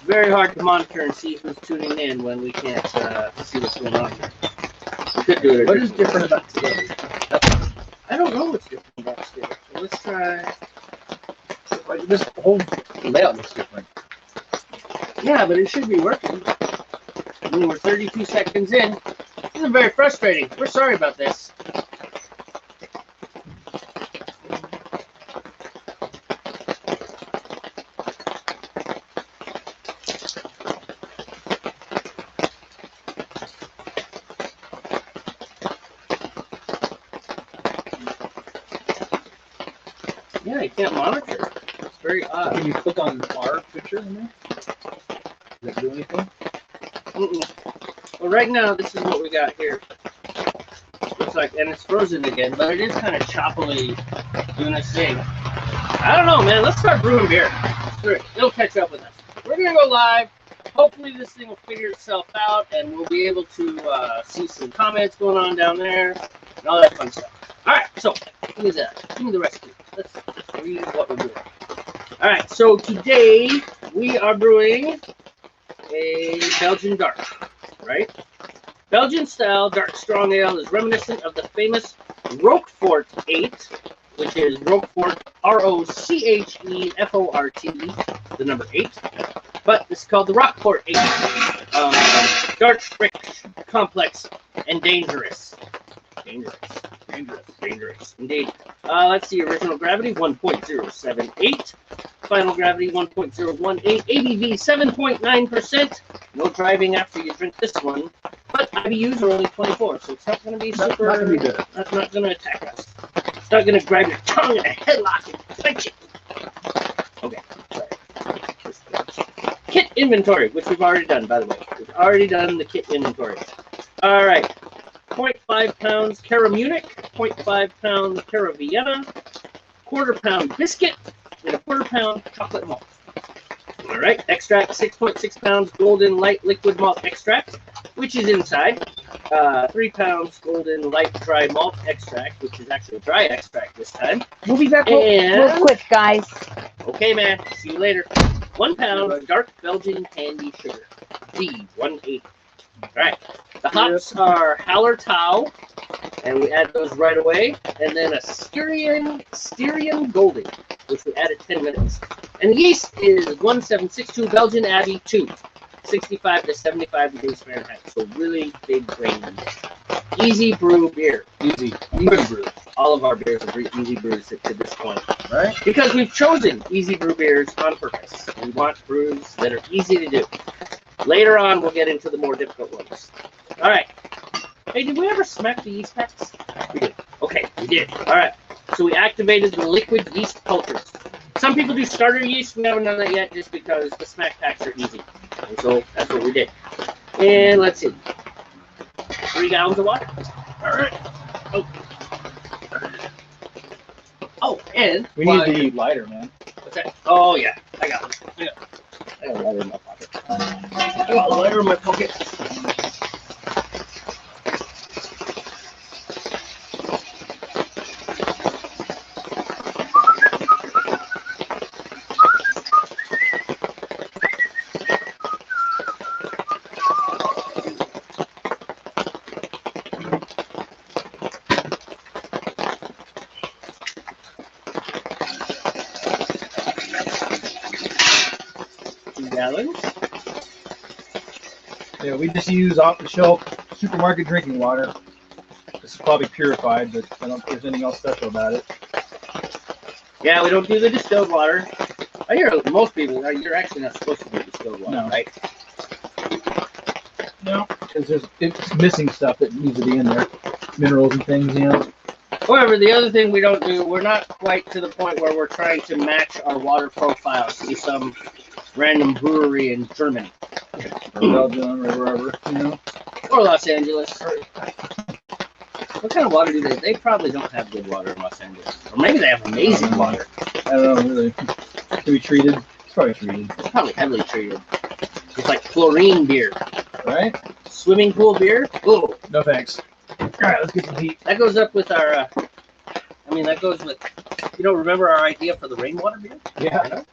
very hard to monitor and see who's tuning in when we can't see what's going on here. We could do it. What is different about today? I don't know what's different about today. So let's try. Like this whole layout looks different. Yeah, but it should be working. I mean, we're 32 seconds in. This is very frustrating. We're sorry about this. Yeah, you can't monitor. It's very odd. Can you click on our picture in there? Does that do anything? Well, right now, this is what we got here. Looks like, and it's frozen again, but it is kind of choppily doing its thing. I don't know, man. Let's start brewing beer. It'll catch up with us. We're going to go live. Hopefully, this thing will figure itself out, and we'll be able to see some comments going on down there and all that fun stuff. All right, so give me that. Give me the recipe. Let's read what we're doing. All right, so today we are brewing a Belgian dark, right? Belgian style dark strong ale is reminiscent of the famous Rockport 8, which is Rockport, Rochefort, the number 8. But it's called the Rockport 8. Dark, rich, complex, and dangerous. Dangerous, indeed. Let's see, original gravity 1.078. Final gravity 1.018. ABV 7.9%. No driving after you drink this one. But IBUs are only 24, so it's not going to be super. Not gonna be good. That's not going to attack us. It's not going to grab your tongue in a headlock and clench it. Okay, sorry. Kit inventory, which we've already done, by the way. We've already done the kit inventory. All right. 0.5 pounds Cara Munich, 0.5 pounds Cara Vienna, quarter pound biscuit, and a quarter pound chocolate malt. All right, extract 6.6 pounds golden light liquid malt extract, which is inside. 3 pounds golden light dry malt extract, which is actually dry extract this time. We'll be back real quick, guys. Okay, man. See you later. 1 pound dark Belgian candy sugar, D180. All right. The hops are Hallertau, and we add those right away. And then a Styrian Golding, which we add at 10 minutes. And the yeast is 1762 Belgian Abbey 2, 65 to 75 degrees Fahrenheit. So really big range. Easy brew beer. Easy brew. All of our beers are easy brews to this point. Right? Because we've chosen easy brew beers on purpose. We want brews that are easy to do. Later on, we'll get into the more difficult ones. All right. Hey, did we ever smack the yeast packs? We did. Okay, we did. All right. So we activated the liquid yeast cultures. Some people do starter yeast. We haven't done that yet just because the smack packs are easy. And so that's what we did. And let's see. 3 gallons of water. All right. Oh, and we need the lighter, man. What's that? Oh, yeah. I got it. I got a lighter in my pocket. I got a lighter in my pocket. Gallons. Yeah, we just use off-the-shelf supermarket drinking water. This is probably purified, but I don't think there's anything else special about it. Yeah, we don't do the distilled water. I hear most people, you're actually not supposed to do distilled water, No. right? No, because it's missing stuff that needs to be in there. Minerals and things, you know. However, the other thing we don't do, we're not quite to the point where we're trying to match our water profile to some random brewery in Germany. Or Belgium or wherever, you know. Or Los Angeles. What kind of water do they? They probably don't have good water in Los Angeles. Or maybe they have amazing water. I don't know, really. Can be treated? It's probably treated. It's probably heavily treated. It's like chlorine beer. Right? Swimming pool beer? Oh. No thanks. All right, let's get some heat. That goes up with our, that goes with, remember our idea for the rainwater beer? Yeah.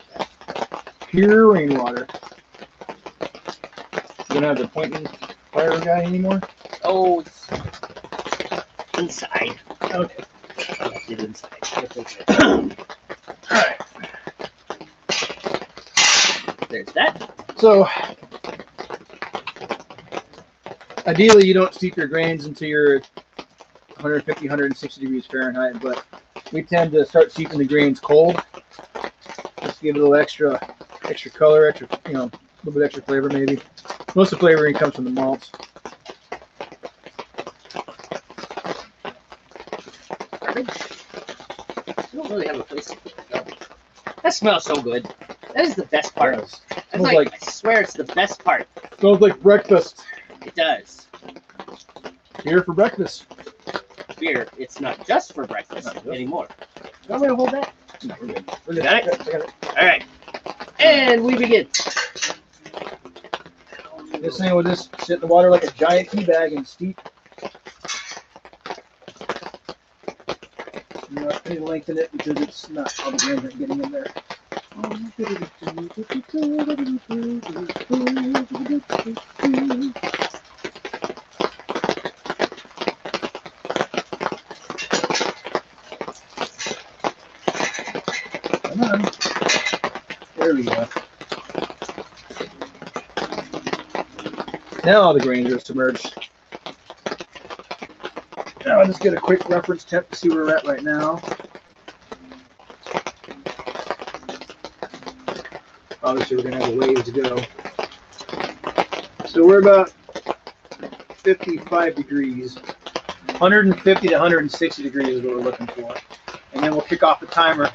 Pure rainwater. You don't have the pointing fire guy anymore? Oh, it's inside. Okay. I left it inside. Alright. There's that. So, ideally, you don't steep your grains until you're 150, 160 degrees Fahrenheit, but we tend to start steeping the grains cold. Just to give it a little extra color, a little bit extra flavor maybe. Most of the flavoring comes from the malts. I don't really have a place to put it. No. That smells so good. That is the best part. It That's like, I swear it's the best part. smells like breakfast. It does. Here for breakfast. Beer, it's not just for breakfast Not just. anymore. You want me to hold that? No, we're good. We're good. Got it? I got it. All right. And we begin. This thing will just sit in the water like a giant tea bag and steep. You know, I need to lengthen it because it's not all the grains aren't getting in there. Come on. There we go. Now all the grains are submerged. Now I'll just get a quick reference temp to see where we're at right now. Obviously, we're going to have a ways to go. So we're about 55 degrees. 150 to 160 degrees is what we're looking for. And then we'll kick off the timer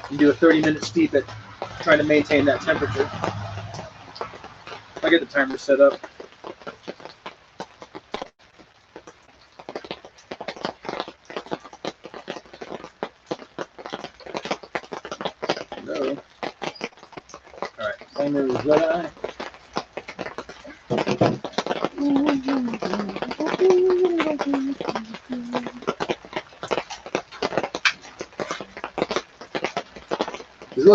and do a 30-minute steep at trying to maintain that temperature. I'll get the timer set up. No. Alright, timer is ready. It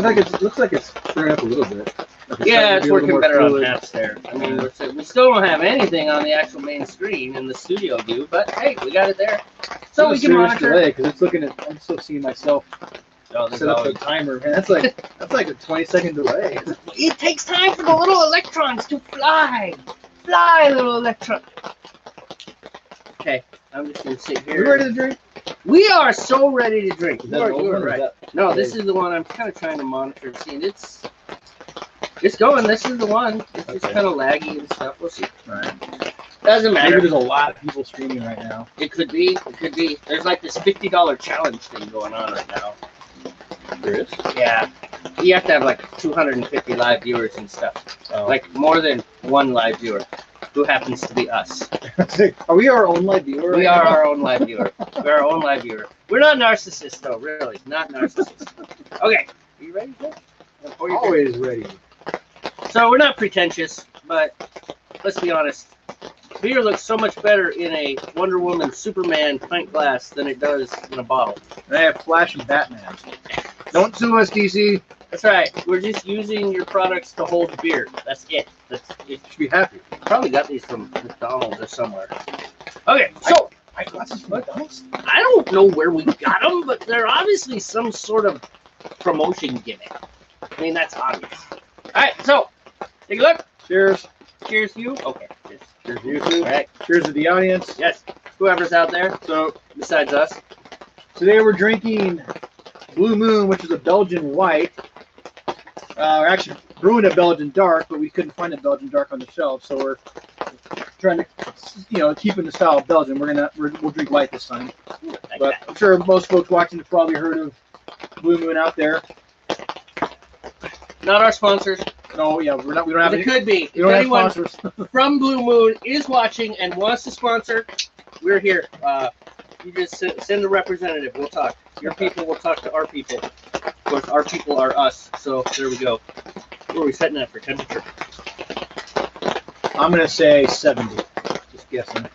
looks like it's stirring up a little bit. Like Yeah, it's working better on fluid. maps there. I mean, we still don't have anything on the actual main screen in the studio view, but hey, we got it there. So we can monitor. Delay because it's looking at. I'm still seeing myself Oh, there's set up the always- timer. Man, that's like a 20-second delay. It takes time for the little electrons to fly. Fly, little electron. Okay, I'm just gonna sit Are here. we ready to drink? We are so ready to drink. Is You that are, an old you are one or is right. that- No, this is the one I'm kind of trying to monitor and see. And it's going. This is the one. It's just Okay. kind of laggy and stuff. We'll see. Right. Doesn't Maybe matter. there's a lot of people streaming right now. It could be. It could be. There's like this $50 challenge thing going on right now. There is. Yeah. You have to have like 250 live viewers and stuff. Oh. Like more than one live viewer, who happens to be us. Are we our own live viewer? We right are now? our own live viewer. We're our own live viewer. We're not narcissists, though. Really, not narcissists. Okay. Are you ready, Joe? Or you good? Always ready. So we're not pretentious, but let's be honest. Beer looks so much better in a Wonder Woman Superman pint glass than it does in a bottle. And I have Flash and Batman. Don't sue us, DC. That's right. We're just using your products to hold beer. That's it. That's it. You should be happy. Probably got these from McDonald's or somewhere. Okay, so I got this from McDonald's. I don't know where we got them, but they're obviously some sort of promotion gimmick. I mean, that's obvious. All right, so take a look. Cheers. Cheers to you. Okay. Cheers. Cheers to you too. All right. Cheers to the audience. Yes. Whoever's out there. So Besides us. today we're drinking Blue Moon, which is a Belgian white. We're actually brewing a Belgian dark, but we couldn't find a Belgian dark on the shelf, so we're trying to, keep in the style of Belgian. We'll drink white this time. But I'm sure most folks watching have probably heard of Blue Moon out there. Not our sponsors. No, yeah, we don't have It any. could be. We don't If have anyone sponsors. from Blue Moon is watching and wants to sponsor, we're here. You just send a representative. We'll talk. Your people will talk to our people. Of course, our people are us. So there we go. What are we setting that for temperature? I'm gonna say 70. Just guessing. I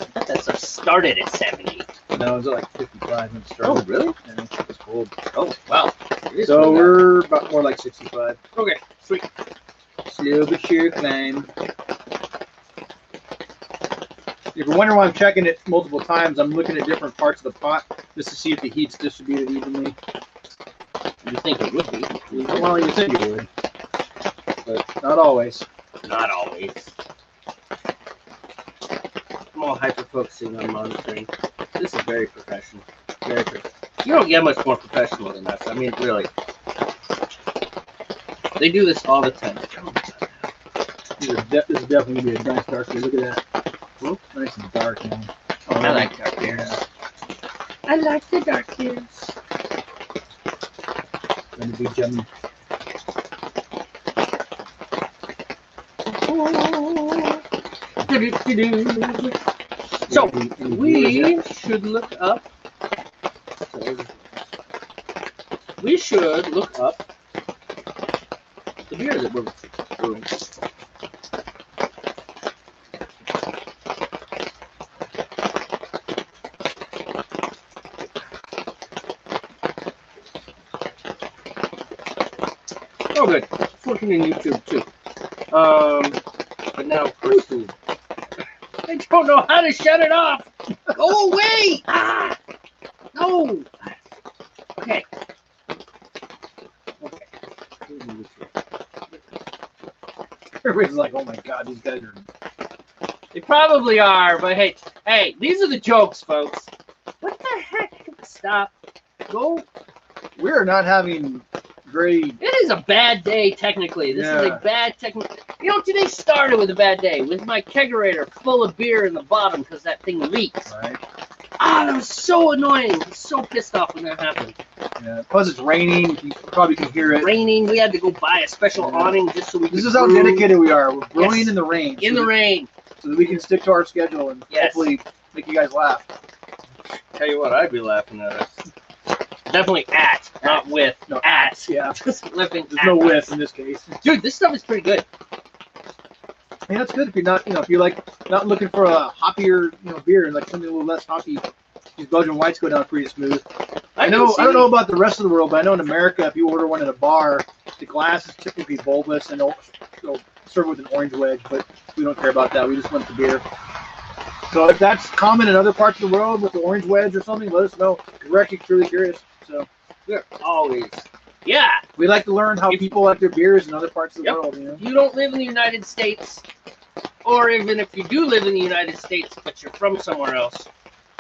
thought that stuff started at 70. No, it was like 55 when it Oh, started. really? Yeah, it's cold. Oh, wow. It is So cold now. we're about more like 65. Okay, sweet. Slow but sure climb. If you're wondering why I'm checking it multiple times, I'm looking at different parts of the pot just to see if the heat's distributed evenly. You think it would be? Well, you think it would, but not always. Not always. I'm all hyper-focusing on monitoring. This is very professional. Very professional. You don't get much more professional than us. I mean, really. They do this all the time. This is definitely going to be a nice dark beer. Look at that. Whoop, nice and dark, man. Oh, I like dark beers. Yeah. I like the dark beers. Going to be gem. So, we should look up. We should look up the beer that we're brewing. Oh, good. It's working in YouTube too. But now, first, I don't know how to shut it off. Go away! Ah! No! Okay. Everybody's like, oh my god, these guys are... They probably are, but hey, these are the jokes, folks. What the heck? Stop. Go. We're not having very... It is a bad day, technically. This is a bad technical... You know, today started with a bad day, with my kegerator full of beer in the bottom because that thing leaks. Right. Ah, that was so annoying. I was so pissed off when that happened. Yeah, plus it's raining. You probably can hear it. Raining. We had to go buy a special awning just so we could This is how brew. dedicated we are. We're brewing in the rain. In the rain. So that we can stick to our schedule and hopefully make you guys laugh. Tell you what, I'd be laughing at us. Definitely at, not with. No, at. Yeah. Just living. There's no with in this case. Dude, this stuff is pretty good. Yeah, it's good if you're not, if you like not looking for a hoppier, beer and like something a little less hoppy. These Belgian whites go down pretty smooth. I don't know about the rest of the world, but I know in America, if you order one at a bar, the glass is typically bulbous and they'll serve it with an orange wedge, but we don't care about that. We just want the beer. So if that's common in other parts of the world with the orange wedge or something, let us know. We're actually truly curious. So we're always, we like to learn how people like their beers in other parts of the world. If you don't live in the United States, or even if you do live in the United States, but you're from somewhere else,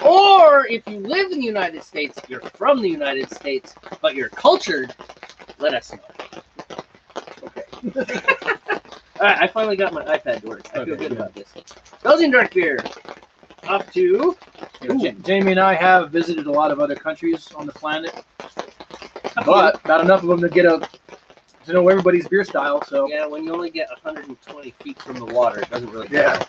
or if you live in the United States, you're from the United States, but you're cultured, let us know. Okay. All right, I finally got my iPad to work. I feel good about this. Belgian dark beer. Off to... Jamie and I have visited a lot of other countries on the planet, but not enough of them to get to know everybody's beer style. So yeah, when you only get 120 feet from the water, it doesn't really matter.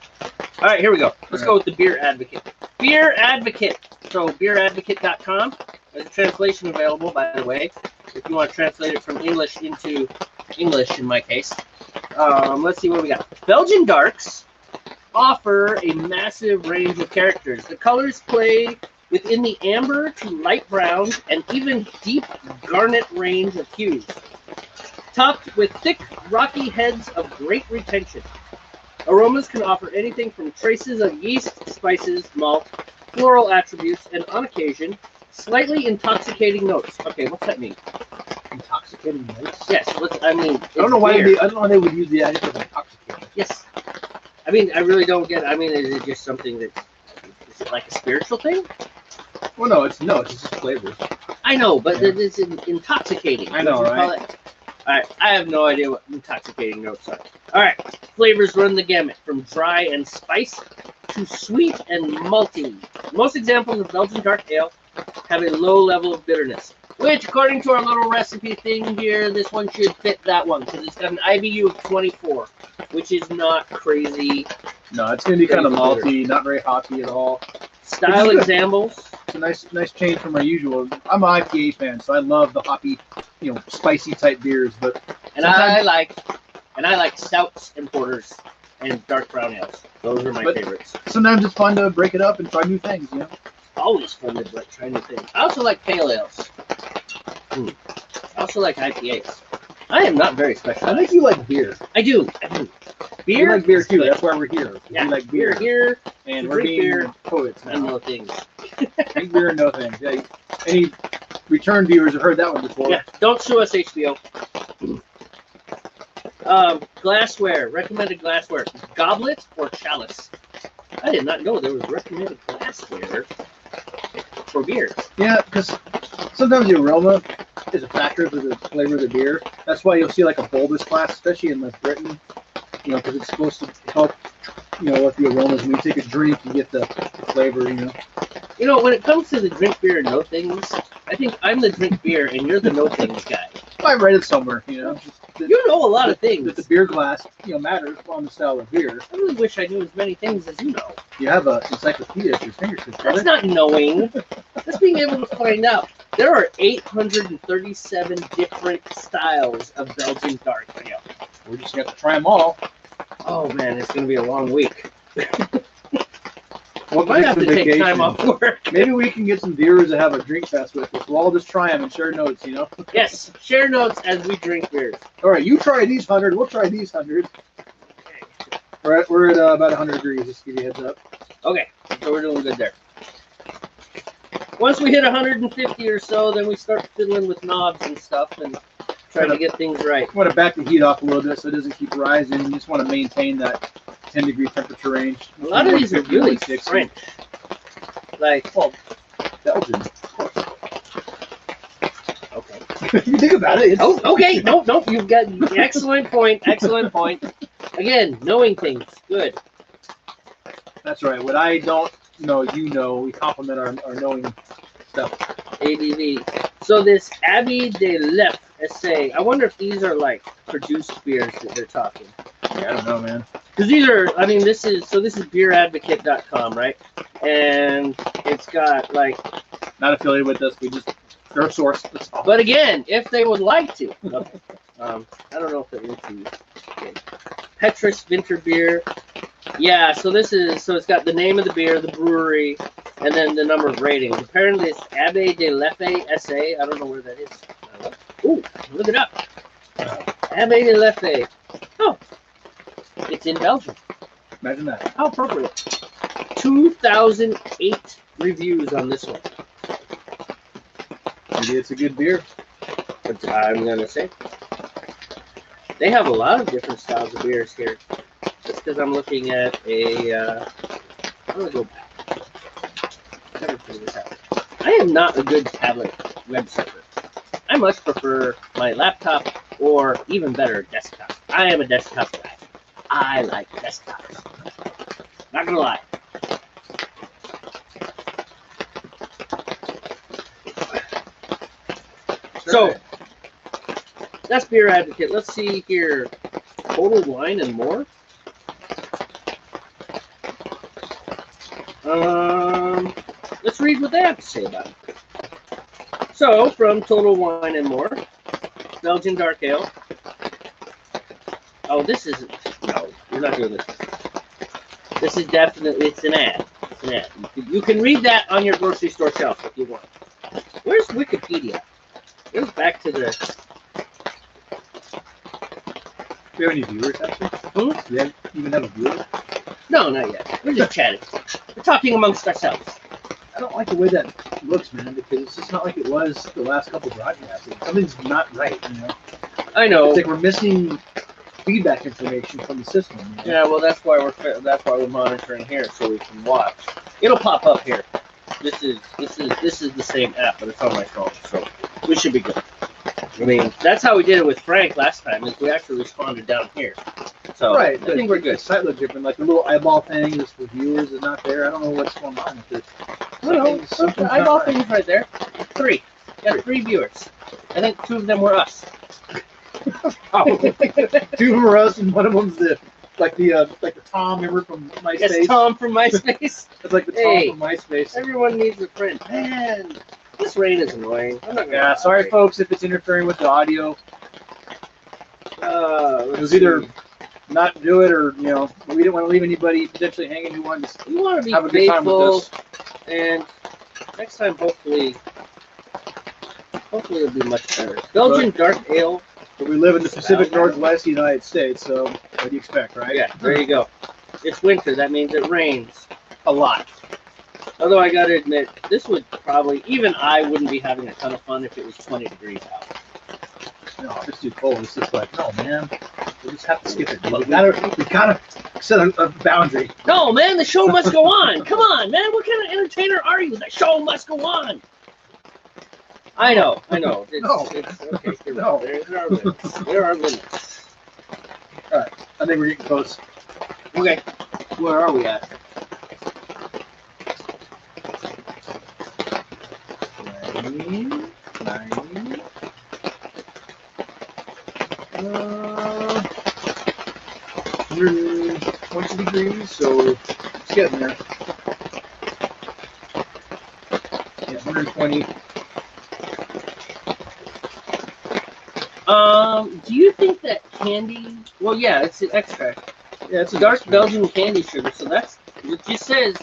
All right, here we go. Let's go with the Beer Advocate. Beer Advocate. So beeradvocate.com. There's a translation available, by the way, if you want to translate it from English into English, in my case. Let's see what we got. Belgian darks offer a massive range of characters. The colors play within the amber to light brown and even deep garnet range of hues, topped with thick, rocky heads of great retention. Aromas can offer anything from traces of yeast, spices, malt, floral attributes, and on occasion, slightly intoxicating notes. Okay, what's that mean? Intoxicating notes? Yes, I don't know why they would use the adjective intoxicating. Yes. I mean, I really don't get it. I mean, is it just something that, is it like a spiritual thing? Well, no, it's just flavor. I know, but it's intoxicating. I know, right? All right, I have no idea what intoxicating notes are. All right, flavors run the gamut from dry and spice to sweet and malty. Most examples of Belgian dark ale have a low level of bitterness, which, according to our little recipe thing here, this one should fit that one because it's got an IBU of 24, which is not crazy. No, it's going to be kind of malty, not very hoppy at all. Style examples. It's a nice change from my usual. I'm an IPA fan, so I love the hoppy, spicy type beers. But I like stouts and porters and dark brown ales. Those are my favorites. Sometimes it's fun to break it up and try new things. Always fun to try new things. I also like pale ales. I also like IPAs. I am not very special. I think you like beer. I do. Beer. We like beer too. That's why we're here. Yeah, we like beer here. And So we're drink being beer poets and now. no things. Drink beer and no things. Yeah. Any return viewers have heard that one before. Yeah, don't sue us, HBO. Glassware, recommended glassware. Goblet or chalice? I did not know there was recommended glassware for beer. Yeah, because sometimes the aroma is a factor to the flavor of the beer. That's why you'll see like a bulbous glass, especially in like Britain, you know, because it's supposed to help, you know, with the aromas. When you take a drink, you get the flavor, you know. You know, when it comes to the drink beer and no things, I think I'm the drink beer and you're the no things guy. I read it somewhere, you know. You know a lot of things. That the beer glass, you know, matters on the style of beer. I really wish I knew as many things as you know. You have an encyclopedia at your fingertips. That's not knowing. That's being able to find out. There are 837 different styles of Belgian dark ale. We're just going to try them all. Oh man, it's going to be a long week. We'll Might have to take vacation. time off work. Maybe we can get some viewers that have a drink fest with us. We'll all just try them and share notes, you know? Yes, share notes as we drink beers. All right, you try these 100, we'll try these 100. Okay. We're at about 100 degrees, just to give you a heads up. Okay, so we're doing good there. Once we hit 150 or so, then we start fiddling with knobs and stuff and trying to get things right. I want to back the heat off a little bit so it doesn't keep rising. You just want to maintain that 10-degree temperature range. A lot of these are really 60. French. Like, Well, Belgian, of course. okay. If you think about it, it's... Oh, okay. No, you've got excellent point. Excellent point. Again, knowing things. Good. That's right. What I don't know, you know. We complement our knowing stuff. ABV. So this Abbey de Lef essay, I wonder if these are like produced beers that they're talking. Yeah, I don't know, man. Because these are, I mean, this is beeradvocate.com, right? And it's got like, Not affiliated with us. They're a source. That's all. but again, if they would like to. Okay. I don't know if they're into. Okay. Petrus Winter Beer. Yeah, so it's got the name of the beer, the brewery, and then the number of ratings. Apparently it's Abbey de Leffe SA. I don't know where that is. Ooh, look it up. Abbey de Leffe. Oh, it's in Belgium. Imagine that. How appropriate. 2,008 reviews on this one. Maybe it's a good beer. But I'm going to say. They have a lot of different styles of beers here. Just because I'm looking at a... I'm going to go back. Never figure this out. I am not a good tablet web server. I much prefer my laptop or, even better, desktop. I am a desktop guy. I like desktops. Not going to lie. So, that's Beer Advocate. Let's see here. Total Wine and More. Let's read what they have to say about it. So, from Total Wine and More, Belgian Dark Ale. Oh, this isn't. No, you're not doing this. This is definitely, it's an ad. It's an ad. You can read that on your grocery store shelf if you want. Where's Wikipedia? It goes back to the... Do you have any viewers, actually? Hmm? Do you even have a viewer? No, not yet. We're just chatting. We're talking amongst ourselves. I don't like the way that looks, man, because it's just not like it was the last couple broadcasts. Something's not right, you know? I know. It's like we're missing feedback information from the system. You know? Yeah, well, that's why we're monitoring here so we can watch. It'll pop up here. This is the same app, but it's on my phone, so we should be good. I mean, that's how we did it with Frank last time. Is we actually responded down here. So Right, I think we're good. The site looks different. Like the little eyeball thing just for viewers is not there. I don't know what's going on with it. No, Something's eyeball not right. things right there. 3. Got 3 viewers. I think 2 of them were us. Oh. 2 of them are us, and one of them's the Tom, remember from MySpace? Yes, Tom from MySpace. It's like the Tom Hey. from MySpace. Everyone needs a friend. Man, this rain is annoying. I'm not gonna Yeah, lie. sorry folks if it's interfering with the audio. It was either not do it or, you know, we didn't want to leave anybody potentially hanging who wanted to We want to have a be good time with faithful, us. and next time hopefully it'll be much better. Belgian Dark Ale. But we live in the Pacific Northwest United States, so what do you expect, right? Yeah, there you go. It's winter. That means it rains. a lot. Although I gotta admit, this would probably, even I wouldn't be having a ton of fun if it was 20 degrees out. No, if it's too cold, it's just like, no, man, we just have to skip it. We gotta set a boundary. No, man, the show must go on. Come on, man, what kind of entertainer are you? The show must go on. I know. No. It's okay. No. There are limits. There are limits. All right, I think we're getting close. Okay, where are we at? 90. 120 degrees, so it's getting there. Yeah, 120. Do you think that candy? Well, yeah, it's an extract. Yeah, it's It's dark Belgian candy sugar, so it just says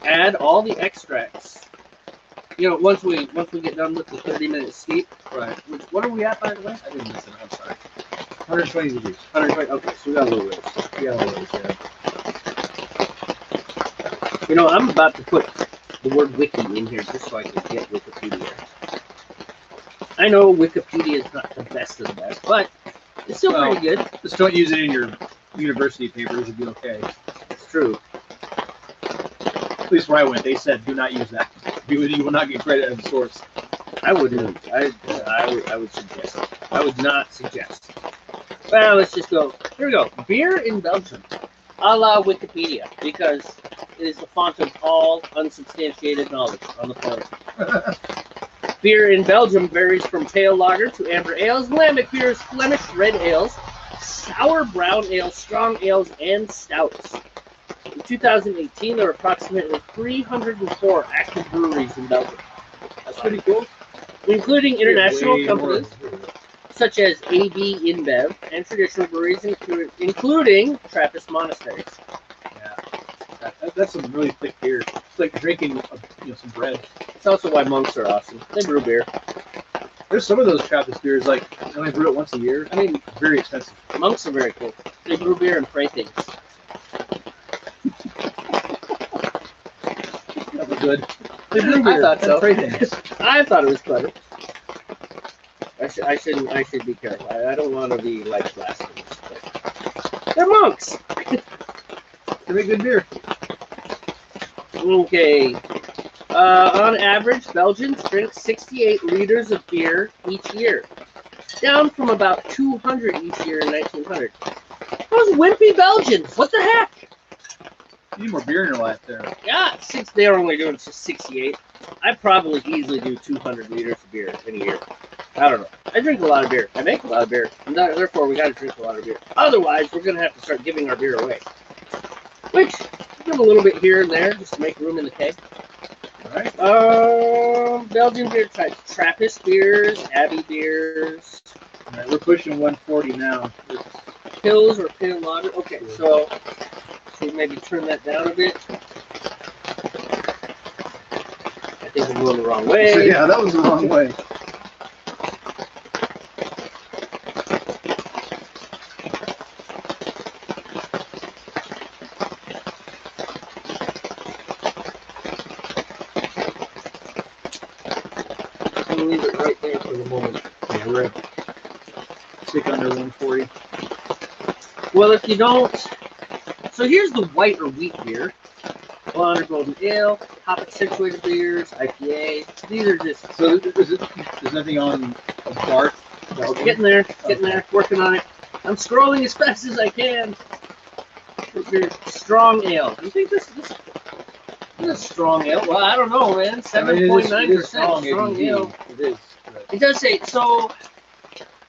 add all the extracts. You know, once we get done with the 30-minute steep. Right. What are we at, by the way? I didn't listen. I'm sorry. 120 degrees. 120. Okay, so we got a little ways. Yeah, a little bit, yeah. You know, I'm about to put the word wiki in here just so I can get Wikipedia. I know Wikipedia is not the best of the best, but it's still pretty good. Just don't use it in your university papers. It'd be okay. It's true. At least where I went, they said do not use that. You will not get credit as a source. I wouldn't. I would suggest. I would not suggest. Well, let's just go. Here we go. Beer in Belgium, a la Wikipedia, because it is the font of all unsubstantiated knowledge on the planet. Beer in Belgium varies from pale lager to amber ales, lambic beers, Flemish red ales, sour brown ales, strong ales, and stouts. In 2018, there were approximately 304 active breweries in Belgium. That's pretty cool. Including international companies such as AB InBev and traditional breweries, including Trappist monasteries. Yeah, that's some really thick beer. It's like drinking, some bread. It's also why monks are awesome. They brew beer. There's some of those Trappist beers, like they only brew it once a year. I mean, very expensive. Monks are very cool. They brew beer and pray things. That was good. I thought so. Pray things. I thought it was clever. I should be careful. I don't want to be like blasphemous. But they're monks. They make good beer. Okay. On average, Belgians drink 68 liters of beer each year, down from about 200 each year in 1900. Those wimpy Belgians. What the heck? You need more beer in your life there. Yeah, they're only doing 68. I probably easily do 200 liters of beer in a year. I don't know. I drink a lot of beer. I make a lot of beer. And therefore, we got to drink a lot of beer. Otherwise, we're going to have to start giving our beer away. Which, give a little bit here and there just to make room in the keg. All right. Belgian beer types. Trappist beers, Abbey beers. All right, we're pushing 140 now. Pills or pale lager. Okay, so maybe turn that down a bit. I think I'm going the wrong way. So, yeah, that was the wrong way. I'm going to leave it right there for the moment. Yeah, we're at stick under 140. Well, if you don't... So here's the white or wheat beer. Blonde or golden ale, hop accentuated beers, IPA. These are just... So there's nothing on a dark? Getting there, working on it. I'm scrolling as fast as I can. Your strong ale. Do you think this is strong ale? Well, I don't know, man. 7.9% strong ale. It is. It does say, so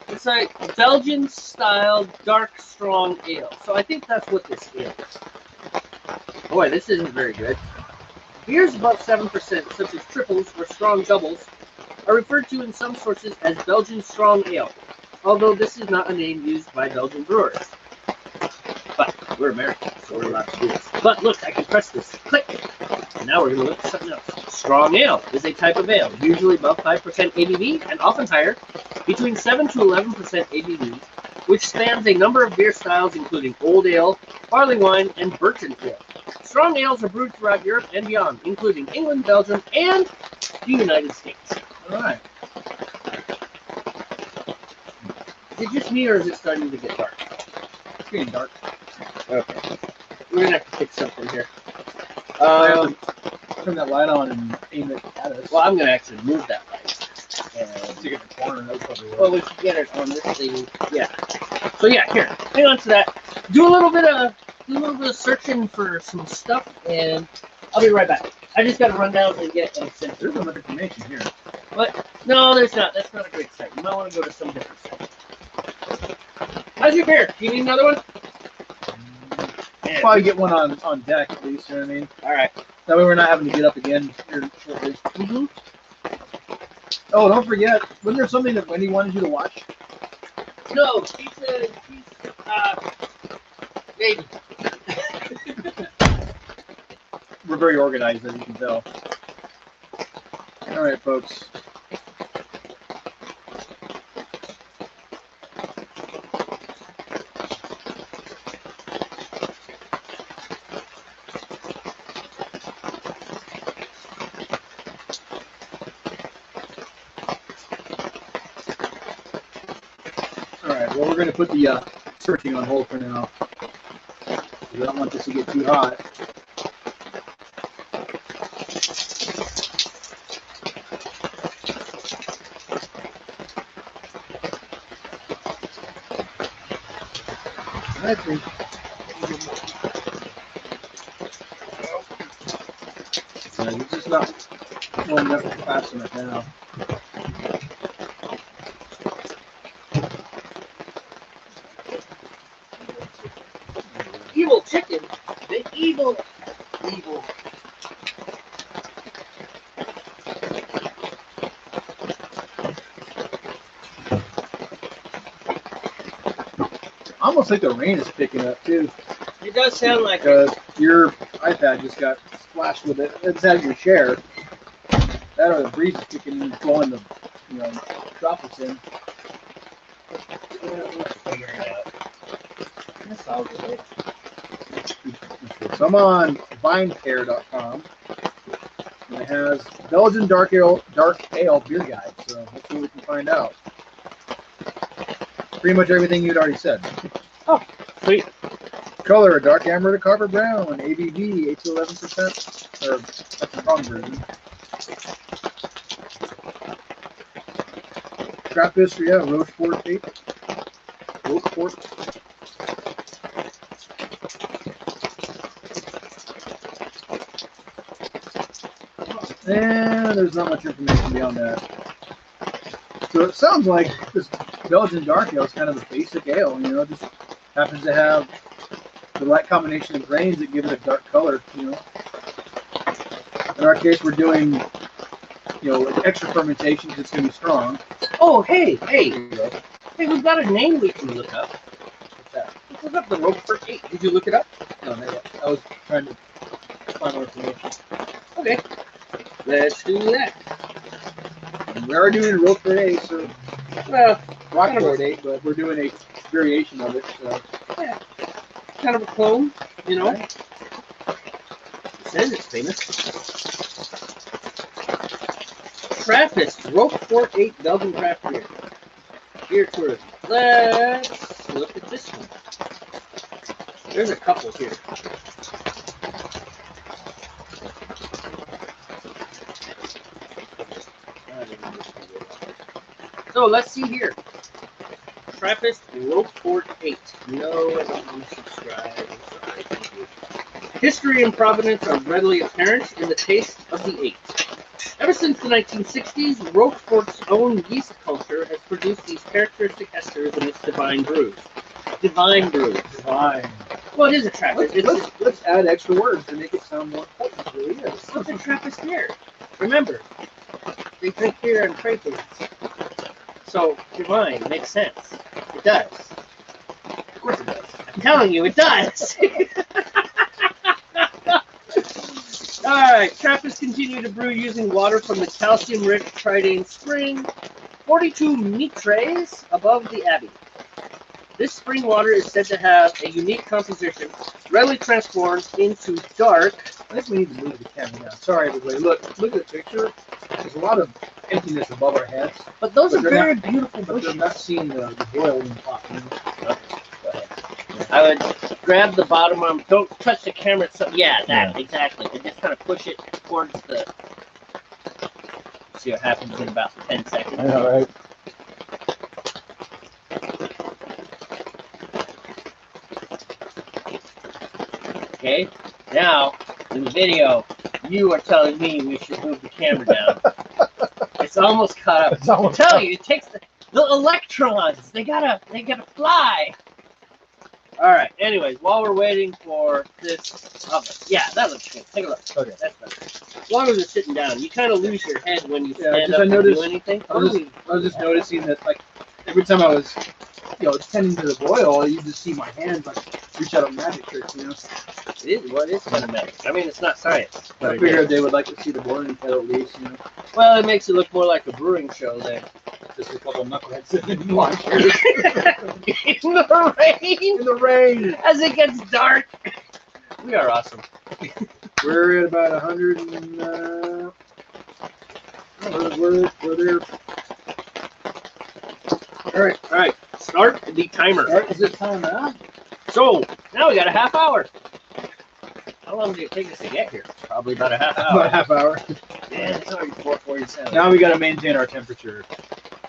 it's like Belgian style dark strong ale. So I think that's what this is. Boy, this isn't very good. Beers above 7%, such as triples or strong doubles, are referred to in some sources as Belgian strong ale, although this is not a name used by Belgian brewers. But we're American, so we're allowed to do this. But look, I can press this. Click. And now we're going to look at something else. Strong ale is a type of ale, usually above 5% ABV and often higher, between 7 to 11% ABV, which spans a number of beer styles including old ale, barley wine, and Burton ale. Strong ales are brewed throughout Europe and beyond, including England, Belgium, and the United States. All right. Is it just me, or is it starting to get dark? It's getting dark. Okay. We're gonna have to fix something here. Turn that light on and aim it at us. Well, I'm gonna actually move that light. Stick it in the corner. That would probably work. Well, we should get it on this thing. Yeah. So yeah, here, hang on to that. Do a little bit of searching for some stuff, and I'll be right back. I just got to run down and get an extension. There's so much information here. What? No, there's not. That's not a great site. You might want to go to some different site. How's your beer? Do you need another one? Yeah. Probably get one on deck at least. You know what I mean? All right. That way we're not having to get up again here shortly. Mm-hmm. Oh, don't forget, wasn't there something that Wendy wanted you to watch? No, she's maybe. We're very organized, as you can tell. All right, folks. Well, we're going to put the searching on hold for now. We don't want this to get too hot. I think. It's just not warm enough fast enough now. Evil chicken. The evil. Almost like the rain is picking up too. It does sound like because your iPad just got splashed with it. It's had your share. That or the breeze is kicking in, blowing the droplets in. Let's figure it out. That's all good. So I'm on vinecare.com, and it has Belgian dark ale beer guide. So let's see what we can find out. Pretty much everything you'd already said. Oh, sweet. Color, dark amber to copper brown. ABV, 8 to 11%. Or that's the wrong version. Craft history, yeah, Rockport 8. Rockport. And there's not much information beyond that. So it sounds like this Belgian dark ale is kind of a basic ale, just happens to have the right combination of grains that give it a dark color, In our case, we're doing, extra fermentation because it's going to be strong. Oh, hey, we've got a name we can look up. What's that? Let's look up the Rockport 8. Did you look it up? No, not yet. I was trying to find more information. Okay, let's do that. And we are doing Rockport 8, so Rockport 8, but we're doing a variation of it. So. Yeah, kind of a clone, Right. It says it's famous. Trappist Rockport 8 Belgian craft beer. Beer tourism. Let's look at this one. There's a couple here. So let's see here. Trappist Rockport 8. No, I don't want to subscribe. I'm sorry. Thank you. History and provenance are readily apparent in the taste of the 8. Ever since the 1960s, Rockport's own yeast culture has produced these characteristic esters in its divine brews. Divine brews. Divine. Well, it is a Trappist. Let's add extra words to make it sound more important. It really is. What's a Trappist beer? Remember, they drink beer and pray things. So, divine makes sense. It does. Of course it does. I'm telling you, it does. Alright, Trappists continue to brew using water from the calcium-rich Tridane spring, 42 metres above the Abbey. This spring water is said to have a unique composition, readily transforms into dark. I think we need to move the camera now. Sorry, everybody. Look at the picture. There's a lot of emptiness above our heads. But those But are they're very not- beautiful But bushes. they're not seeing the boiling pot. You know? I would grab the bottom arm. Don't touch the camera. Yeah, that exactly. And just kind of push it towards the. See what happens in about 10 seconds. I know, right? Okay. Now, in the video, you are telling me we should move the camera down. It's almost caught up. It's almost I tell caught. you, it takes the electrons. They gotta fly. All right. Anyways, while we're waiting for this, yeah, that looks good. Take a look. Okay. That's better. As long as you're sitting down, you kind of lose your head when you stand just up I and noticed- do anything. I was just noticing that, like, every time I was, tending to the boil, you just see my hands like reach out on magic tricks, you know. It is kind of magic. I mean, it's not science. But I it figured is. they would like to see the boiling kettle at least, you know. Well, it makes it look more like a brewing show than Just a couple of knuckleheads sitting in lawn chairs in the rain. in the rain. As it gets dark. We are awesome. We're at about 100 and we're there. All right. Start the timer. Is it time now? So now we got a half hour. How long did it take us to get here? Probably about a half About hour. a half hour. Yeah, it's already 4:47. Now we got to maintain our temperature.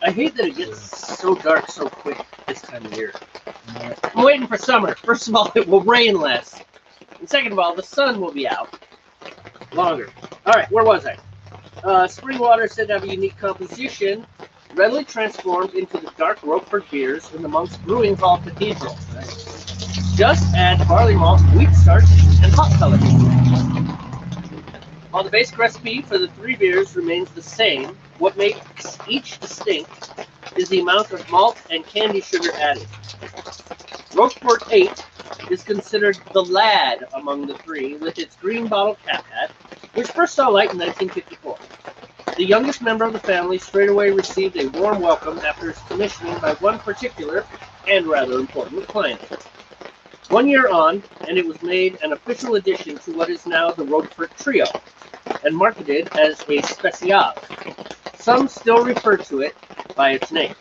I hate that it gets so dark so quick this time of year. I'm waiting for summer. First of all, it will rain less. And second of all, the sun will be out longer. All right, where was I? Spring water is said to have a unique composition, readily transformed into the dark Rockport beers in the Monk's Brewing Hall Cathedral. Just add barley malt, wheat starch, and hop color. While the basic recipe for the three beers remains the same, what makes each distinct is the amount of malt and candy sugar added. Rockport 8 is considered the lad among the three, with its green bottle cap hat, which first saw light in 1954. The youngest member of the family straight away received a warm welcome after its commissioning by one particular and rather important client. 1 year on, and it was made an official addition to what is now the Rockport Trio, and marketed as a special. Some still refer to it by its name.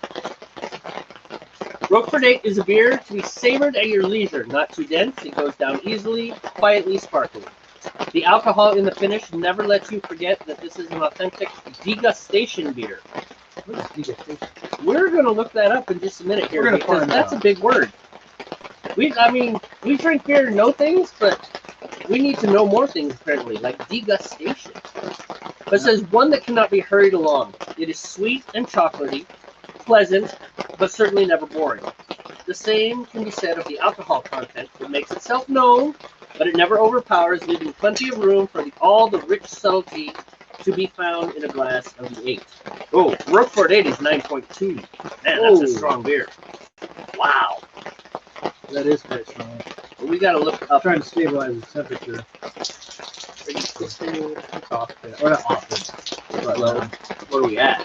Rockport 8 is a beer to be savored at your leisure, not too dense. It goes down easily, quietly sparkling. The alcohol in the finish never lets you forget that this is an authentic degustation beer. What is degustation? We're going to look that up in just a minute here, We're gonna because find that's out. a big word. We drink beer and know things, but we need to know more things, apparently, like degustation. But it says one that cannot be hurried along. It is sweet and chocolatey, pleasant, but certainly never boring. The same can be said of the alcohol content. It makes itself known, but it never overpowers, leaving plenty of room for all the rich subtlety to be found in a glass of the 8. Oh, Rockport 8 is 9.2. Man, that's a strong beer. Wow. That is quite strong. Well, we got to look I'm up. trying to stabilize the temperature. It's off it. Or not off it. But Low. What are we at?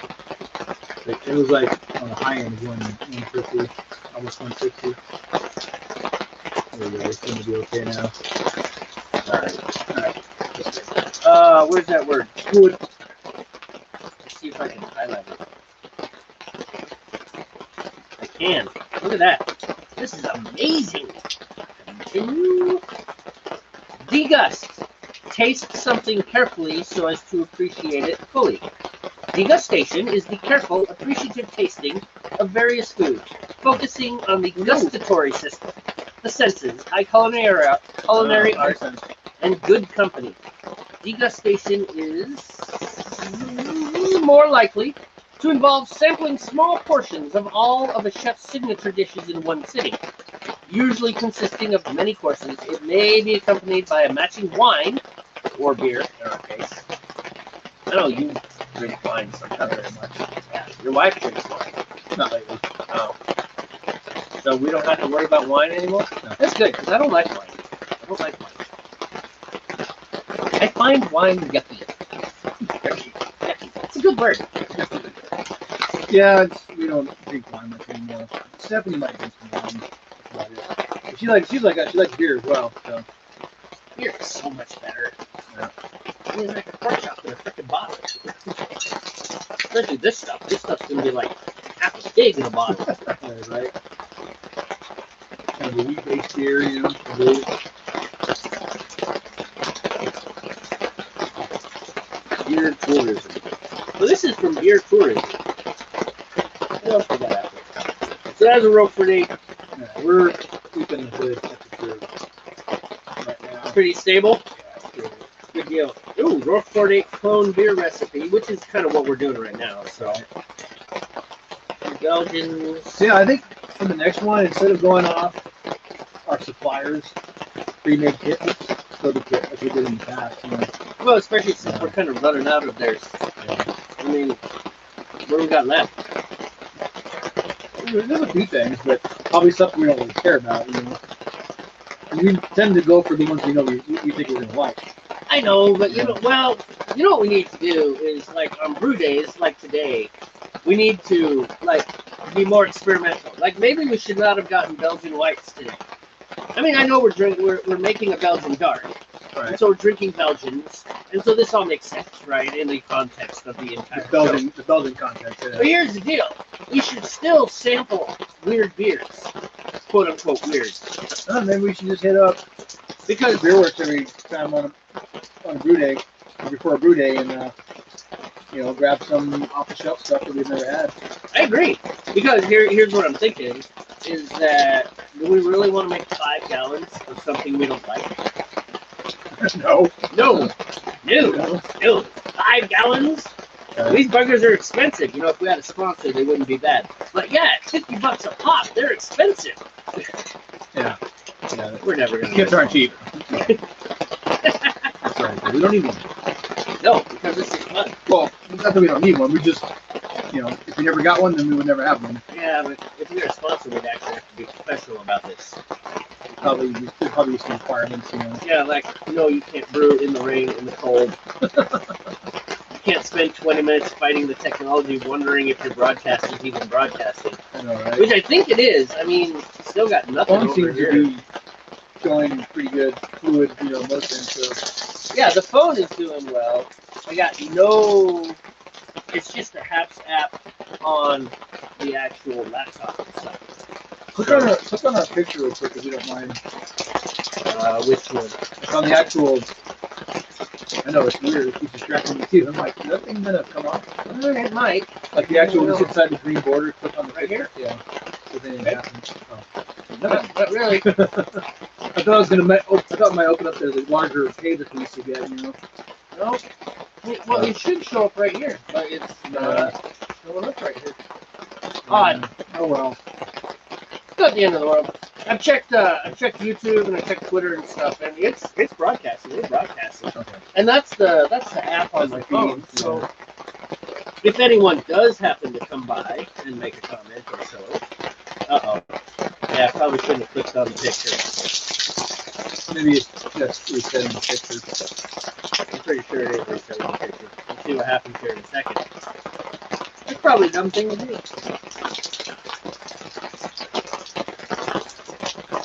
it was like on the high end, going 150, almost 160. There we go. It's going to be okay now. Alright. Where's that word? Good. Let's see if I can highlight it. I can. Look at that. This is amazing. Continue. Degust. Taste something carefully so as to appreciate it fully. Degustation is the careful, appreciative tasting of various foods, focusing on the gustatory system, the senses, high culinary art, and good company. Degustation is more likely to involve sampling small portions of all of a chef's signature dishes in one sitting. Usually consisting of many courses, it may be accompanied by a matching wine, or beer in our case. I know you drink wine sometimes. Not very much. Yeah, your wife drinks wine. Not lately. Oh. So we don't have to worry about wine anymore? No. That's good, because I don't like wine. I don't like wine. I find wine yucky. Yucky. It's a good word. Yeah, we don't drink wine much anymore. Stephanie might drink some wine. She likes beer as well. So. Beer is so much better. Yeah. I mean, like a pork chop in a freaking bottle. Especially this stuff. This stuff's gonna be like half a pig in a bottle. Right. Kind of a wheat-based beer, you know. Brew. Beer tourism. So this is from Beer Tourism. What else we got out there? So that's a Rockport 8. Yeah, we're keeping a good temperature right now. Pretty stable. Yeah, Good deal. Ooh, Rockport 8 clone beer recipe, which is kind of what we're doing right now. So, Belgians. so yeah, I think for the next one, instead of going off our suppliers' pre-made kit, let's go the kit like we did in the past. You know? Well, especially since we're kind of running out of theirs. I mean, what do we got left? There's a few things, but probably stuff we don't really care about. You know, and we tend to go for the ones we know we think we're gonna like. I know, but you know what we need to do is like on brew days, like today, we need to like be more experimental. Like maybe we should not have gotten Belgian whites today. I mean, I know we're making a Belgian dark, Right. and so we're drinking Belgians, and so this all makes sense, right, in the context of the entire The Belgian context. But Yeah. here's the deal: we should still sample weird beers, quote unquote weird, Maybe we should just hit up because Beer Works every time on a brew day, or before a brew day, and grab some off-the-shelf stuff that we've never had. I agree. Because here's what I'm thinking: is that do we really want to make 5 gallons of something we don't like? No. No. 5 gallons? These burgers are expensive. You know, if we had a sponsor, they wouldn't be bad. But yeah, $50 a pop. They're expensive. Yeah. We're never gonna. Kits aren't cheap. That's right. We don't need one. No, because this is fun. Well, not that we don't need one. We just, if we never got one, then we would never have one. Yeah, but if we were a sponsor, we'd actually have to be professional about this. There'd probably be some requirements, you know. Yeah, like you can't brew in the rain, in the cold. You can't spend 20 minutes fighting the technology, wondering if your broadcast is even broadcasting. I know, right? Which I think it is. I mean, still got nothing Phone over seems here. to be showing pretty good fluid, motion. So Yeah, the phone is doing well. I got no. It's just the HAPS app on the actual laptop itself. click on our picture real quick if you don't mind. Which one? It's on the actual. I know it's weird. It keeps distracting me too. I'm like, is that thing gonna come off? It might. Like the actual just inside the green border. Click on the Right picture. here? Yeah. So then it Okay. happens. Oh. Not really. I thought I was gonna. I thought it might open up the larger pager piece again. No. Well, it should show up right here, but it's showing up right here. Odd. Oh well. It's not the end of the world. I've checked YouTube and I checked Twitter and stuff, and it's broadcasting. We're broadcasting, Okay. and that's the app on my That's the phone. feed, So if anyone does happen to come by and make a comment or so, yeah, I probably shouldn't have clicked on the picture. Maybe it's just resetting the picture. I'm pretty sure it is resetting the picture. We'll see what happens here in a second. It's probably a dumb thing to do.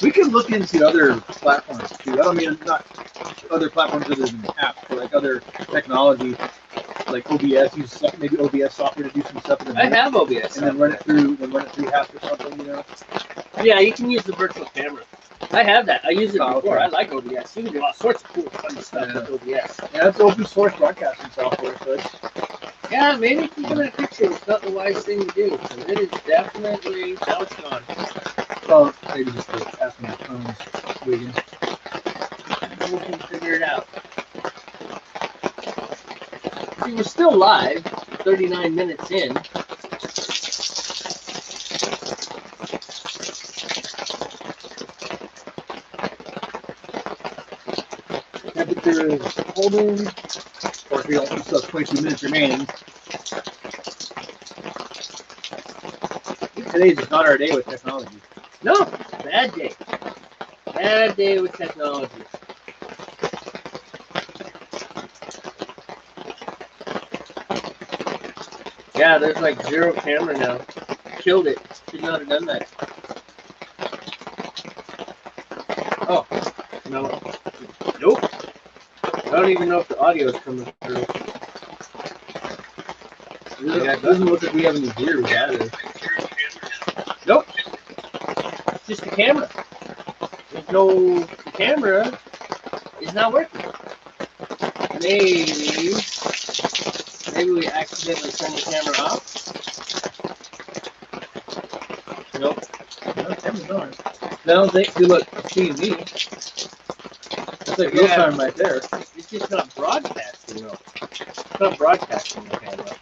We can look into other platforms too. I don't mean not other platforms other than apps, but like other technology, like OBS. Use maybe OBS software to do some stuff. I have OBS. And then run it through HAPS or something. Yeah, you can use the virtual camera. I have that. I used it Oh, before. okay. I like OBS. You can do all sorts of cool, fun stuff Yeah. with OBS. Yeah, it's open source broadcasting software, so it's Yeah, maybe keeping a picture is not the wise thing to do. So it is definitely bounced on. well, maybe just to ask my phone's waiting. We can figure it out. See, we're still live, 39 minutes in. Temperature is holding, or if you don't, still have 22 minutes remaining. Today's is not our day with technology. No, bad day. Bad day with technology. Yeah, there's like 0 camera now. Killed it. Should not have done that. No. Nope. I don't even know if the audio is coming through. It doesn't look like we have any gear either. Nope. It's just the camera. There's no. The camera is not working. Maybe we accidentally turned the camera off. Nope. No, camera's on. I don't think. See, look, it's seeing me. That's like real time right there. It's just not broadcasting though. It's not broadcasting the camera.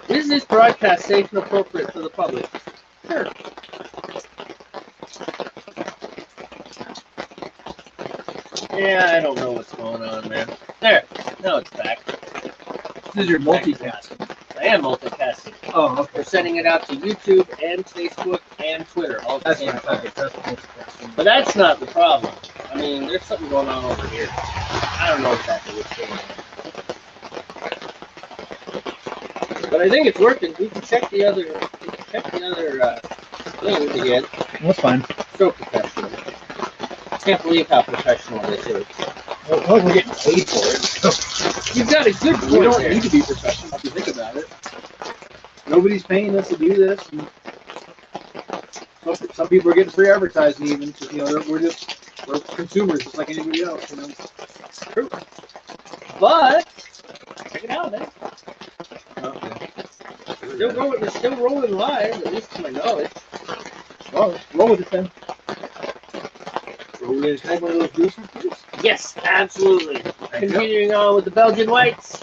Is this broadcast safe and appropriate for the public? Sure. Yeah, I don't know what's going on, man. There. Now it's back. This is your multitasking. I am multicasting. Oh, okay. We're sending it out to YouTube and Facebook and Twitter all at the same time. Okay, that's multitasking. But that's not the problem. I mean, there's something going on over here. I don't know exactly what's going on. But I think it's working. We can check the other things again. That's fine. So professional. Can't believe how professional this is. Well, we're getting paid for it. You've got a good point. We don't there. need to be professional if you think about it. Nobody's paying us to do this. Some people are getting free advertising even. So, you know, we're consumers just like anybody else. You know. True. But check it out, man. Okay. It's still rolling live, at least to my knowledge. Well, roll with it then. Roll with it. One of those juicers, please. Yes, absolutely. Continuing on with the Belgian whites.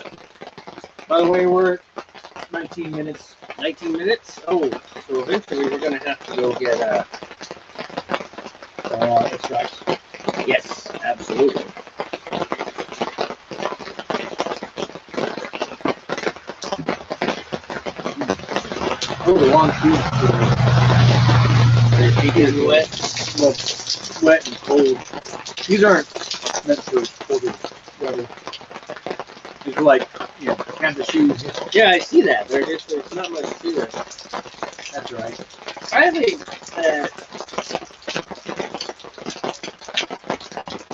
By the way, we're at 19 minutes. 19 minutes? Oh, so eventually we're going to have to go get Extracts. Yes, absolutely. Oh, the long shoes. They're peaking wet. Well, wet and cold. These aren't meant for cold weather. These are like, you know, kinds of shoes. Yeah, I see that. There's not much to it. That's right. I think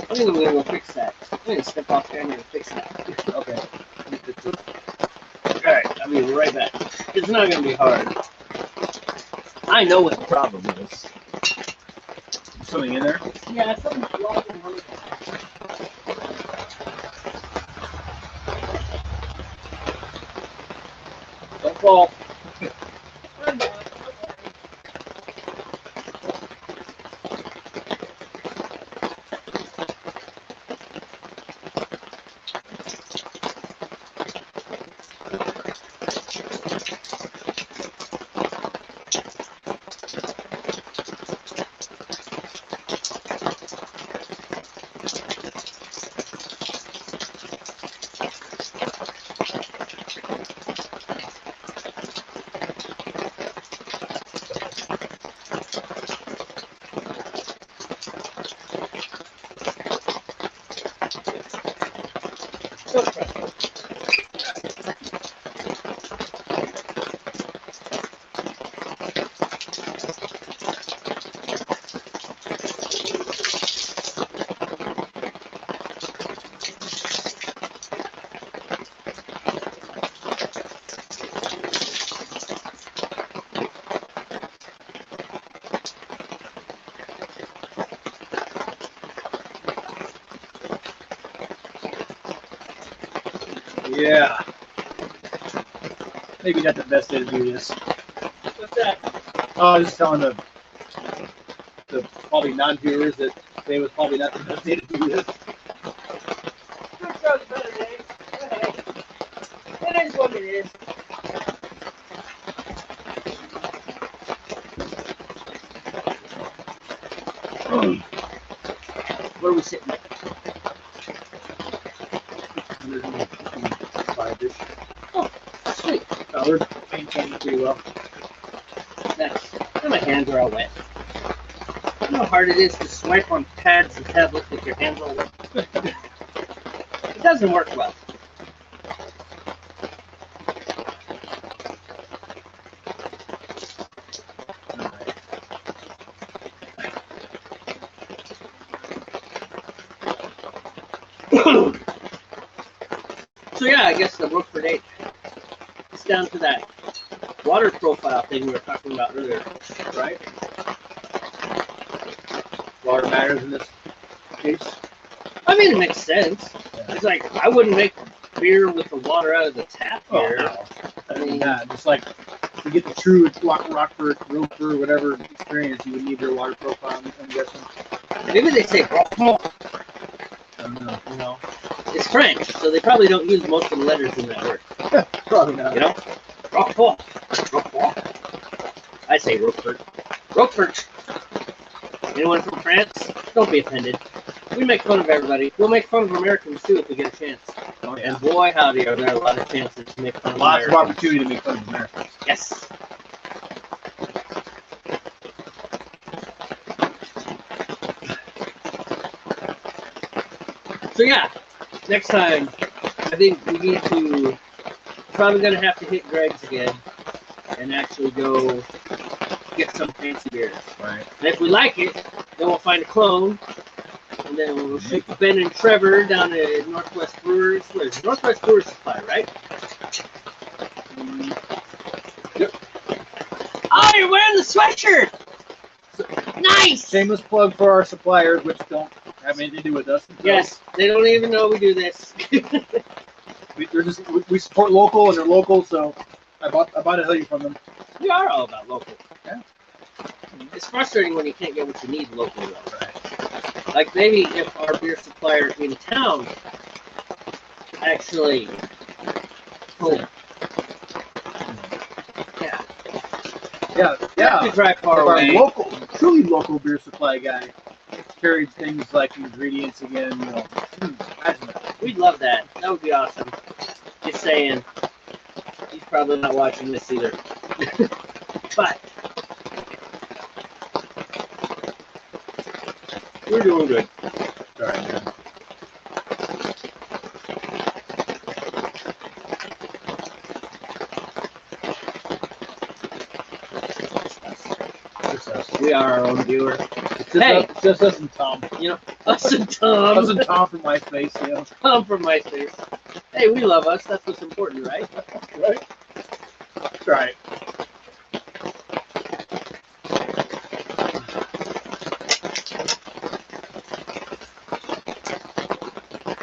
I think I'm going to go fix that. I'm going to step off camera and fix that. Okay. Alright, I'll be right back. It's not going to be hard. I know what the problem is. Something in there? Yeah, something's blocking one. Don't fall. Yeah. Maybe not the best way to do this. What's that? Oh, I was just telling the probably non-viewers that today was probably not the best day to do this. Better days. It is what it is. Where are we sitting at? 155-ish. Oh, sweet. We're maintaining pretty well. Nice. And my hands are all wet. You know how hard it is to swipe on pads and tablets with your hands all wet? It doesn't work well. So yeah, I guess the Rockport 8 is down to that water profile thing we were talking about earlier, right? Water matters in this case. I mean, it makes sense. It's like I wouldn't make beer with the water out of the tap here. No. I mean, Yeah, just like to get the true Rockford, Roper, whatever experience, you would need your water profile. I'm guessing. maybe they say Rockport. I don't know. You know, it's French, so they probably don't use most of the letters in that word. Probably not. You know, Rockport. Rockport. I say Rockport. Rockport. Anyone from France? Don't be offended. We make fun of everybody. We'll make fun of Americans too if we get a chance. Oh, yeah. And boy, howdy, are there a lot of chances to make fun of Lots of Americans. opportunity to make fun of Americans. Yes. So yeah, next time I think we need to probably gonna have to hit Greg's again and actually go get some fancy beer. Right. And if we like it, then we'll find a clone. And then we'll shoot Ben and Trevor down at Northwest Brewers. What is it? Northwest Brewers Supply, right? Yep. Oh, you're wearing the sweatshirt! Nice! Shameless plug for our suppliers, which don't have anything to do with us. Yes, they don't even know we do this. We support local, and they're local, so I bought a hoodie from them. We are all about local. Yeah. It's frustrating when you can't get what you need locally, though. Right. Like maybe if our beer supplier in town actually told. Yeah. Yeah. You have to drive far Our away. local, truly local beer supply guy carried things like ingredients again. You know, imagine that. We'd love that. That would be awesome. Just saying. He's probably not watching this either. But we're doing good. Sorry, man. We are our own viewer. It's just us and Tom. You know, us and Tom. Us and Tom from MySpace, you know. Tom from MySpace. Hey, we love us. That's what's important, right? Right? That's right.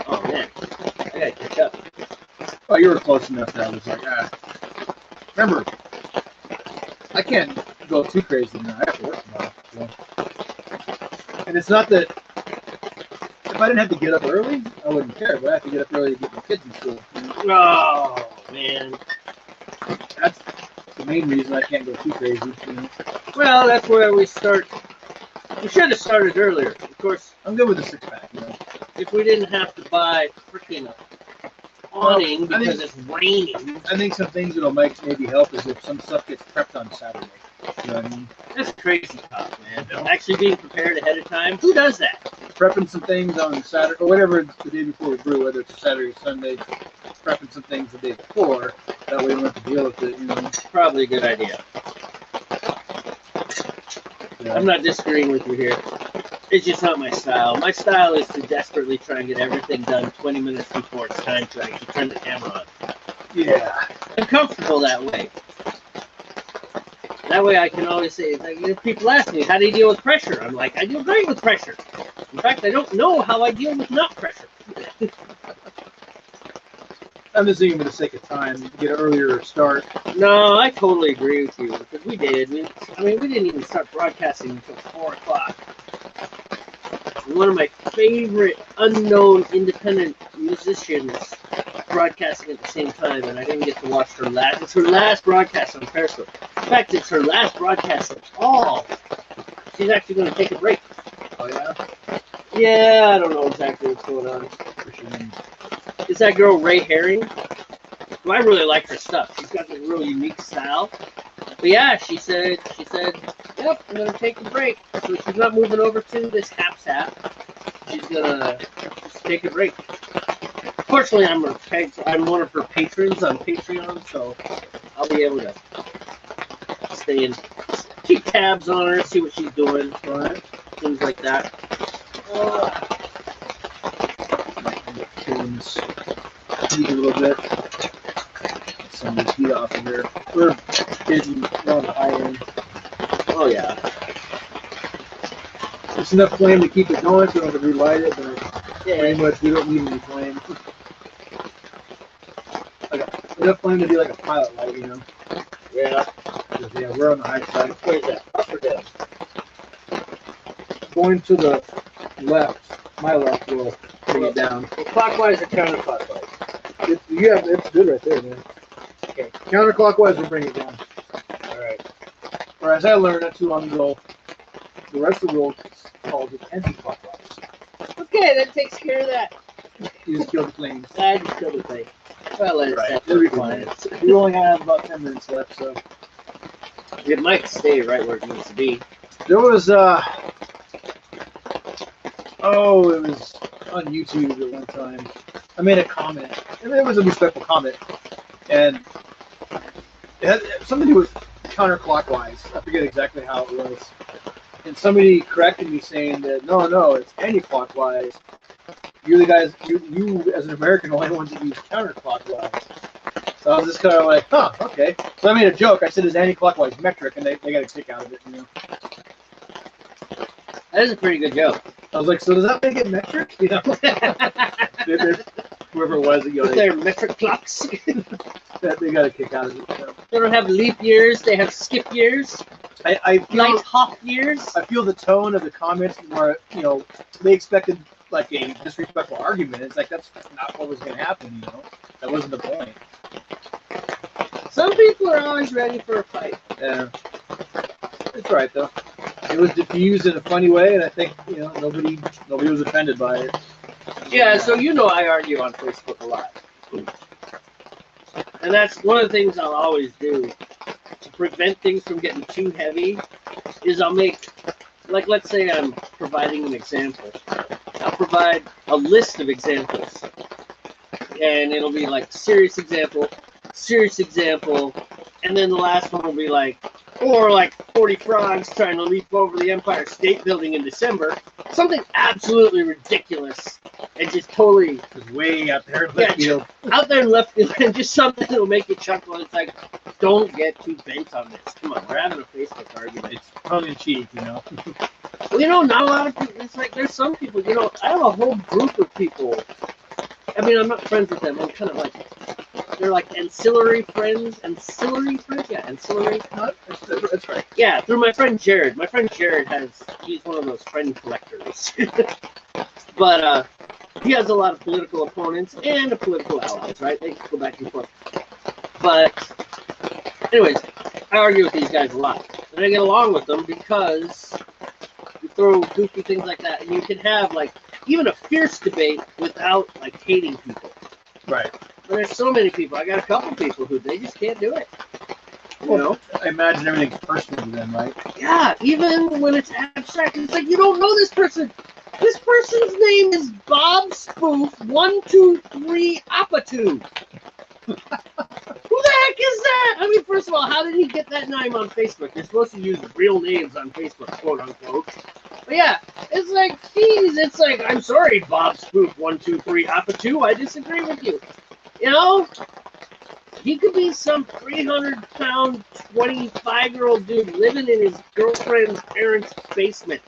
Oh, man. I gotta catch up. Oh, you were close enough that I was like, Remember, I can't go too crazy now. I have to work tomorrow. So. And it's not that if I didn't have to get up early, I wouldn't care. But I have to get up early to get my kids in school. You know? Oh, man. That's the main reason I can't go too crazy. You know? Well, that's where we start. We should have started earlier. Of course, I'm good with the 6-pack. You know? if we didn't have to buy freaking awning Well, because it's raining. I think some things that'll maybe help is if some stuff gets prepped on Saturday. You know what I mean? That's crazy talk, man. Actually being prepared ahead of time. Who does that? Prepping some things on Saturday, or whatever the day before we brew, whether it's a Saturday or Sunday, prepping some things the day before. That way we don't have to deal with it, you know. Probably a good idea. Yeah. I'm not disagreeing with you here. It's just not my style. My style is to desperately try and get everything done 20 minutes before it's time to actually turn the camera on. Yeah. I'm comfortable that way. That way I can always say, like, you know, people ask me, how do you deal with pressure? I'm like, I deal great with pressure. In fact, I don't know how I deal with not pressure. I'm just thinking for the sake of time, get an earlier start. No, I totally agree with you, because we did. We didn't even start broadcasting until 4 o'clock. One of my favorite unknown independent musicians broadcasting at the same time, and I didn't get to watch her last. It's her last broadcast on Periscope. In fact, it's her last broadcast at all. She's actually going to take a break. Oh, yeah? Yeah, I don't know exactly what's going on. Is that girl Ray Herring? Well, I really like her stuff. She's got this real unique style. But yeah, she said, yep, I'm going to take a break. So she's not moving over to this Haps app. She's going to just take a break. Fortunately, I'm one of her patrons on Patreon, so I'll be able to stay and keep tabs on her, see what she's doing, things like that. the tunes heat a little bit. Some of the heat off of here. We're getting on the high end. Oh yeah. Just enough flame to keep it going, so we don't have to relight it, but Yeah. pretty much we don't need any flame. Enough flame to be like a pilot light, you know? Yeah. Yeah, we're on the high side. Where's that? Up or down? Going to the left, my left will bring it down. Well, clockwise or counterclockwise? It's good right there, man. Okay. Counterclockwise will bring it down. All right. Or as I learned not too long ago, the rest of the world calls it anti-clockwise. Okay, that takes care of that. You just kill the flames. I just killed the thing. Well, it's Right. right. It'll be fine. We only have about 10 minutes left, so. It might stay right where it needs to be. There was, it was on YouTube at one time. I made a comment. It was a respectful comment. And it had something to do with counterclockwise. I forget exactly how it was. And somebody corrected me saying that, no, it's anti-clockwise. You the guys, you as an American, are the only ones that use counterclockwise. So I was just kind of like, okay. So I made a joke. I said it's anti-clockwise metric, and they got a kick out of it, you know. That is a pretty good joke. I was like, so does that make it metric? You know, whoever it was, you know, With their metric clocks. they got a kick out of it. You know? They don't have leap years. They have skip years. I feel, Night hop years. I feel the tone of the comments where, you know, they expected like a disrespectful argument. It's like that's not what was going to happen. You know, that wasn't the point. Some people are always ready for a fight. Yeah, it's all right though. It was diffused in a funny way, and I think nobody was offended by it. Yeah, so I argue on Facebook a lot. And that's one of the things I'll always do to prevent things from getting too heavy is I'll make, like let's say I'm providing an example. I'll provide a list of examples. And it'll be like serious example, and then the last one will be like, or like 40 frogs trying to leap over the Empire State Building in December. Something absolutely ridiculous and just totally way out there in left field. Out there in left field, and just something that'll make you chuckle. It's like, don't get too bent on this. Come on, we're having a Facebook argument. It's tongue in cheek, you know. Well, not a lot of people. It's like there's some people. I have a whole group of people. I mean, I'm not friends with them. I'm kind of like, they're like ancillary friends. Yeah, ancillary. That's right. Yeah, through my friend Jared. My friend Jared he's one of those friend collectors. But he has a lot of political opponents and political allies, right? They go back and forth. But anyways, I argue with these guys a lot. And I get along with them because you throw goofy things like that, and you can have like even a fierce debate without like hating people. Right. But there's so many people. I got a couple people who they just can't do it. I imagine everything's personal to them, right? Yeah, even when it's abstract, it's like you don't know this person. This person's name is Bob Spoof 123 Apatu. Who the heck is that? I mean, first of all, how did he get that name on Facebook? You're supposed to use real names on Facebook, quote unquote. But yeah, it's like, geez, it's like, I'm sorry, Bob Spoof 123 Apatu. I disagree with you. He could be some 300-pound, 25-year-old dude living in his girlfriend's parents' basement.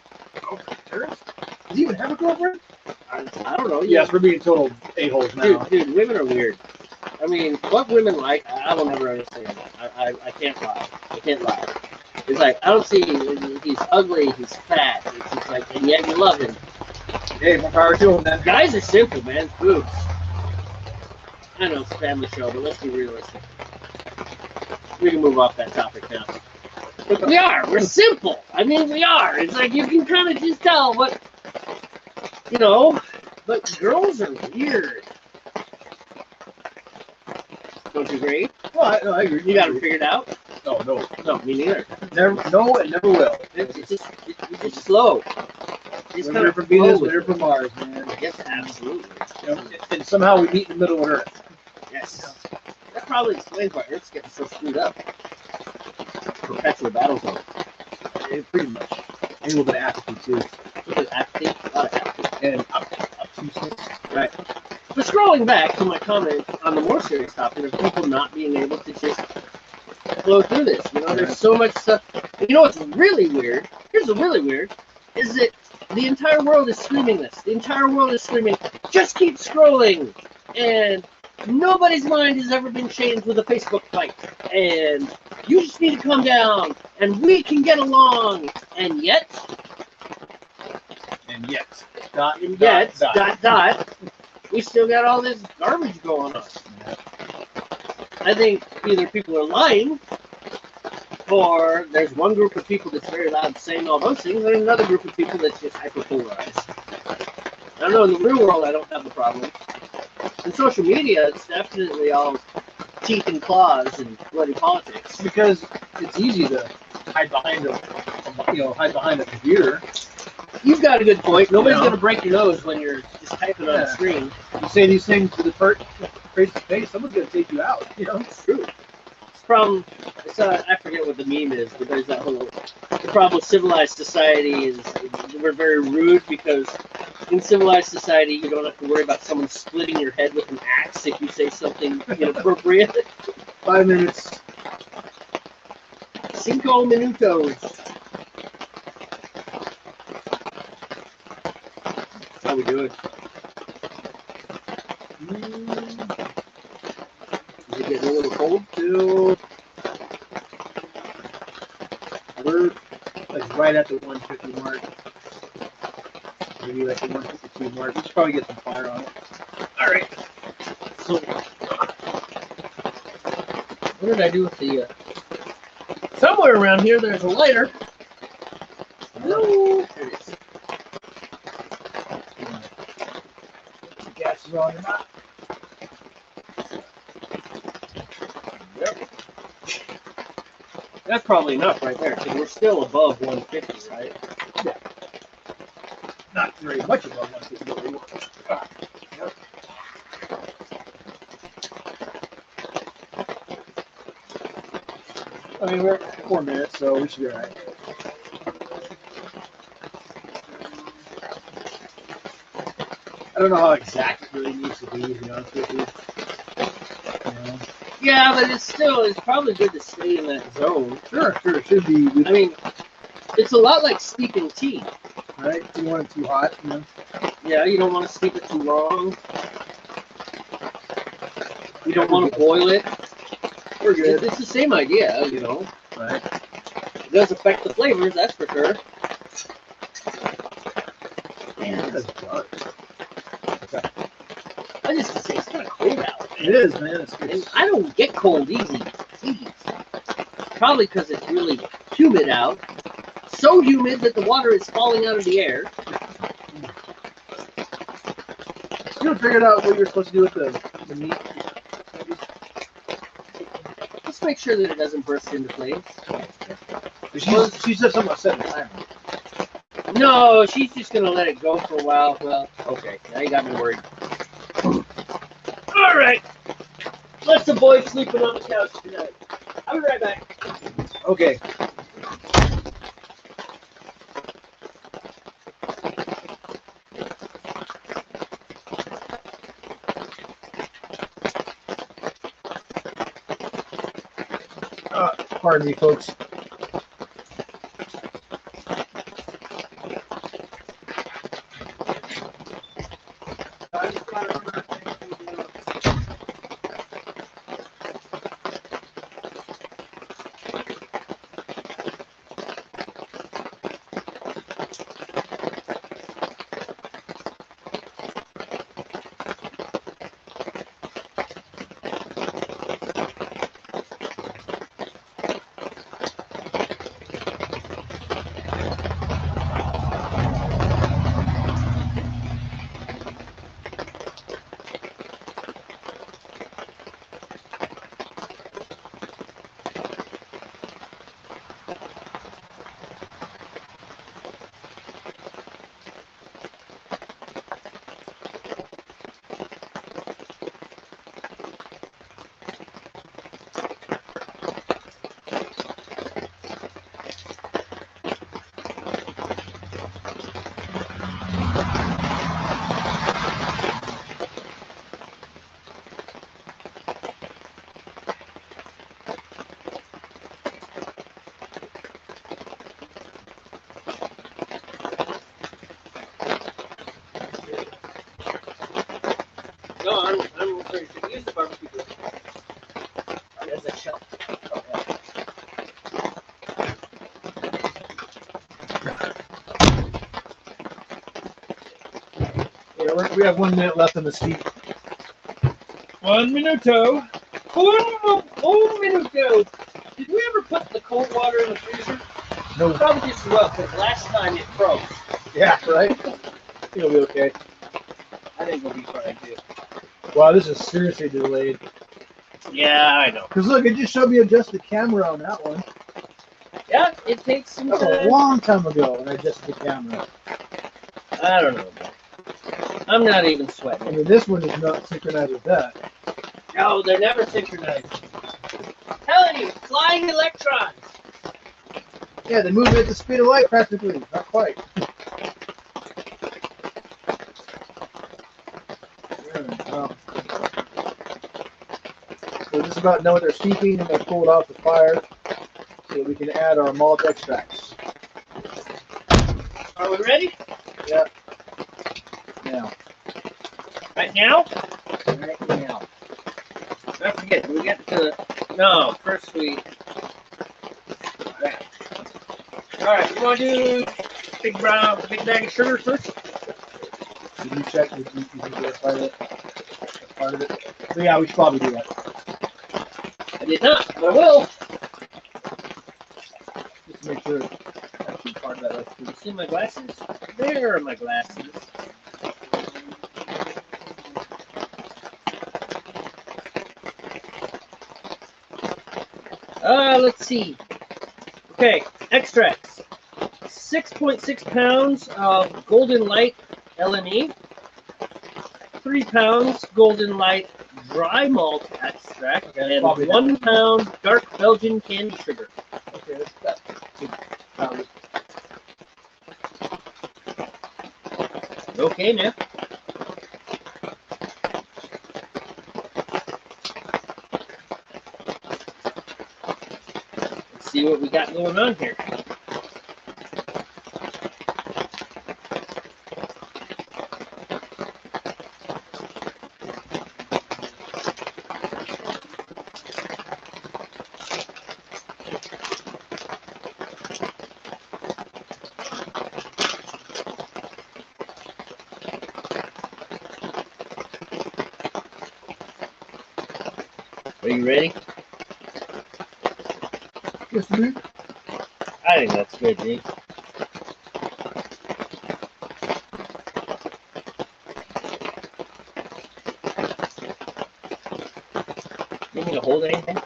Does he even have a girlfriend? I don't know. Yes, we're being total a-holes now. Dude, women are weird. I mean, what women like, I will never understand that. I can't lie. It's like, I don't see, he's ugly, he's fat. It's just like, and yet you love him. Hey, more power to him, then. Guys are simple, man. Boobs. I know it's a family show, but let's be realistic. We can move off that topic now. But we're simple. I mean, we are. It's like you can kind of just tell what, but girls are weird. Don't you agree? Well, I agree. You got them figured out? No. No, me neither. No, and never will. It's just slow. We're from Venus, we're from Mars, man. Yes, absolutely. And somehow we meet in the middle of Earth. Yes. That probably explains why Earth's getting so screwed up. Perpetual battle zone. Pretty much. And a little bit of apathy, too. A lot of apathy. And obtuseness. Right. falling back to my comment on the more serious topic of people not being able to just flow through this. You know, there's so much stuff. You know what's really weird? Here's what's really weird, is that the entire world is screaming this. The entire world is screaming, just keep scrolling. And nobody's mind has ever been changed with a Facebook fight. And you just need to calm down. And we can get along. And yet, we still got all this garbage going on. I think either people are lying, or there's one group of people that's very loud saying all those things, and another group of people that's just hyperpolarized. I don't know, in the real world, I don't have the problem. In social media, it's definitely all teeth and claws and bloody politics. Because it's easy to hide behind a computer. You've got a good point. Nobody's going to break your nose when you're just typing on the screen. You say these things to the face to face, someone's going to take you out. You know, it's true. Problem, I forget what the meme is, but there's that whole, the problem with civilized society is we're very rude, because in civilized society you don't have to worry about someone splitting your head with an axe if you say something inappropriate. 5 minutes. 5 minutos. That's how we do it. Is it getting a little cold? Still, we're like right at the 150 mark. Maybe like the 152 mark. We should probably get some fire on it. All right. So, what did I do with the? Somewhere around here, there's a lighter. Hello. There it is. The gas is on or not? Yep. That's probably enough right there, because we're still above 150, right? Yeah. Not very much above 150, but we were. Yep. I mean, we're at 4 minutes, so we should be all right. I don't know how exact it really needs to be, to be honest with you. Yeah, but it's probably good to stay in that zone. Sure, it should be. I mean, it's a lot like steeping tea. Right? You don't want it too hot, you know? Yeah, you don't want to steep it too long. You don't want to boil it. We're good. It's the same idea, you know. Right. It does affect the flavors, that's for sure. Man, that's dark. I just say it's kind of cold out. It is, man. It's good. And I don't get cold easy. Probably because it's really humid out. So humid that the water is falling out of the air. You haven't figured out what you're supposed to do with the meat? Just make sure that it doesn't burst into flames. She said something about setting the timer. No, she's just going to let it go for a while. Well, okay. Now you got me worried. All right. Let's the boys sleeping on the couch tonight. I'll be right back. Okay. Pardon me, folks. Should we use the barbecue grill as a shelf? Oh, Yeah, we have 1 minute left in the steep. 1 minuto. 1 minuto. Did we ever put the cold water in the freezer? No. Probably just as well, because last time it froze. Yeah, right? I think it'll be okay. I think we'll be fine too. Wow, this is seriously delayed. Yeah, I know. Because look, it just showed me adjust the camera on that one. Yeah, it takes some That was a time. long time ago when I adjusted the camera. I don't know, man. I'm not even I sweating. mean, this one is not synchronized with that. No, they're never synchronized. I'm telling you, flying electrons. Yeah, they move at the speed of light practically. Not quite. So just about know they're steeping and they're pulled off the fire so we can add our malt extracts. Are we ready? Yeah. Now. Right now? Right now. Don't forget, we get to... No, first we... Alright, you want to do big bag of sugar first? Did you check? Did you verify that part of it? So yeah, we should probably do that. I did not, but I will. Just to make sure it's actually part of that recipe. You see my glasses? There are my glasses. Let's see. Okay, extracts. 6.6 pounds of Golden Light LME. 3 pounds Golden Light dry malt extract. Okay, And probably 1 pound dark Belgian candy sugar. Okay, that's that. Okay, man. Let's see what we got going on here. Are you ready? Yes, dude. I think that's good, dude. You need to hold anything?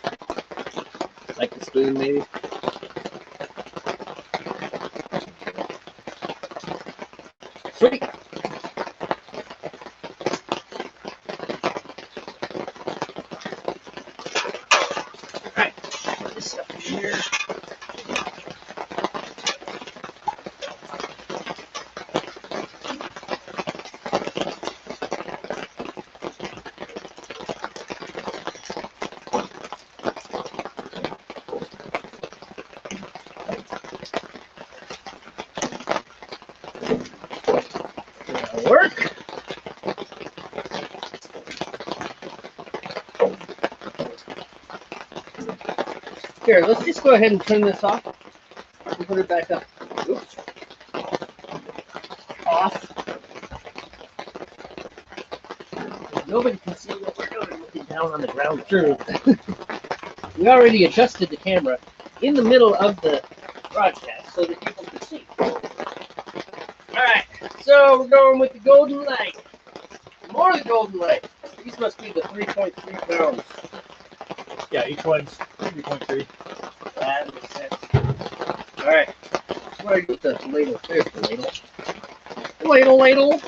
Like the spoon, maybe? Sweet! Alright, put this up here. That'll work. Here, let's just go ahead and turn this off and put it back up. Oops. Off. Nobody can see what we're doing looking down on the ground. True. We already adjusted the camera in the middle of the broadcast so that people can see. Alright, so we're going with the Golden Light. More of the Golden Light. These must be the 3.3 pounds. Yeah, each one's 3.3. That makes sense. Alright, where do I get the ladle? There's the ladle. Ladle.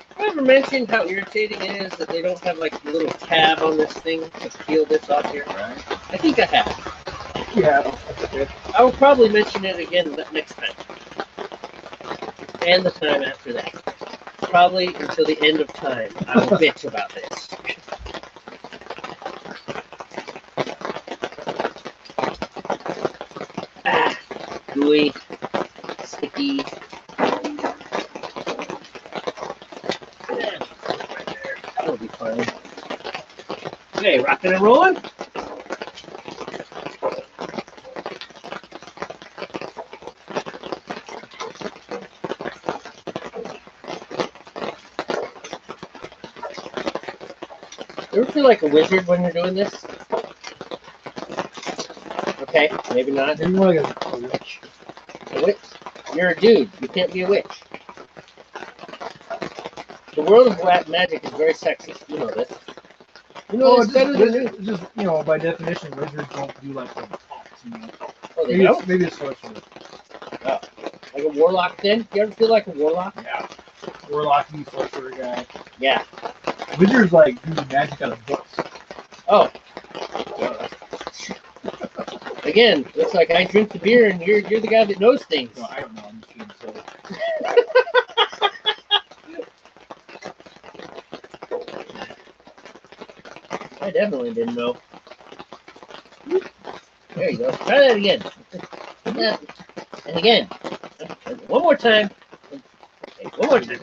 Have I ever mentioned how irritating it is that they don't have like a little tab on this thing to peel this off here? Right. I think I have. Yeah, that's okay. I will probably mention it again next time. And the time after that. Probably until the end of time, I will bitch about this. Gooey, sticky. Okay, rocking and rolling. You ever feel like a wizard when you're doing this? Okay, maybe not. Maybe more like a witch. A witch? You're a dude. You can't be a witch. The world of black magic is very sexist. You know this. You know this better than me. It's just, you know, by definition, wizards don't do like the talks, you know. Oh, they don't? Maybe it's sorcerer. Oh. Like a warlock then? You ever feel like a warlock? Yeah. Warlock, you sorcerer guy. Yeah. Wizards like do magic out of books. Oh. Again, it's like I drink the beer and you're the guy that knows things. No, I don't know. I'm just kidding. So. I definitely didn't know. There you go. Try that again. And again. One more time. Okay, one more time.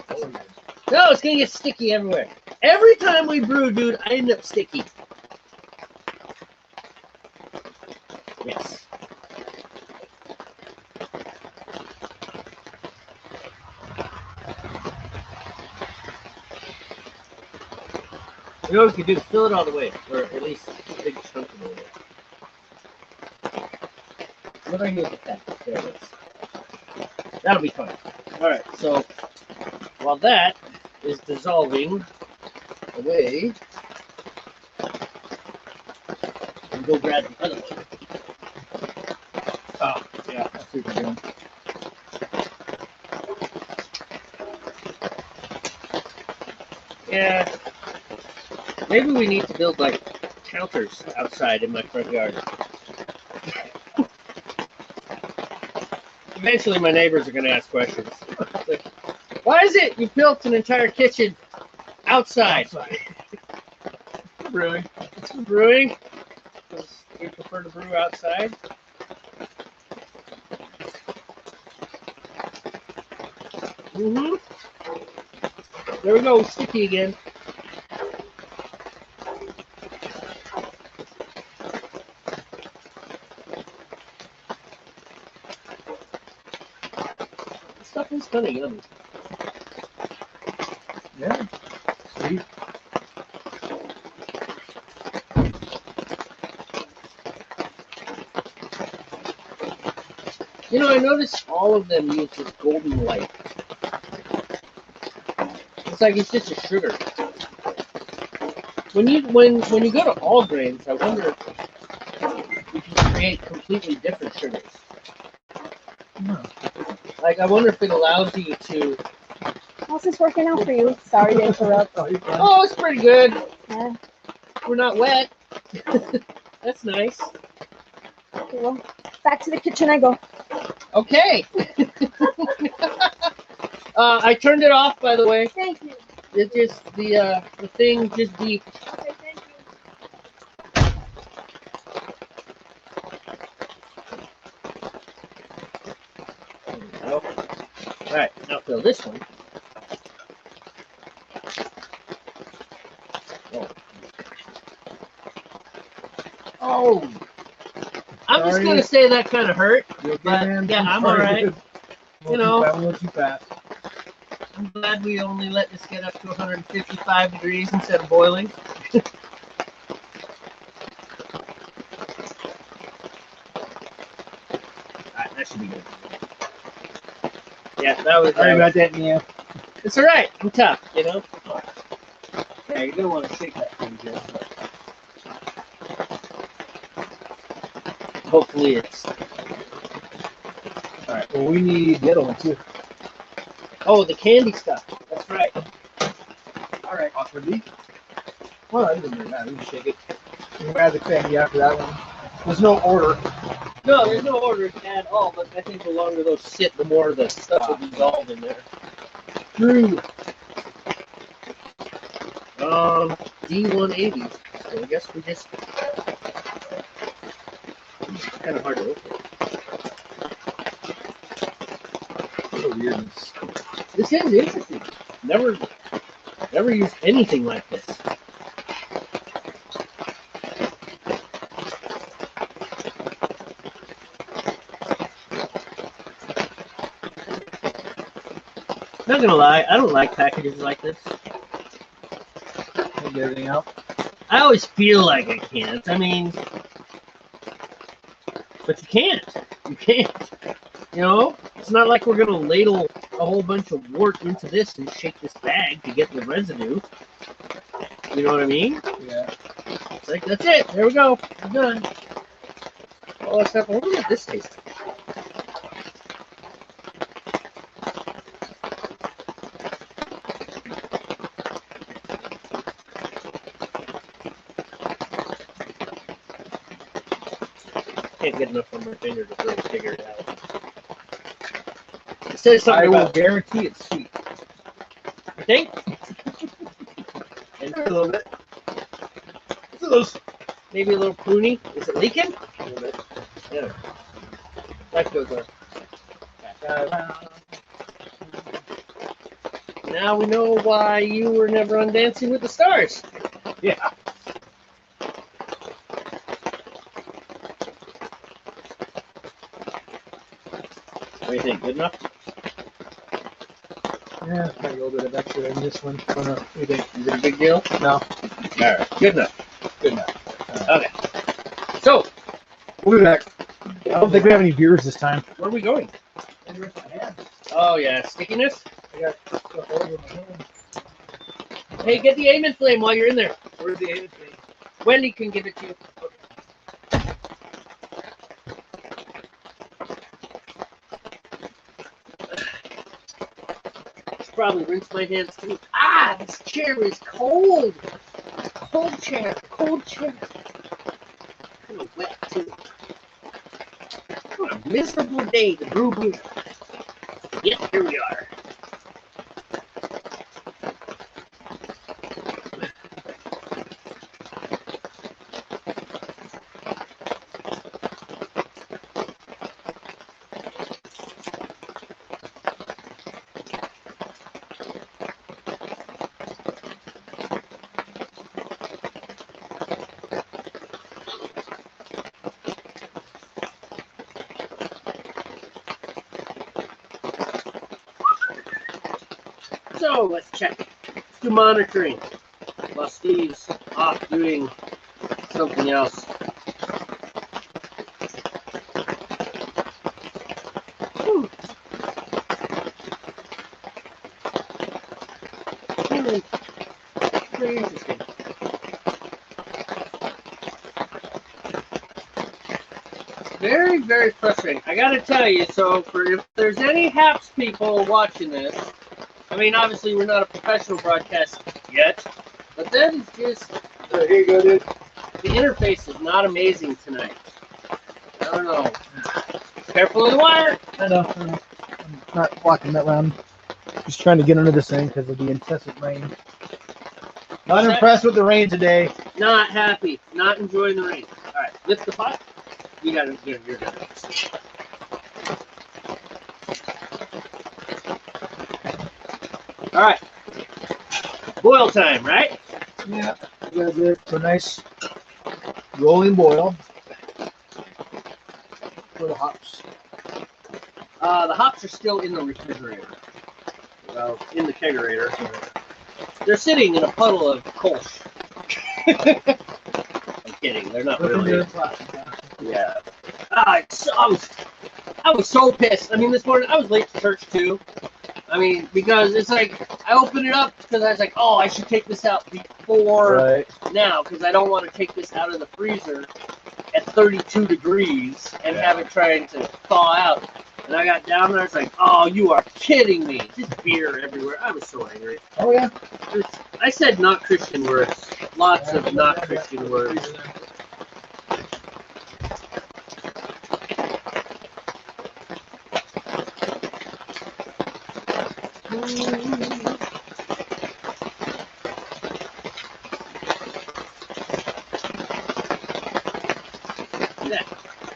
No, it's gonna get sticky everywhere. Every time we brew, dude, I end up sticky. Yes. You know what we can do? Fill it all the way, or at least a big chunk of the way. What are you with that? There it is. That'll be fine. Alright, so while that is dissolving away, we'll go grab the other one. Oh, yeah. I see what you're doing. Yeah. Maybe we need to build like counters outside in my front yard. Eventually my neighbors are going to ask questions. Like, why is it you built an entire kitchen outside? Brewing. Brewing? Because you prefer to brew outside? Mm-hmm. There we go, sticky again. This stuff is kind of yummy. Yeah. Sweet. You know, I noticed all of them use this golden light. It's like it's just a sugar. When you go to all grains, I wonder if you can create completely different sugars. No. Like I wonder if it allows you to. How's this working out for you? Sorry to interrupt. Oh, you're fine. Oh, it's pretty good. Yeah. We're not wet. That's nice. Okay, well, back to the kitchen I go. Okay. I turned it off, by the way. Thank you. It just the thing just beeped. Okay, thank you. All right, now fill this one. Oh. I'm just Sorry. gonna say that kind of hurt. You okay, But, man? yeah, I'm sorry, alright. dude. You know. I won't too fast. I'm glad we only let this get up to 155 degrees instead of boiling. Alright, that should be good. Yeah, that was. Sorry about that, Mia. It's alright. I'm tough, you know. Yeah, you don't want to shake that thing, Jeff. Hopefully it's. Alright, well, we need the other one, too. Oh, the candy stuff. That's right. Alright, awkwardly. Well, that doesn't really matter. We can shake it. We'll add the candy after that one. There's no order. No, there's no order at all, but I think the longer those sit, the more the stuff will dissolve in there. Brew. D180. So I guess we just. It's kind of hard to open. What a weirdness. This is interesting. Never used anything like this. Not gonna lie, I don't like packages like this. Get everything out. I always feel like I can't. I mean, but you can't. You can't. You know, it's not like we're gonna ladle a whole bunch of wort into this and shake this bag to get the residue. You know what I mean? Yeah. It's like, that's it. There we go. I'm done. Oh, let's have. I wonder what this tastes like. Can't get enough on my finger to really figure it out. It says I something will about, guarantee it's sweet. you think? And a little bit. Maybe a little pruny. Is it leaking? A little bit. Yeah. That goes on. Now we know why you were never on Dancing with the Stars. Yeah. What do you think? Good enough? Yeah, got a little bit of extra in this one. I don't know. What do you think? Is it a big deal? No. All right. Good enough. Good enough. Okay. So, We'll be back. I don't think we have any beers this time. where are we going? Oh, yeah. Stickiness? I got stuff all over my hand. Hey, get the Amen Flame while you're in there. Where's the aid thing? Wendy can give it to you. Should probably rinse my hands too. Ah, this chair is cold. Cold chair. Cold chair. Kind of wet too. What a miserable day to brew beer. Yep, here we are. So let's check. Let's do monitoring while Steve's off doing something else. Whew. Very interesting. Very, very frustrating. I gotta tell you, so if there's any Haps people watching this, I mean, obviously we're not a professional broadcast yet, but that is just, Here you go, dude. the interface is not amazing tonight. I don't know. Careful of the wire. I know. I'm not walking that round. Just trying to get under this thing because of the incessant rain. Not impressed with the rain today. Not happy. Not enjoying the rain. All right, lift the pot. You got it. You're good. All right. Boil time, right? Yeah. We gotta get it to a nice rolling boil for the hops. The hops are still in the refrigerator. Well, in the kegerator. They're sitting in a puddle of Kolsch. I'm kidding. They're not really. Yeah. I was so pissed. I mean, this morning I was late to church too. I mean, because it's like I opened it up because I was like, oh, I should take this out before now because I don't want to take this out of the freezer at 32 degrees and have it trying to thaw out. And I got down there, I was like, oh, you are kidding me. Just beer everywhere. I was so angry. Oh, yeah. I said not Christian words. Lots of not Christian words.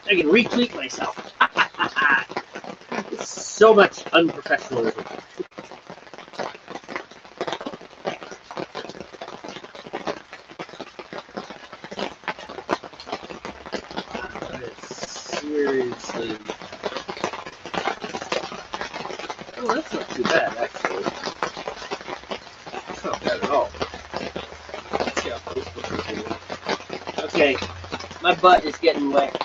I can retweet myself. It's so much unprofessionalism. Seriously. Oh, that's not too bad, actually. That's not bad at all. Let's see how close this is. Okay, my butt is getting wet.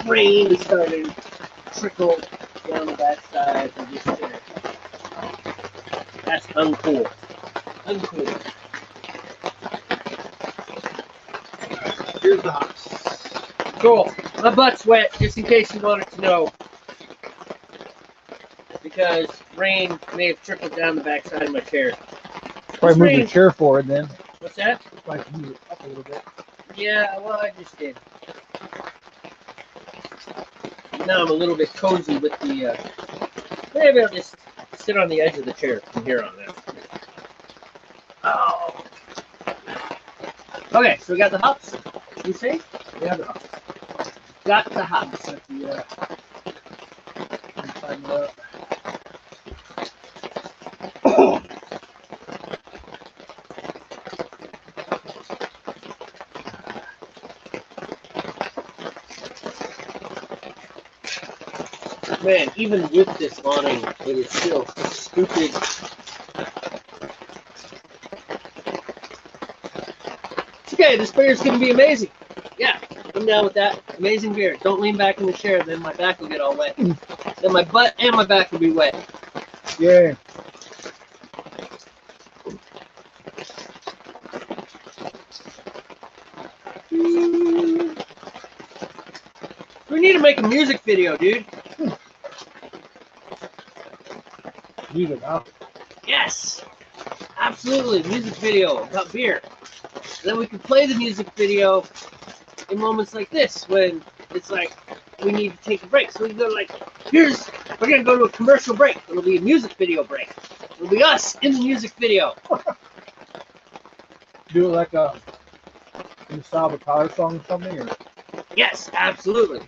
Rain is starting to trickle down the backside of this chair. That's uncool. Uncool. Here's the hops. Cool. My butt's wet, just in case you wanted to know. Because rain may have trickled down the backside of my chair. Probably move rain- your chair forward then. What's that? Probably move it up a little bit. Yeah, well, I just did. Now I'm a little bit cozy with the, maybe I'll just sit on the edge of the chair from here on out. Oh. Okay, so we got the hops. You say? Yeah, the hops. Got the hops. Yeah. Tighten it up. Man, even with this awning, it is still stupid. It's okay, this beer is going to be amazing. Yeah, I'm down with that. Amazing beer. Don't lean back in the chair, then my back will get all wet. Then my butt and my back will be wet. Yeah. We need to make a music video, dude. Music, huh? Yes, absolutely. Music video about beer. Then we can play the music video in moments like this when it's like we need to take a break. So we can go like, we're gonna go to a commercial break. It'll be a music video break. It'll be us in the music video. Do it like in the style of a power song or something, or Yes, absolutely.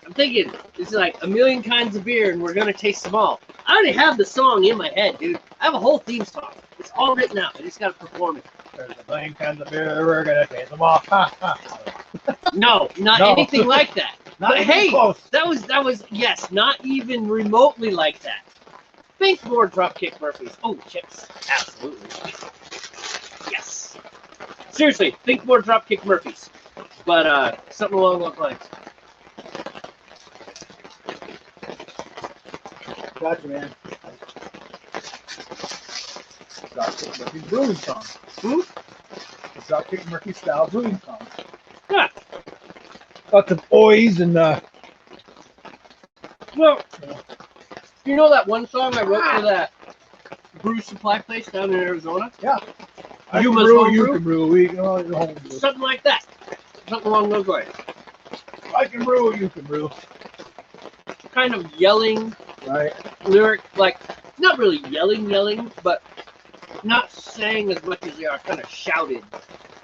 I'm thinking it's like a million kinds of beer and we're gonna taste them all. I already have the song in my head, dude. I have a whole theme song. It's all written out. I just gotta perform it. there's a million kinds of beer, we're gonna taste them all. Ha, ha. No, not No. anything like that. Not But even hey, close. that was yes, not even remotely like that. Think more Dropkick Murphys. Oh, chips, absolutely. Yes. Seriously, think more Dropkick Murphys. But something along those lines. Gotcha, man. Dropkick Murphy's brewing song. Hmm? It's Dropkick Murphy style brewing song. Yeah. Lots of oys and Well, you know that one song I wrote for that brew supply place down in Arizona? yeah. I You can must brew, home you brew? can brew, we can all home brew. Something like that. Something along those lines. I can brew, you can brew. Kind of yelling Right. lyric, like not really yelling, but not saying as much as they are, kind of shouted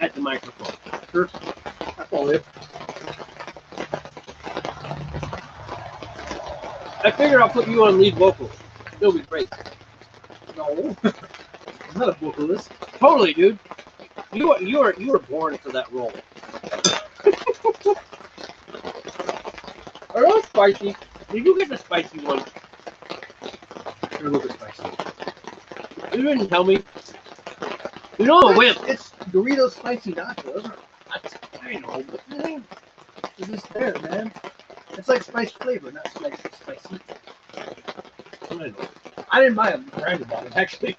at the microphone. Sure. I follow it. I figure I'll put you on lead vocals. It'll be great. No. I'm not a vocalist. Totally, dude. You were born for that role. Are those spicy? Did you get the spicy one? They're a little bit spicy. You didn't tell me. You know I'm a wimp. It's Doritos spicy nachos. I know, but It's just there, man. It's like spice flavor, not spicy. I know. I didn't buy a branded bottle, actually.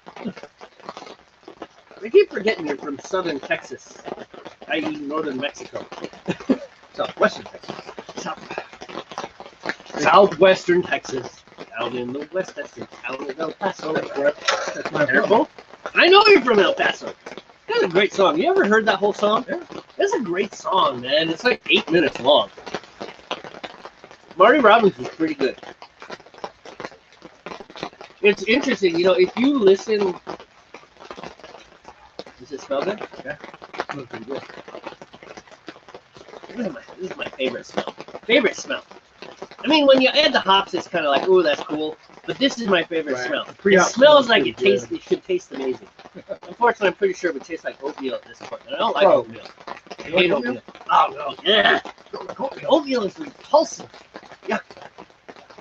I keep forgetting you're from southern Texas, i.e. northern Mexico. Southwestern Texas. Southwestern Texas. Down in the west, that's the town of El Paso. That's my Careful. I know you're from El Paso. That's a great song. You ever heard that whole song? Yeah. That's a great song, man. It's like 8 minutes long. Marty Robbins was pretty good. It's interesting, you know, if you listen. Does it smell good? Yeah. Smells pretty good. This is my favorite smell. Favorite smell. I mean, when you add the hops, it's kind of like, oh, that's cool. But this is my favorite Right. smell. It Pre-hop smells smells like pretty it tastes. good. It should taste amazing. Unfortunately, I'm pretty sure it would taste like oatmeal at this point. And I don't like Oh. oatmeal. I You like hate oatmeal? oatmeal. Oh no, yeah. Oatmeal is repulsive. Yuck.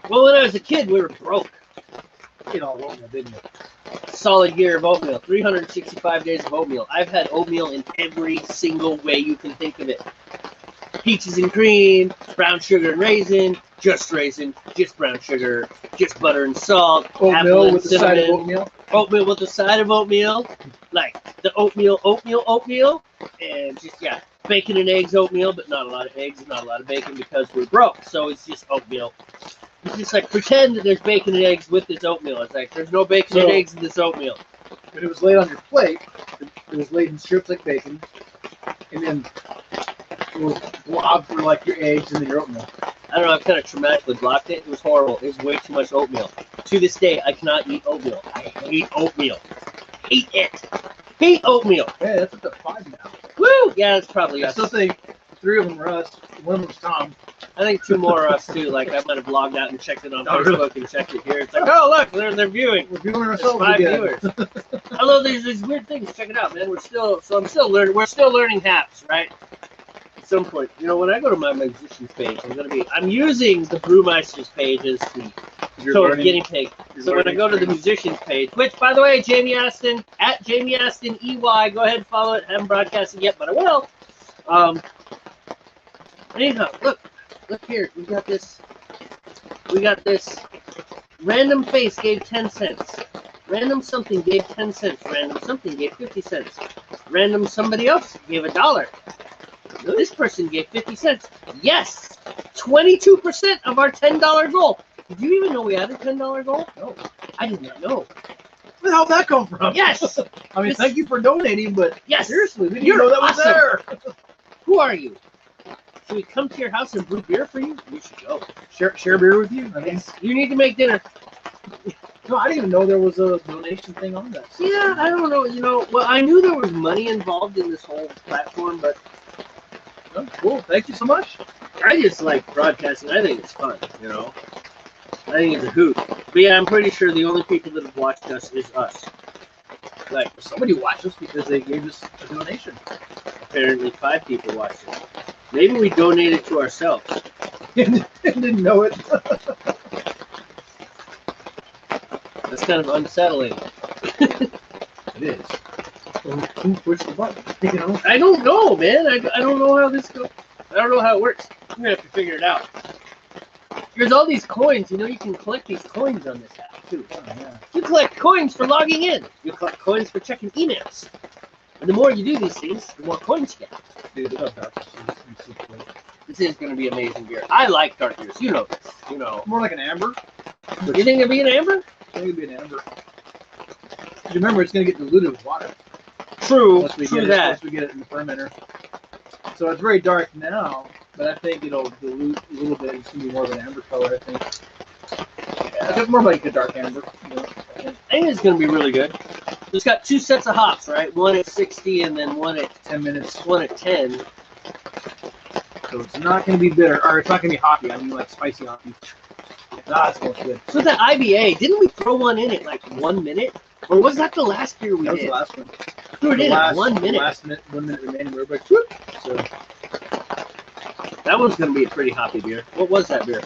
Well, when I was a kid, we were broke. You know, oatmeal, didn't you? Solid year of oatmeal, 365 days of oatmeal. I've had oatmeal in every single way you can think of it. Peaches and cream, brown sugar and raisin, just brown sugar, just butter and salt, apple Oatmeal and with the side of cinnamon, oatmeal. oatmeal with the side of oatmeal, like the oatmeal, and just, yeah, bacon and eggs oatmeal, but not a lot of eggs, not a lot of bacon because we're broke, so it's just oatmeal. It's just like, pretend that there's bacon and eggs with this oatmeal. It's like, there's no bacon and eggs in this oatmeal. When it was laid on your plate, it was laid in strips like bacon, and then it was blob for like your eggs and then your oatmeal. I don't know, I've kind of traumatically blocked it. It was horrible. It was way too much oatmeal. To this day, I cannot eat oatmeal. I hate oatmeal. Hate it. Hate oatmeal. Hey, that's up to 5 now. Woo! Yeah, that's probably I us. still think 3 of them were us. One of them was Tom. I think 2 more are us, too. Like, I might have logged out and checked it on Oh, Facebook really? and checked it here. It's like, oh, look, they're viewing. We're viewing There's ourselves 5 again. viewers. Although there's these weird things. Check it out, man. I'm still learning. We're still learning hacks, right? At some point, you know, when I go to my musicians page, I'm using the Brewmeisters page as the guinea pig. So when I go to the musicians page, which, by the way, Jamie Aston, at Jamie Aston EY, go ahead and follow it. I haven't broadcasted yet, but I will. Anyhow, look here. We got this. Random face gave 10 cents. Random something gave 10 cents. Random something gave 50 cents. Random somebody else gave $1. This person gave 50 cents. Yes! 22% of our $10 goal. Did you even know we had a $10 goal? No. I did not know. Where the hell did that come from? Yes! I mean, thank you for donating, but Yes! seriously, we didn't You're know that was awesome. there. Who are you? Should we come to your house and brew beer for you? We should go. Share beer with you? I mean, You need to make dinner. no, I didn't even know there was a donation thing on that. Yeah, I don't know. You know, well, I knew there was money involved in this whole platform, but Oh, cool. Thank you so much. I just like broadcasting. I think it's fun, you know. I think it's a hoot. But yeah, I'm pretty sure the only people that have watched us is us. Like, Somebody watched us because they gave us a donation. apparently 5 people watched it. Maybe we donated to ourselves. and didn't know it. That's kind of unsettling. It is. Well, who pushed the button? You know? I don't know, man. I don't know how this goes. I don't know how it works. I'm going to have to figure it out. There's all these coins. You know, you can collect these coins on this app, too. Oh, yeah. You collect coins for logging in. You collect coins for checking emails. And the more you do these things, the more coins you get. Dude, I love dark beers. This is going to be amazing beer. I like dark beers. You know this. You know. More like an amber. You think it'll be an amber? I think it'd be an amber. Remember, it's going to get diluted with water. True. Once we True get it, that. once we get it in the fermenter. So it's very dark now, but I think it'll dilute a little bit. It's going to be more of an amber color, I think. Yeah. It's more like a dark amber. You know, I think. I think it's going to be really good. It's got 2 sets of hops, right? One at 60 and then one at 10 minutes. 10. So it's not going to be bitter, or it's not going to be hoppy. I mean, like spicy hoppy. Ah, it smells good. So the IBA, didn't we throw one in at like 1 minute? Or was that the last beer we That was did? the last one. Threw it in at 1 The minute. last minute, 1 minute remaining. We're like, whoop. So That one's going to be a pretty hoppy beer. What was that beer?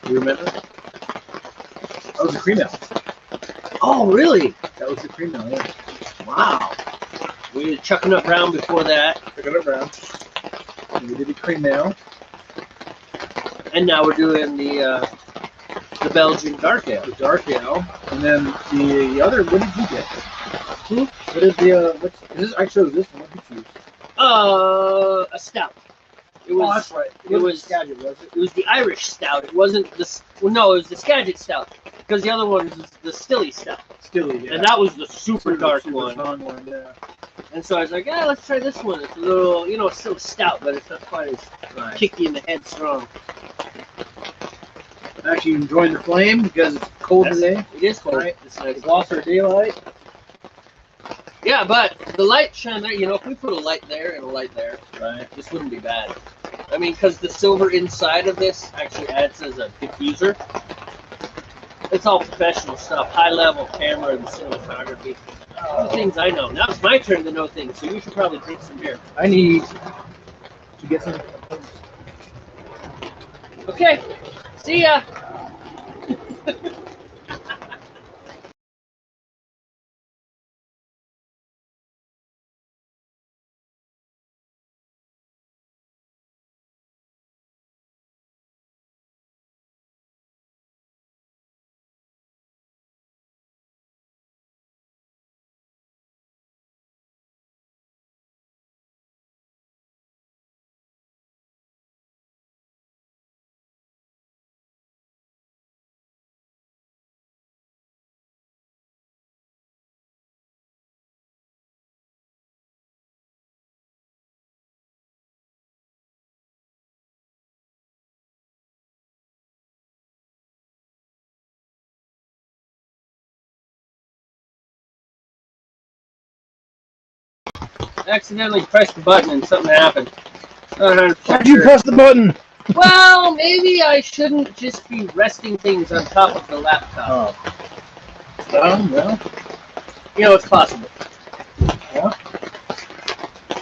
Do you remember? that was the cream ale. Oh, really? That was the cream ale, yeah. Wow. We did Chucking Up Brown before that. Took it around. And we did the cream ale. And now we're doing the Belgian dark ale. The dark ale. And then the other, what did you get? Hmm? What is the, what's, is this, I chose this one. What did you choose? A stout. It was, Oh, that's right. It was Skagit, was it? It was the Irish stout. It wasn't the. Well, no, it was the Skagit stout. Because the other one was the Stilly stout. Stilly, yeah. And that was the super dark super one. strong one, yeah. And so I was like, yeah, let's try this one. It's a little, you know, it's still stout, but it's not quite as Right. kicky in the head strong. I'm actually enjoying the flame because it's cold today. It is cold. Right. It's nice. It's lost our daylight. Yeah, but the light shine there. You know, if we put a light there and a light there, Right. this wouldn't be bad. I mean, because the silver inside of this actually adds as a diffuser. It's all professional stuff, high-level camera and cinematography. All the things I know. Now it's my turn to know things, so you should probably drink some beer. I need to get some. Okay, see ya. Accidentally pressed the button and something happened. Why'd you press the button? Well, maybe I shouldn't just be resting things on top of the laptop. Oh. Well. You know, it's possible. Yeah.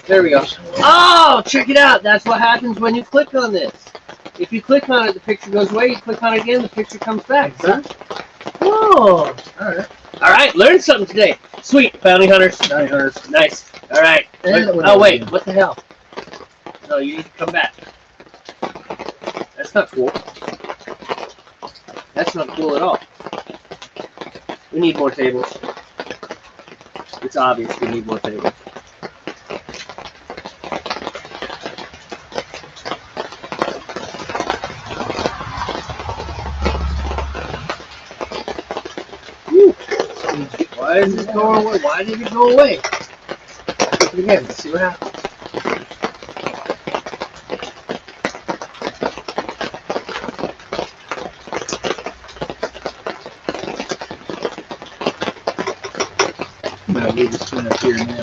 There we go. Oh, check it out. That's what happens when you click on this. If you click on it, the picture goes away. You click on it again, the picture comes back. Oh. All right. Learned something today. Sweet. Bounty hunters. Bounty hunters. Nice. All right. Oh, wait. What the hell? No, you need to come back. That's not cool. That's not cool at all. We need more tables. It's obvious we need more tables. Whew. Why is this going away? Why did it go away? Click it again. Let's see what happens. No, we just went up here now.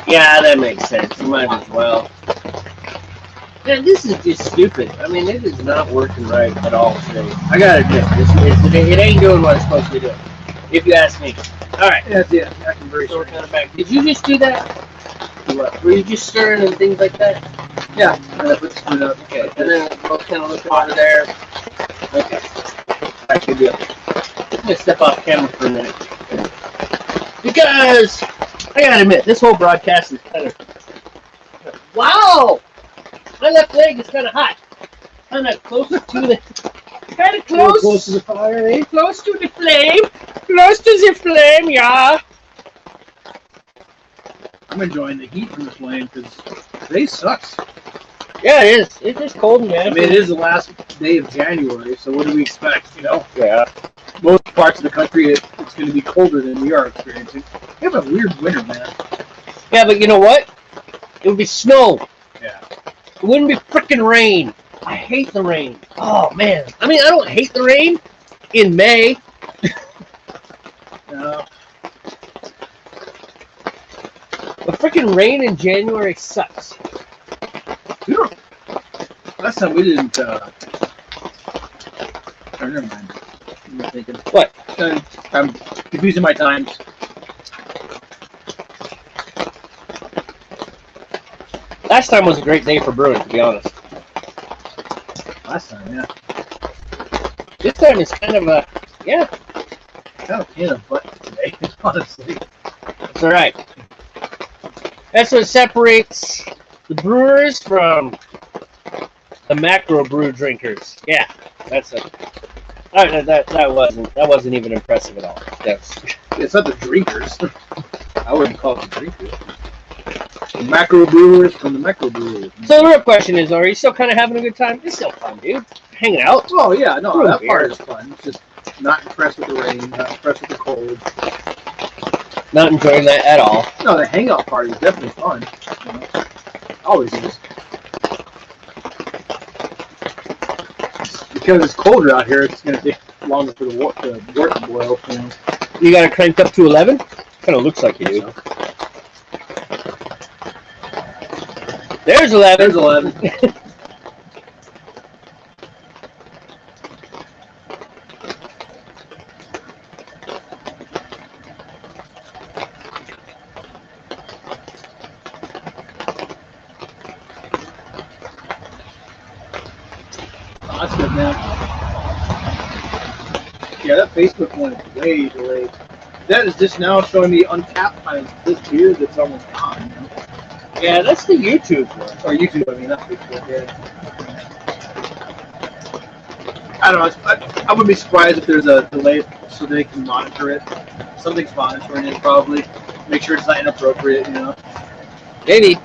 Yeah, that makes sense. You might as well. Man, this is just stupid. I mean, it is not working right at all today. I gotta admit, it ain't doing what it's supposed to be doing. If you ask me. All right. That's it. I can very So we're kind of back. Did you just do that? What? Were you just stirring and things like that? Yeah. Let's put it up. Okay. And then we'll kind of look over there. Okay. All right, good deal. I'm gonna step off camera for a minute. Because I gotta admit, this whole broadcast is kind of wow. My left leg is kind of hot. Kind of close to the, kind of close. Close to the fire, eh? Close to the flame. Close to the flame, yeah. I'm enjoying the heat from the flame because today sucks. Yeah, it is. It's just cold and nasty. I mean, it is the last day of January, so what do we expect? You know, Yeah. most parts of the country it's going to be colder than we are experiencing. We have a weird winter, man. Yeah, but you know what? It would be snow. Yeah. It wouldn't be frickin' rain. I hate the rain. Oh man. I mean, I don't hate the rain in May. No. But frickin' rain in January sucks. We don't. Last time we didn't. Oh, never mind. I'm thinking. What? I'm confusing my times. Last time was a great day for brewing, to be honest. Last time, yeah. This time is kind of a, yeah, Kind of in a butt today, honestly. it's all right. That's what separates the brewers from the macro brew drinkers. Yeah, that's it. That wasn't even impressive at all. That's It's not the drinkers. I wouldn't call it the drinkers. The macro brewers from the macro brewers. so the real question is, are you still kind of having a good time? It's still fun, dude. Hanging out. Oh yeah, no, Brewing that beer. part is fun. It's just not impressed with the rain, not impressed with the cold. Not enjoying that at all. No, the hangout part is definitely fun. You know? Always is. Because it's colder out here, it's going to take longer for the wort to boil. You know? You got it cranked up to 11? Kind of looks like you do. There's 11. There's 11. Oh, that's good, man. Yeah, that Facebook one is way delayed. That is just now showing me untapped times. This beer that's almost gone. You know? Yeah, that's the YouTube one. Or YouTube, I mean, not Facebook. Yeah. I don't know. I wouldn't be surprised if there's a delay so they can monitor it. Something's monitoring it probably. Make sure it's not inappropriate, you know. Maybe.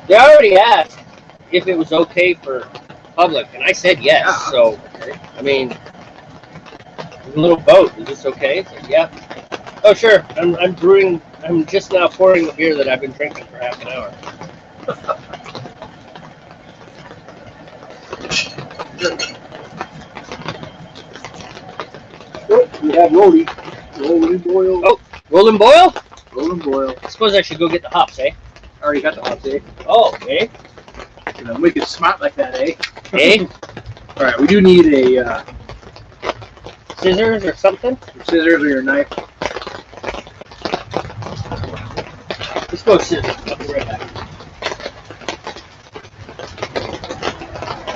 They already asked if it was okay for public, and I said yes. Yeah. So, Okay. I mean, a little vote. Is this okay? It's like, yeah. Oh, sure. I'm brewing. I'm just now pouring the beer that I've been drinking for half an hour. Oh, we have Rolling Boil. Oh, roll and boil? Rolling Boil. I suppose I should go get the hops, eh? I already got the hops, eh? Oh, eh? You know, make it smart like that, eh? Eh? All right, we do need a Scissors or something? scissors or your knife. Let's go scissors. I'll be right back.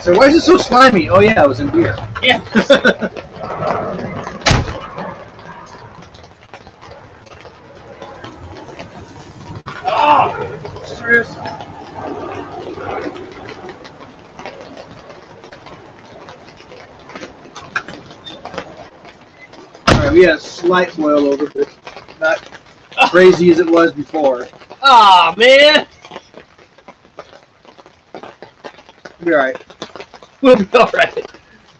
So why is it so slimy? Oh yeah, it was in beer. Yeah. Oh, seriously. All right, we had a slight boil over, but not crazy as it was before. Oh, man. We'll be all right. We'll be all right.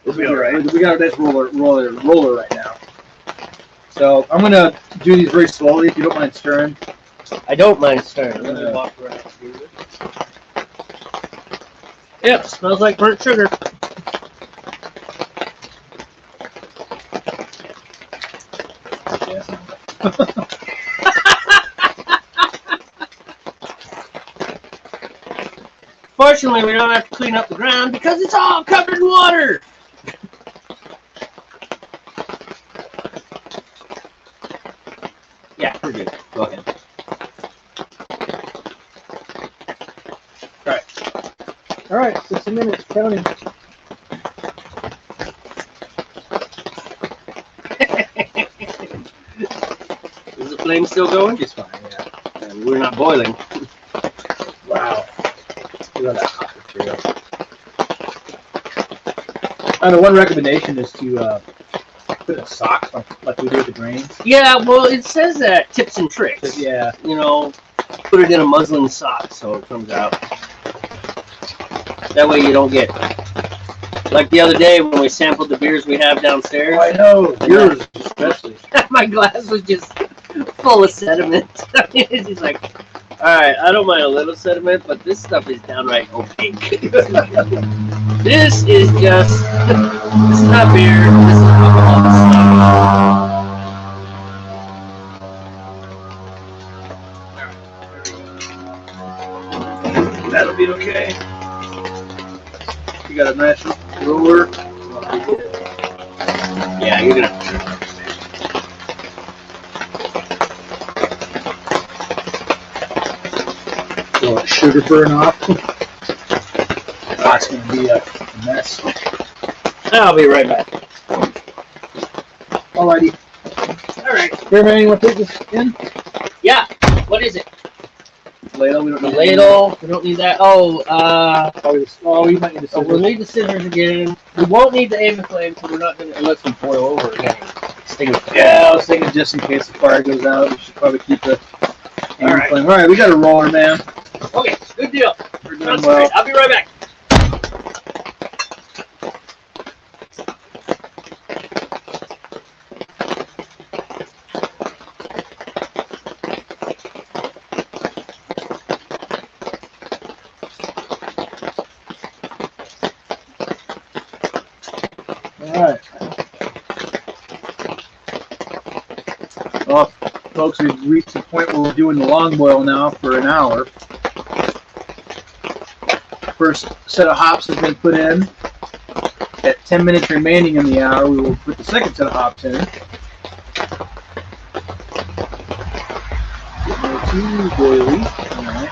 We'll be all right. We got a nice roller right now. So I'm gonna do these very slowly, if you don't mind stirring. I don't mind stirring. Let me walk around. Yep, smells like burnt sugar. Fortunately, we don't have to clean up the ground because it's all covered in water. Yeah, we're good. Go ahead. All right, 60 minutes counting. Is the flame still going? It's fine. Yeah. And we're not boiling. Wow. Look at that hot material. The one recommendation is to put in socks like we do with the grains. Yeah, well, it says that tips and tricks. Yeah. You know, put it in a muslin sock so it comes out. That way you don't get, like the other day when we sampled the beers we have downstairs. Oh, I know. Yours especially. My glass was just full of sediment. It's just like, all right, I don't mind a little sediment, but this stuff is downright opaque. This is just, this is not beer, this is alcohol. That'll be okay. You got a nice roller. Yeah, you're gonna. So sugar burn off. That's gonna be a mess. I'll be right back. Alrighty. All right. Here, man, you want to put this in? Yeah. What is it? Ladle. We don't The need ladle. We don't need that. Oh, we might need the so scissors. we'll need the scissors again. We won't need the aim flame, so we're not gonna unless we boil over again. Yeah, I was thinking just in case the fire goes out, we should probably keep the aim Alright. flame. Alright, we got a roller, man. Okay, good deal. We're doing Sounds well. great. I'll be right back. Alright. Well, folks, we've reached the point where we're doing the long boil now for an hour. First set of hops has been put in. At 10 minutes remaining in the hour, we will put the second set of hops in. Getting too boily. Alright.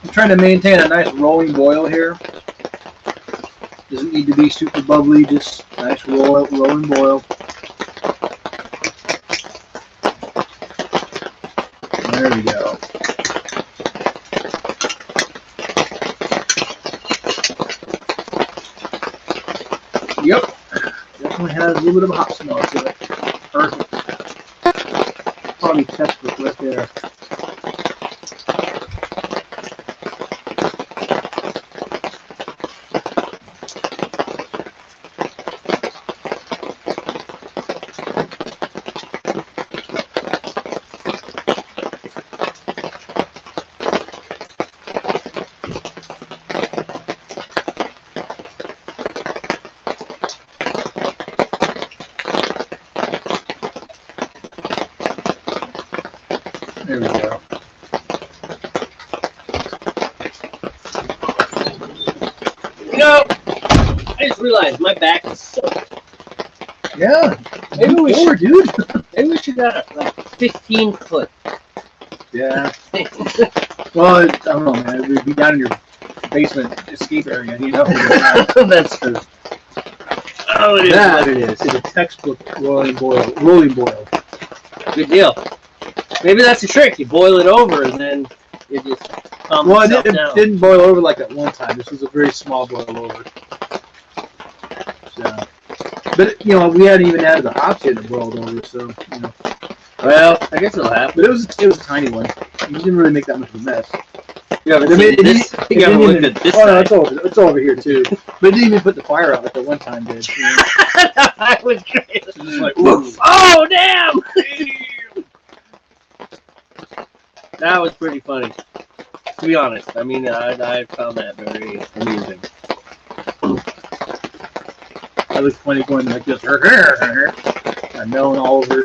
I'm trying to maintain a nice rolling boil here. Doesn't need to be super bubbly, just nice roll and boil. There we go. Yep. Definitely has a little bit of a hot smell to it. Perfect. Probably textbook right there. There we go. You know, I just realized my back is so. Yeah. Maybe we should, dude. maybe we should have like 15 foot. Yeah. Well, I don't know, man. It would be down in your basement escape area, you know. That's true. Oh, it is what it is. It's a textbook rolling boil. Good deal. Maybe that's the trick. You boil it over and then it just calms Well, itself it down. didn't boil over like that one time. This was a very small boil over. So, but you know, we hadn't even added the hops yet. It boiled over, so you know. Well, I guess it'll happen. But it was a tiny one. You didn't really make that much of a mess. You haven't I mean, seen this? You haven't looked at this Oh no, side. it's over here too. But it didn't even put the fire out like the one time did. You know? That was great. It's just like, ooh. Oh, damn! That was pretty funny. To be honest, I mean, I found that very amusing. That was funny going like this. And knowing all over.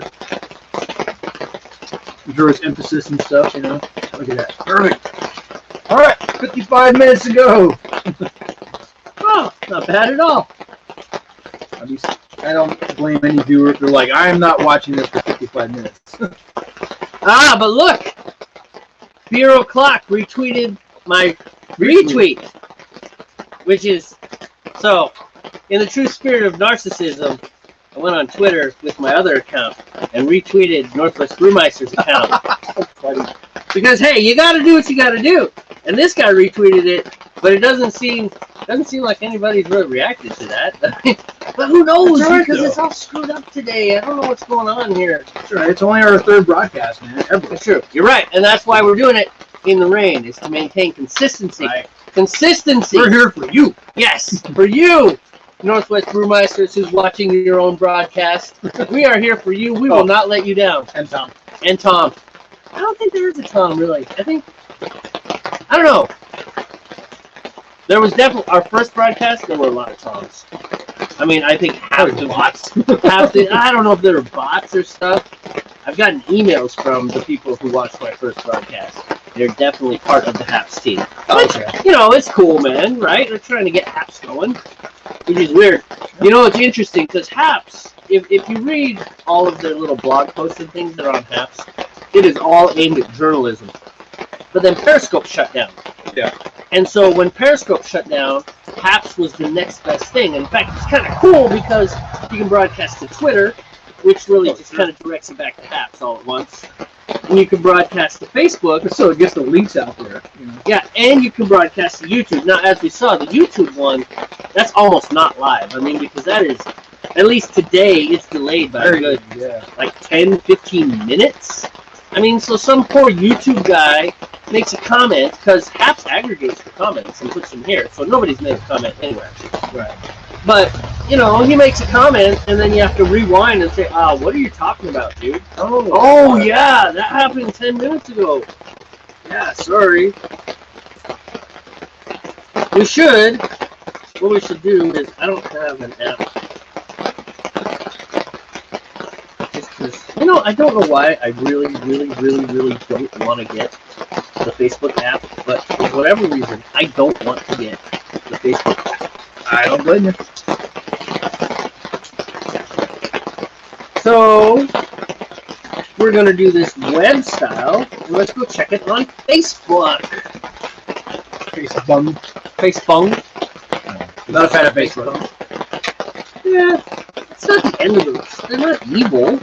There was emphasis and stuff, you know. Look at that. Perfect. All right, 55 minutes to go. Oh, not bad at all. I don't blame any viewer if they're like, I am not watching this for 55 minutes. But look! Bureau Clock retweeted my retweet. Which is, so, in the true spirit of narcissism, I went on Twitter with my other account and retweeted Northwest Brewmeister's account. Because, hey, you gotta do what you gotta do. And this guy retweeted it, but it doesn't seem like anybody's really reacted to that. But who knows? That's right, because though. it's all screwed up today. I don't know what's going on here. That's right. It's only our third broadcast, man. Ever. That's true. You're right. And that's why we're doing it in the rain, is to maintain consistency. Right. Consistency. We're here for you. Yes, for you, Northwest Brewmeisters who's watching your own broadcast. We are here for you. We will not let you down. And Tom. And Tom. I don't think there is a Tom, really. I don't know. There was definitely, our first broadcast, there were a lot of Toms. I mean, I think half the bots. I don't know if they were bots or stuff. I've gotten emails from the people who watched my first broadcast. They're definitely part of the Haps team. Which, you know, it's cool, man, right? They're trying to get Haps going, which is weird. You know, it's interesting, because Haps, if you read all of their little blog posts and things that are on Haps, it is all aimed at journalism. But then Periscope shut down. Yeah. And so when Periscope shut down, Haps was the next best thing. In fact, it's kind of cool because you can broadcast to Twitter, which really just kind of directs it back to Haps all at once. And you can broadcast to Facebook. So it gets the links out there. You know. Yeah, and you can broadcast to YouTube. Now, as we saw, the YouTube one, that's almost not live. I mean, because that is, at least today, it's delayed by a good, like 10, 15 minutes. I mean, so some poor YouTube guy makes a comment, because Haps aggregates the comments and puts them here, so nobody's made a comment anywhere. Right. But, you know, he makes a comment, and then you have to rewind and say, what are you talking about, dude? Oh, yeah, that happened 10 minutes ago. Yeah, sorry. What we should do is, I don't have an app. You know, I don't know why I really don't want to get the Facebook app, but for whatever reason, I don't want to get the Facebook app. I don't blame you. So, we're going to do this web style. Let's go check it on Facebook. Facebook. Facebook. Not a fan of Facebook. Yeah, it's not the end of the. They're not evil.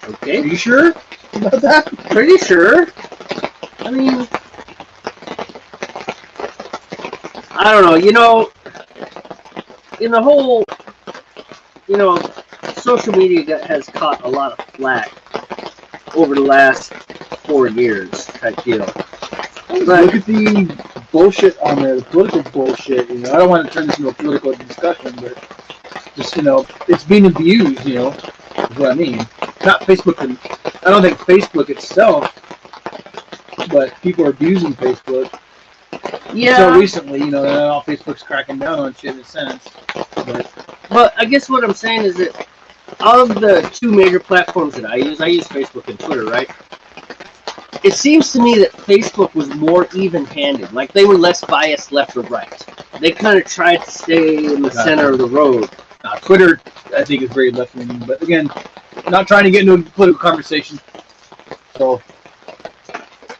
Are Okay, you sure about that? pretty sure. I mean, I don't know. In the whole, social media has caught a lot of flack over the last 4 years type deal. Look at the bullshit on there, the political bullshit. I don't want to turn this into a political discussion, but just it's being abused. Is what I mean. Not Facebook, and I don't think Facebook itself, but people are abusing Facebook. Yeah. So recently, now Facebook's cracking down on shit in a sense. But I guess what I'm saying is that of the two major platforms that I use Facebook and Twitter, right? It seems to me that Facebook was more even-handed. Like, they were less biased left or right. They kind of tried to stay in the center of the road. Twitter, I think, is very left-leaning. But again, not trying to get into a political conversation. So,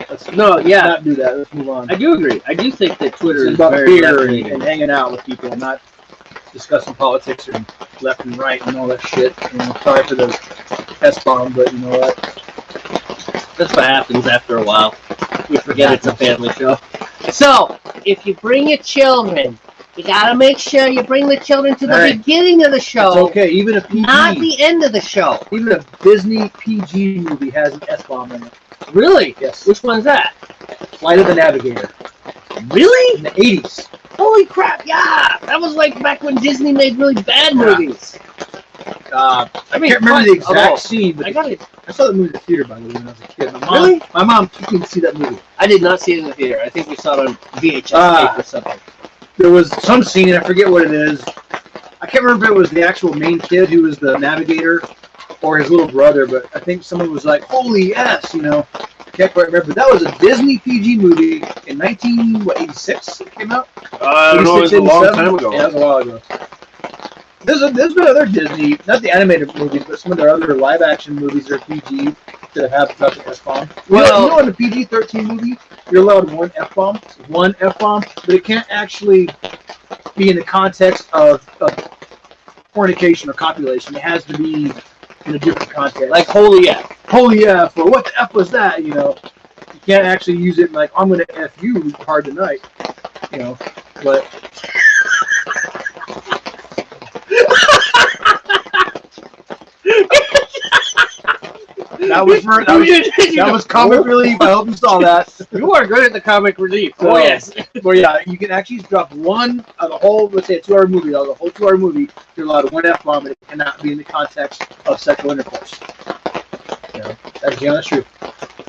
let's not do that. Let's move on. I do agree. I do think that Twitter is about very beer left-leaning. and hanging out with people, and not discussing politics or left and right and all that shit. Sorry for the S-bomb, but you know what? That's what happens after a while. You forget it's a family show. So, if you bring your children, you gotta make sure you bring the children to the beginning of the show. It's okay, even a PG, not the end of the show. Even a Disney PG movie has an S-bomb in it. Really? Yes. Which one's that? Flight of the Navigator. Really? In the 80s. Holy crap, yeah! That was like back when Disney made really bad movies. I can't remember the exact scene, but I saw the movie in the theater, by the way, when I was a kid. My mom took me to see that movie. I did not see it in the theater. I think we saw it on VHS tape or something. There was some scene, and I forget what it is. I can't remember if it was the actual main kid who was the navigator or his little brother, but I think someone was like, holy yes, Can't quite remember. That was a Disney PG movie in 1986 it came out? I don't know, it was a long time ago. Yeah, that was a while ago. There's been other Disney, not the animated movies, but some of their other live-action movies are PG that have got the F-bomb. Well, in a PG-13 movie, you're allowed one F-bomb, but it can't actually be in the context of fornication or copulation. It has to be in a different context. Like holy F. Holy F, or what the F was that, You can't actually use it like, I'm going to F you hard tonight, but... That was comic relief. I hope you saw that. You are good at the comic relief. Oh yes. Well, yeah, you can actually drop one of the whole, let's say a 2-hour movie. Out of the whole 2-hour movie, you're allowed one F-bomb, and it cannot be in the context of sexual intercourse. That's the honest truth.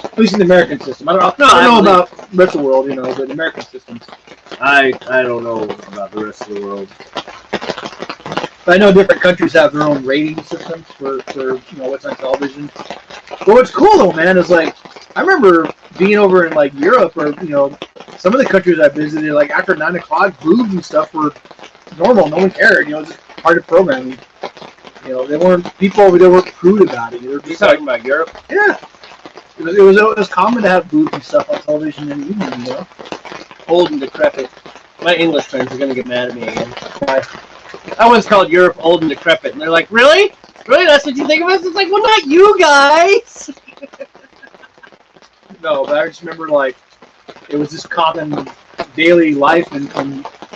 At least in the American system. I don't know about the rest of the world, but the American systems. I don't know about the rest of the world. I know different countries have their own rating systems for what's on television. But what's cool though, man, is like I remember being over in like Europe or some of the countries I visited, like after 9 o'clock, boobs and stuff were normal. No one cared. Just part of programming. They weren't people over there weren't prude about it. You're talking about Europe? Yeah. It was common to have boobs and stuff on television in the evening. Old and decrepit. My English friends are gonna get mad at me again. Why? I once called Europe old and decrepit, and they're like, really? Really? That's what you think of us? It's like, well, not you guys! No, but I just remember, like, it was just common daily life in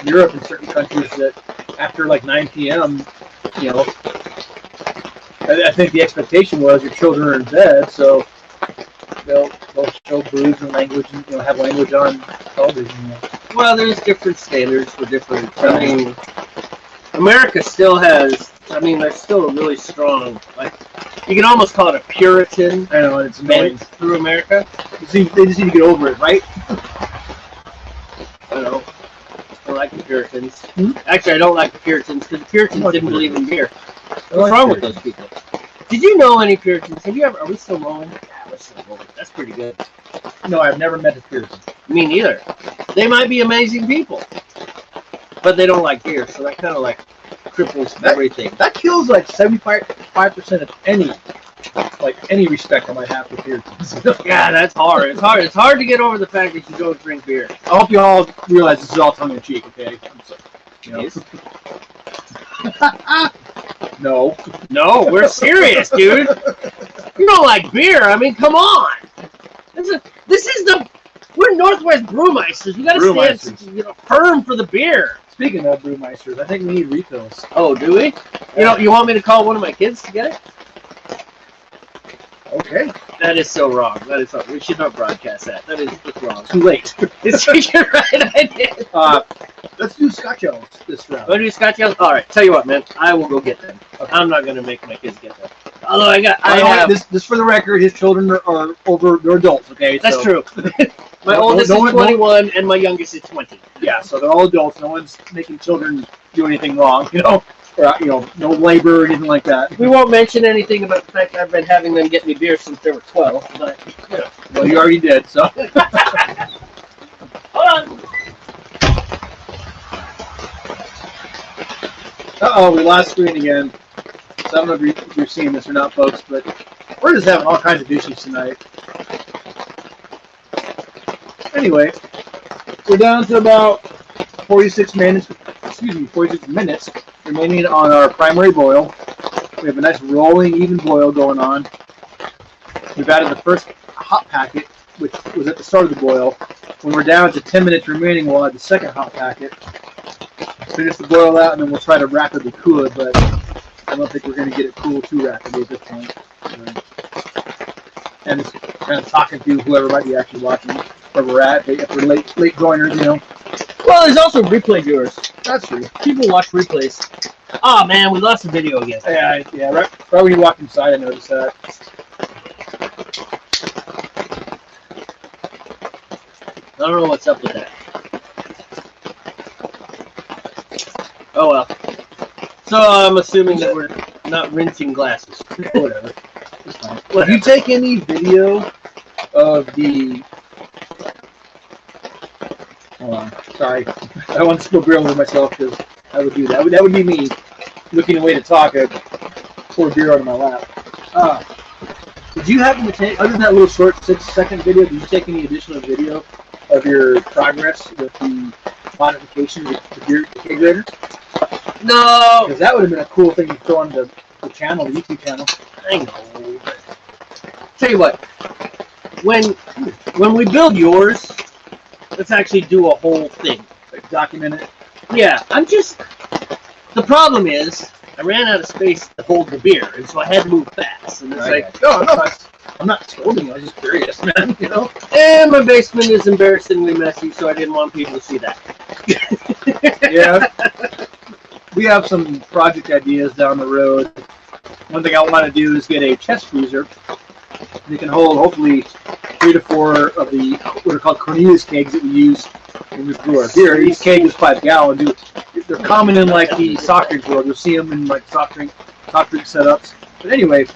Europe and certain countries that after, like, 9 p.m., I think the expectation was your children are in bed, so they'll show boobs and language and, have language on television. Well, there's different standards for different... I mean... America still has, they're still really strong. Like, you can almost call it a Puritan. I know, it's bent through America. They just need to get over it, right? I know. I like the Puritans. Actually, I don't like the Puritans because the Puritans didn't believe in beer. What's wrong with those people? Did you know any Puritans? Are we still rolling? Yeah, we're still rolling. That's pretty good. No, I've never met a Puritan. Me neither. They might be amazing people. But they don't like beer, so that kind of like cripples everything. That kills like 75% of any like any respect I might have for beer. Yeah, that's hard. It's hard to get over the fact that you don't drink beer. I hope you all realize this is all tongue in cheek, okay? You know. No. No, we're serious, dude. You don't like beer. I mean, come on. We're Northwest Brewmeisters. We gotta stand, firm for the beer. Speaking of Brewmeisters, I think we need refills. Oh, do we? You want me to call one of my kids to get it? Okay. That is so wrong. That is wrong. We should not broadcast that. It's wrong. Too late. You're right, I did. Let's do Scotch Ales this round. Want to do Scotch Ales? All right. Tell you what, man. I will go get them. Okay. I'm not gonna make my kids get them. Although I have this for the record. His children are over. They're adults. Okay. That's true. My oldest is 21 and my youngest is 20. Yeah. So they're all adults. No one's making children do anything wrong. Or no labor or anything like that. We won't mention anything about the fact that I've been having them get me beer since they were 12. But well, you already did. So. Hold on. Uh-oh, we lost screen again. So I don't know if you're seeing this or not, folks, but we're just having all kinds of issues tonight. Anyway, we're down to about 46 minutes remaining on our primary boil. We have a nice rolling, even boil going on. We've added the first hop packet, which was at the start of the boil. When we're down to 10 minutes remaining, we'll add the second hop packet. Finish the boil out, and then we'll try to rapidly cool it, but I don't think we're going to get it cool too rapidly at this point. And just kind of talking to whoever might be actually watching where we're at, if we're late joiners, Well, there's also replay viewers. That's true. People watch replays. Oh man, we lost the video again. Yeah. Right when you walked inside, I noticed that. I don't know what's up with that. Oh well. So I'm assuming that we're not rinsing glasses. Whatever. It's fine. Well, do you take any video of the... Hold on. Sorry. I don't want to spill beer over myself because I would do that. That would be me looking away to talk. I'd pour beer out of my lap. Did you happen to take, other than that little short 6-second video, did you take any additional video of your progress with the modification of the beer kegerator? No! Because that would have been a cool thing to throw on the channel, the YouTube channel. I know. Tell you what, when we build yours, let's actually do a whole thing. Like, document it. Yeah, the problem is, I ran out of space to hold the beer, and so I had to move fast. And it's no, I'm not scolding you, I was just curious, man, And my basement is embarrassingly messy, so I didn't want people to see that. Yeah. We have some project ideas down the road. One thing I want to do is get a chest freezer. They can hold, hopefully, 3 to 4 of the, what are called Cornelius kegs that we use when we brew our beer. Each keg is 5 gallons. They're common in, like, the soft drink world. You'll see them in, like, soft drink setups. But anyway,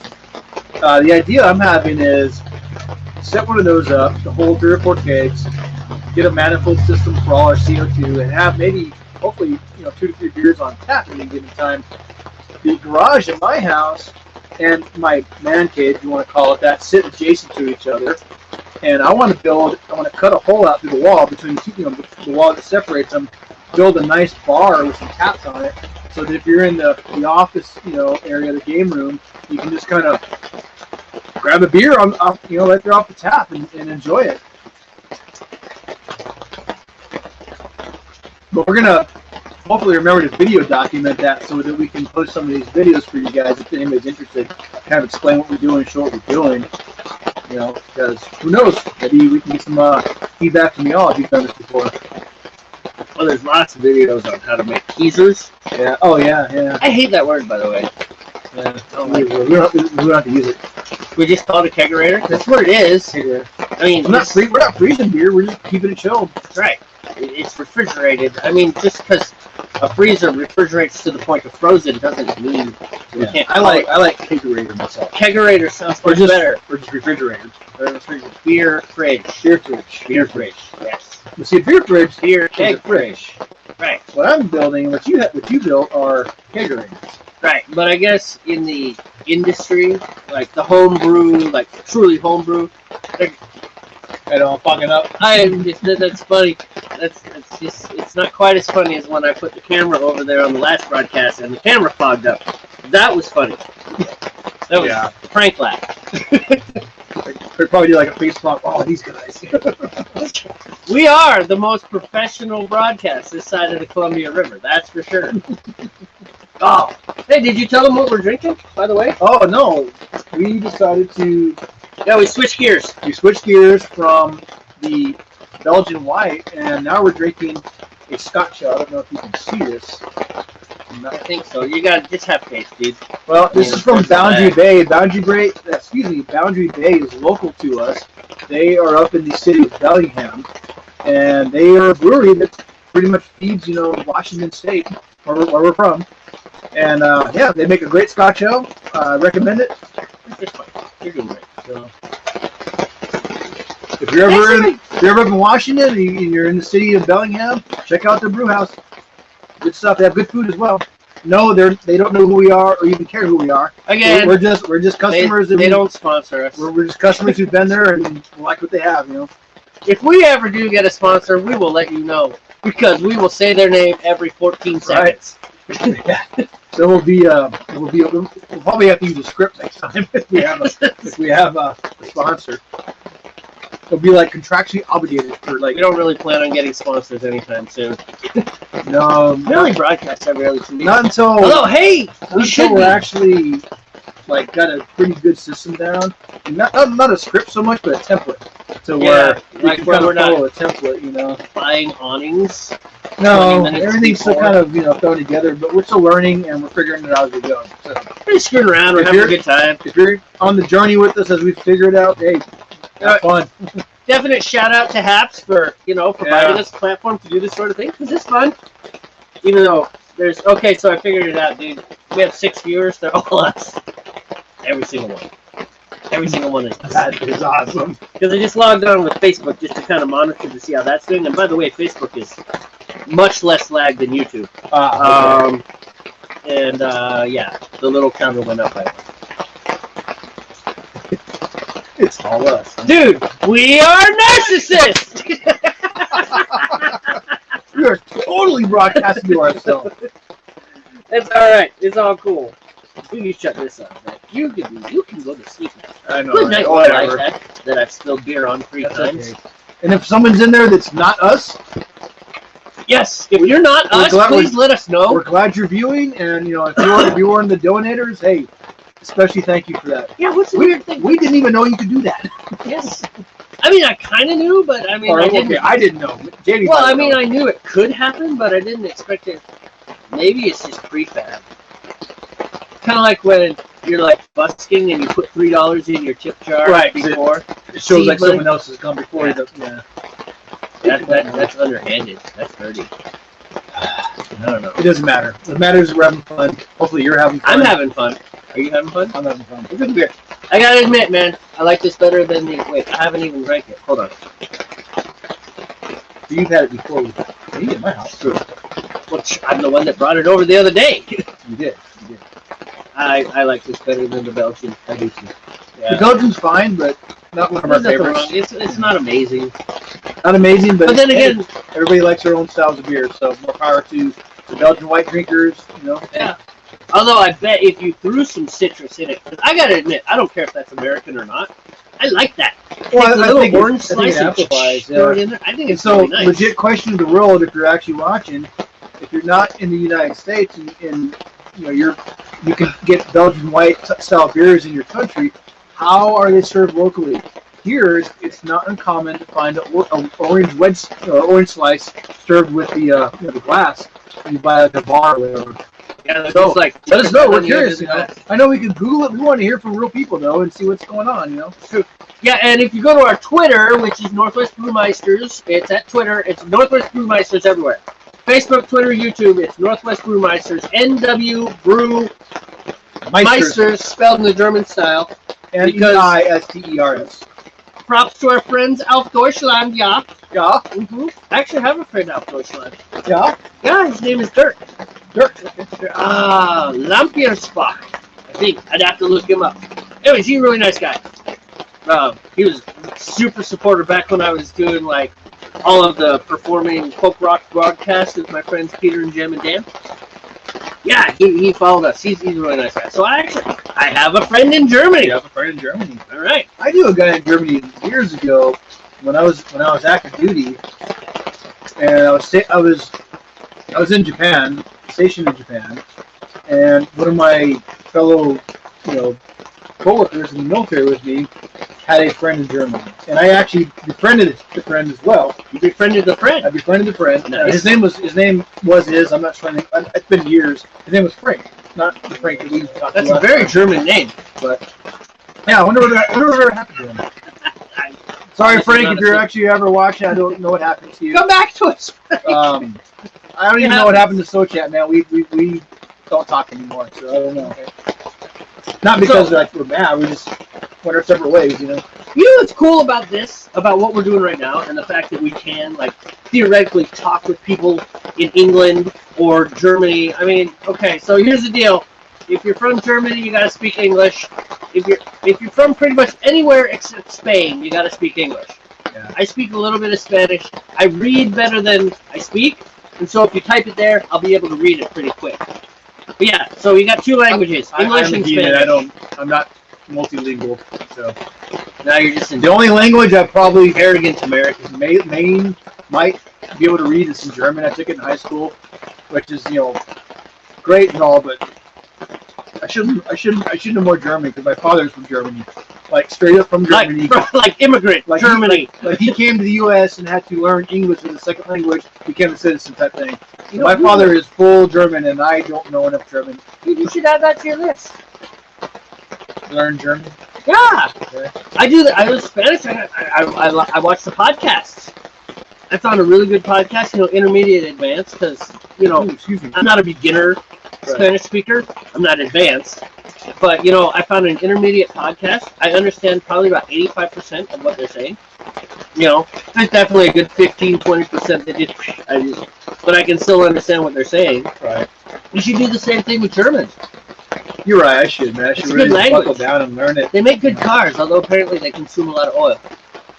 the idea I'm having is set one of those up to hold 3 or 4 kegs, get a manifold system for all our CO2, and have maybe, hopefully, 2 to 3 beers on tap at any given time. The garage in my house and my man cave, if you want to call it that, sit adjacent to each other. And I want to cut a hole out through the wall between the two, the wall that separates them, build a nice bar with some taps on it, so that if you're in the office, area, the game room, you can just kind of grab a beer right there off the tap and enjoy it. But we're gonna hopefully remember to video document that so that we can post some of these videos for you guys if anybody's interested. Kind of explain what we're doing, show what we're doing. Because who knows? Maybe we can get some feedback from y'all if you've done this before. Well, there's lots of videos on how to make teasers. Yeah. Oh, yeah. I hate that word, by the way. Yeah. We don't have to use it. We just call it a kegerator. That's what it is. Kegerator. I mean, we're not freezing beer. We're just keeping it chilled. Right. It's refrigerated. I mean, just because a freezer refrigerates to the point of frozen doesn't mean we can't. I like kegerator myself. Kegerator sounds much better. Or just refrigerated. Beer fridge. Beer fridge. Beer fridge. Yes. You see, a beer fridge. Beer keg fridge. Right. What I'm building, what you built, are kegerators. Right, but I guess in the industry, like the homebrew, like truly homebrew, I don't fucking up. that's funny. It's not quite as funny as when I put the camera over there on the last broadcast and the camera fogged up. That was funny. That was prank laugh. They'd probably do like a face swap. Oh, these guys. We are the most professional broadcast this side of the Columbia River. That's for sure. Oh, hey, did you tell them what we're drinking, by the way? Oh, no. We decided to... Yeah, we switched gears. We switched gears from the Belgian white, and now we're drinking a Scotch ale. I don't know if you can see this. I think so. You got to just have taste, dude. Well, this is from Boundary Bay. Boundary Bay is local to us. They are up in the city of Bellingham, and they are a brewery that pretty much feeds, Washington State, where we're from. And yeah, they make a great Scotch ale. I recommend it. You're doing great. So. If you're ever up in Washington and you're in the city of Bellingham, check out their brew house. Good stuff. They have good food as well. No, they don't know who we are or even care who we are. Again, we're just customers. They don't sponsor us. We're just customers who've been there and like what they have. If we ever do get a sponsor, we will let you know because we will say their name every 14 seconds. Right. So we'll probably have to use a script next time if we have a sponsor. It'll be like contractually obligated for like. We don't really plan on getting sponsors anytime soon. No, we only broadcast every other 2 weeks. Not until. Hello, hey, we're actually like got a pretty good system down. Not a script so much, but a template. So where we're not follow a template, buying awnings. No, everything's still kind of thrown together, but we're still learning and we're figuring it out as we go. So, we're just screwing around. We're having a good time. If you're on the journey with us as we figure it out, hey, have fun. Definite shout out to Haps for providing us a platform to do this sort of thing because it's fun. Even though so I figured it out, dude. We have 6 viewers. They're all us. Every single one. Every single one is. That is awesome. Because I just logged on with Facebook just to kind of monitor to see how that's doing. And by the way, Facebook is much less lag than YouTube. And yeah, the little counter went up. It's all us. Dude, we are narcissists! We are totally broadcasting to ourselves. It's alright. It's all cool. We can shut this up, man. You can go to sleep now. I know. Good night, Whatever. that I've spilled beer on 3 times. Okay. And if someone's in there that's not us, yes, if you're not us, please let us know. We're glad you're viewing, and if you're one of the donators, hey, especially thank you for that. Yeah, what's the weird thing? We didn't even know you could do that. Yes. I mean, I kind of knew, but I mean, I didn't know. JD I knew it could happen, but I didn't expect it. Maybe it's just prefab. Kind of like when you're like busking and you put $3 in your tip jar before. It shows like someone else has come before you. Yeah. That's underhanded. That's dirty. I don't know. It doesn't matter. What matters is we're having fun. Hopefully you're having fun. I'm having fun. Are you having fun? I'm having fun. It's a good beer. I gotta admit, man, I like this better than the. Wait, I haven't even drank it. Hold on. You've had it before. You did my house. True. Which I'm the one that brought it over the other day. You did. I like this better than the Belgian. I do too. Yeah. The Belgian's fine, but not one of our favorites. It's not amazing. Not amazing, but then again, everybody likes their own styles of beer, so more power to the Belgian white drinkers, Yeah. Although I bet if you threw some citrus in it, because I gotta admit, I don't care if that's American or not. I like that. Well, I think orange I think slice it amplifies, throw it in there. I think it's so really nice. legit question of the world: if you're actually watching, if you're not in the United States and you can get Belgian white style beers in your country, how are they served locally? Here, it's not uncommon to find an orange wedge or orange slice served with the glass. You buy like a bar or whatever. Yeah, so like let us know. We're curious. I know we can Google it. We want to hear from real people though and see what's going on. True. Yeah, and if you go to our Twitter, which is Northwest Brewmeisters, it's at Twitter. It's Northwest Brewmeisters everywhere. Facebook, Twitter, YouTube. It's Northwest Brewmeisters. NW Brew Meisters, spelled in the German style. Meisters. Props to our friends auf Deutschland, yeah. Yeah. I actually have a friend out Deutschland. Yeah. Yeah, his name is Dirk. Dirk. Lampiersbach. I think I'd have to look him up. Anyways, he's a really nice guy. He was super supportive back when I was doing like all of the performing folk rock broadcasts with my friends Peter and Jim and Dan. Yeah, he followed us. He's a really nice guy. So I have a friend in Germany. You have a friend in Germany. All right. I knew a guy in Germany years ago when I was active duty, and I was in Japan, stationed in Japan, and one of my fellow, coworkers in the military with me had a friend in Germany, and I actually befriended the friend as well. You befriended the friend? I befriended the friend. Nice. His name was I'm not sure. It's been years. His name was Frank, not the Frank that we talked about. That's a very German name. But yeah, I wonder what happened to him. Sorry, Frank, if you're actually ever watching, I don't know what happened to you. Come back to us. I don't even know what happened to SoChat, man. We don't talk anymore, so I don't know. Not because we're mad, we just went our separate ways, You know what's cool about this, about what we're doing right now, and the fact that we can, theoretically talk with people in England or Germany. I mean, okay, so here's the deal. If you're from Germany, you gotta speak English. If you're from pretty much anywhere except Spain, you gotta speak English. Yeah. I speak a little bit of Spanish. I read better than I speak, and so if you type it there, I'll be able to read it pretty quick. But yeah, so you got two languages, English and Spanish. I'm not multilingual, so now you're just in the only language I probably arrogant American Maine might be able to read is in German. I took it in high school, which is great and all, but I shouldn't know more German because my father's from Germany, straight up from Germany, like immigrant Germany. Like he came to the U.S. and had to learn English as a second language, became a citizen type thing. My father is full German, and I don't know enough German. You should add that to your list. Learn German. Yeah, Okay. I do that. I was Spanish. I watch the podcasts. I found a really good podcast, intermediate advanced, because I'm not a beginner Spanish speaker. I'm not advanced, but I found an intermediate podcast. I understand probably about 85% of what they're saying. There's definitely a good 15-20% that but I can still understand what they're saying. Right. You should do the same thing with German. You're right. I should, man. I should really buckle down and learn it. They make good cars, although apparently they consume a lot of oil.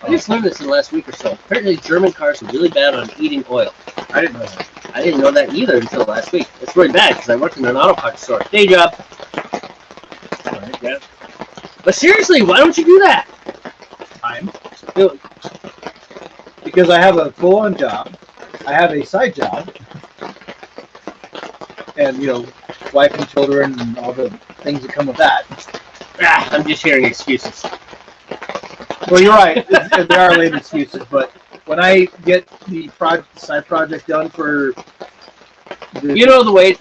I just learned this in the last week or so. Apparently German cars are really bad on eating oil. I didn't know that. I didn't know that either until last week. It's really bad because I worked in an auto parts store. Day job. Right, yeah. But seriously, why don't you do that? Time. Because I have a full-on job. I have a side job. And, wife and children and all the things that come with that. I'm just hearing excuses. Well, you're right. There are lame excuses, but when I get the side project done for the the way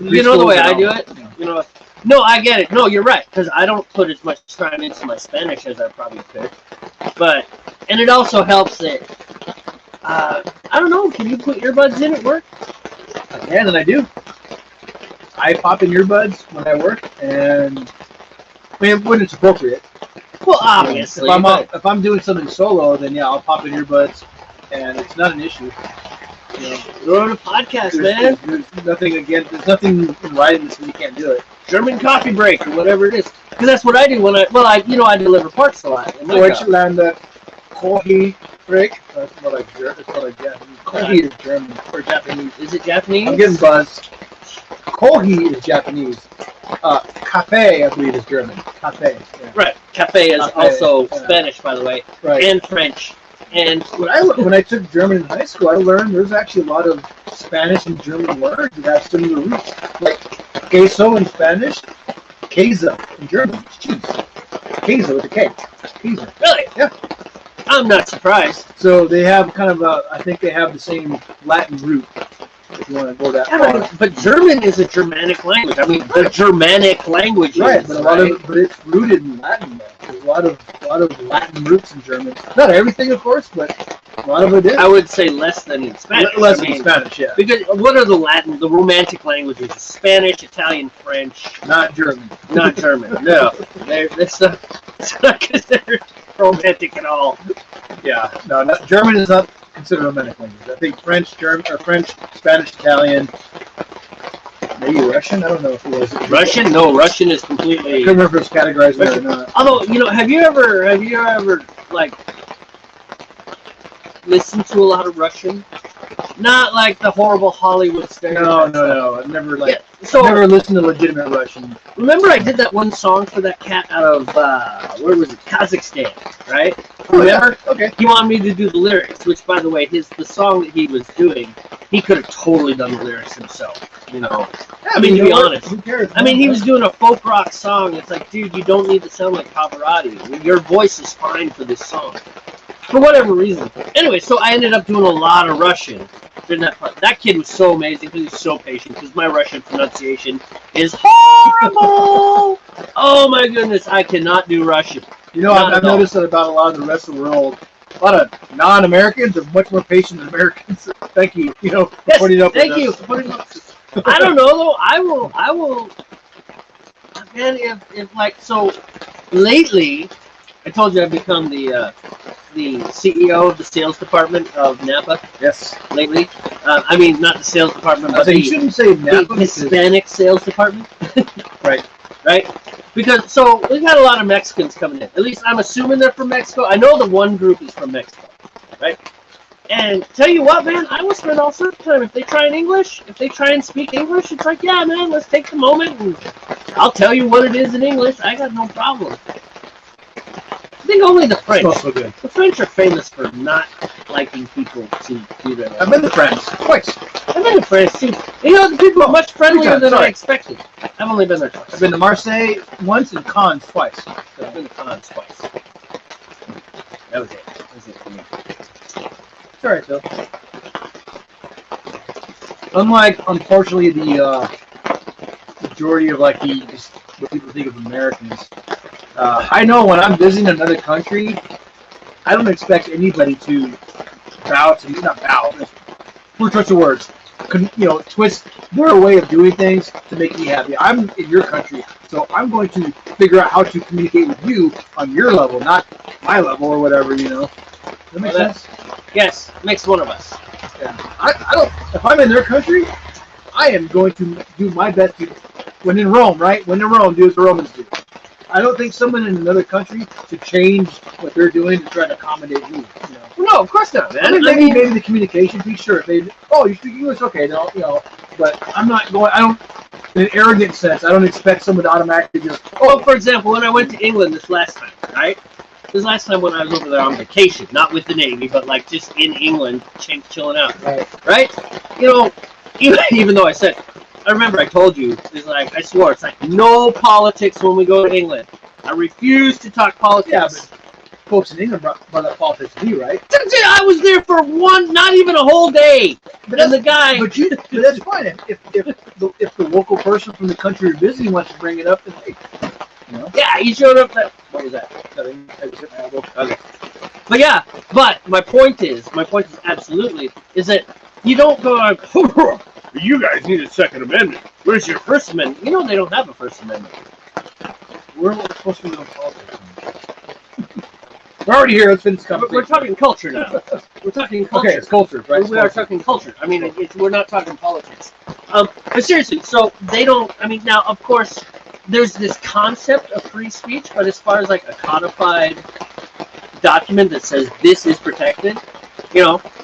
I do it. Yeah. No, I get it. No, you're right, because I don't put as much time into my Spanish as I probably could. And it also helps that I don't know. Can you put earbuds in at work? I can, and I do. I pop in earbuds when I work, and when it's appropriate. Well, obviously. If I'm doing something solo, then yeah, I'll pop in earbuds, and it's not an issue. We're on a podcast, man. There's nothing There's nothing in writing that says you can't do it. German coffee break or whatever it is, because that's what I do when I deliver parts a lot. Deutschland coffee break. That's more like Japanese. Coffee is German or Japanese. Is it Japanese? I'm getting buzzed. Kohi is Japanese. Cafe, I believe, is German. Cafe. Yeah. Right. Cafe is also Spanish, by the way, right. And French. And when I took German in high school, I learned there's actually a lot of Spanish and German words that have similar roots. Like queso in Spanish, queso in German, it's cheese. Queso with a K. Queso. Really? Yeah. I'm not surprised. So they have I think they have the same Latin root. If you want to go that far. But German is a Germanic language. I mean, the Germanic language. Right, but it's rooted in Latin. There's a lot of Latin roots in German. Not everything, of course, but a lot of it is. I would say less than in Spanish. Less than Spanish, yeah. Because what are the Romantic languages? Spanish, Italian, French. Not German. Not German. No, it's not considered romantic at all. Yeah, no, German is not considered a romantic language. I think French, Spanish, Italian, Maybe Russian? I don't know if it was. Russian? No, Russian is completely. I couldn't remember if it's categorized there or not. Although, have you ever like listened to a lot of Russian? Not like the horrible Hollywood stereotypes. No. I've never So never listened to legitimate Russian. remember, I did that one song for that cat out of where was it? Kazakhstan, right? Oh, Remember? yeah. Okay. He wanted me to do the lyrics, which, by the way, the song that he was doing, he could have totally done the lyrics himself. Yeah, I mean, to be honest. Who cares? I mean, he was doing a folk rock song. It's like, dude, you don't need to sound like Pavarotti. Your voice is fine for this song. For whatever reason. Anyway, so I ended up doing a lot of Russian during that part. That kid was so amazing because he's so patient because my Russian pronunciation is horrible. Oh my goodness, I cannot do Russian. I've noticed that about a lot of the rest of the world. A lot of non-Americans are much more patient than Americans. Thank you. For putting up with you for putting up with us. I don't know though. I will. Man, if like so, lately, I told you I've become the CEO of the sales department of Napa. Yes. Lately, I mean not the sales department, but you shouldn't say Napa. The Hispanic sales department. Right. Because so we've had a lot of Mexicans coming in. At least I'm assuming they're from Mexico. I know the one group is from Mexico, right? And tell you what, man, I will spend all sorts of time. If they try and speak English, it's like, yeah, man, let's take the moment and I'll tell you what it is in English. I got no problem. I think only the French. Smells so good. The French are famous for not liking people to do that. I've been to France twice. I've been to France too. The people are much friendlier than I expected. I've only been there twice. I've been to Marseille once and Cannes twice. I've been to Cannes twice. That was it. That was it for me. It's alright though. Unlike, unfortunately, the majority of what people think of Americans. I know when I'm visiting another country, I don't expect anybody to bow to me. Not bow. We're such of words. Twist their way of doing things to make me happy. I'm in your country, so I'm going to figure out how to communicate with you on your level, not my level or whatever. Does that make sense? Yes, makes one of us. Yeah. I don't. If I'm in their country, I am going to do my best to. When in Rome, right? When in Rome, do as the Romans do. I don't think someone in another country should change what they're doing to try to accommodate me. No, of course not, man. I mean, maybe the communication piece, sure. If you speak English, okay, but I'm not going. I don't, in an arrogant sense, I don't expect someone to automatically just. Oh, for example, when I went to England this last time, right? This last time when I was over there on vacation, not with the Navy, but like just in England, chilling out, right? Even though I remember I told you, it's like, I swore, it's like no politics when we go to England. I refuse to talk politics. Yeah, but folks in England brought up politics to me, right? I was there for not even a whole day. But the guy. But that's fine. If the local person from the country you're visiting wants to bring it up, then hey, Yeah, he showed up. What was that? Okay. But yeah, but my point is absolutely, is that you don't go like, you guys need a Second Amendment. Where's your First Amendment? They don't have a First Amendment. We're supposed to be on politics. We're already here. Let's finish this conversation. We're talking culture now. We're talking culture. Okay, it's culture, right? We are talking culture. I mean, we're not talking politics. But seriously, so they don't. I mean, now of course, there's this concept of free speech, but as far as like a codified document that says this is protected,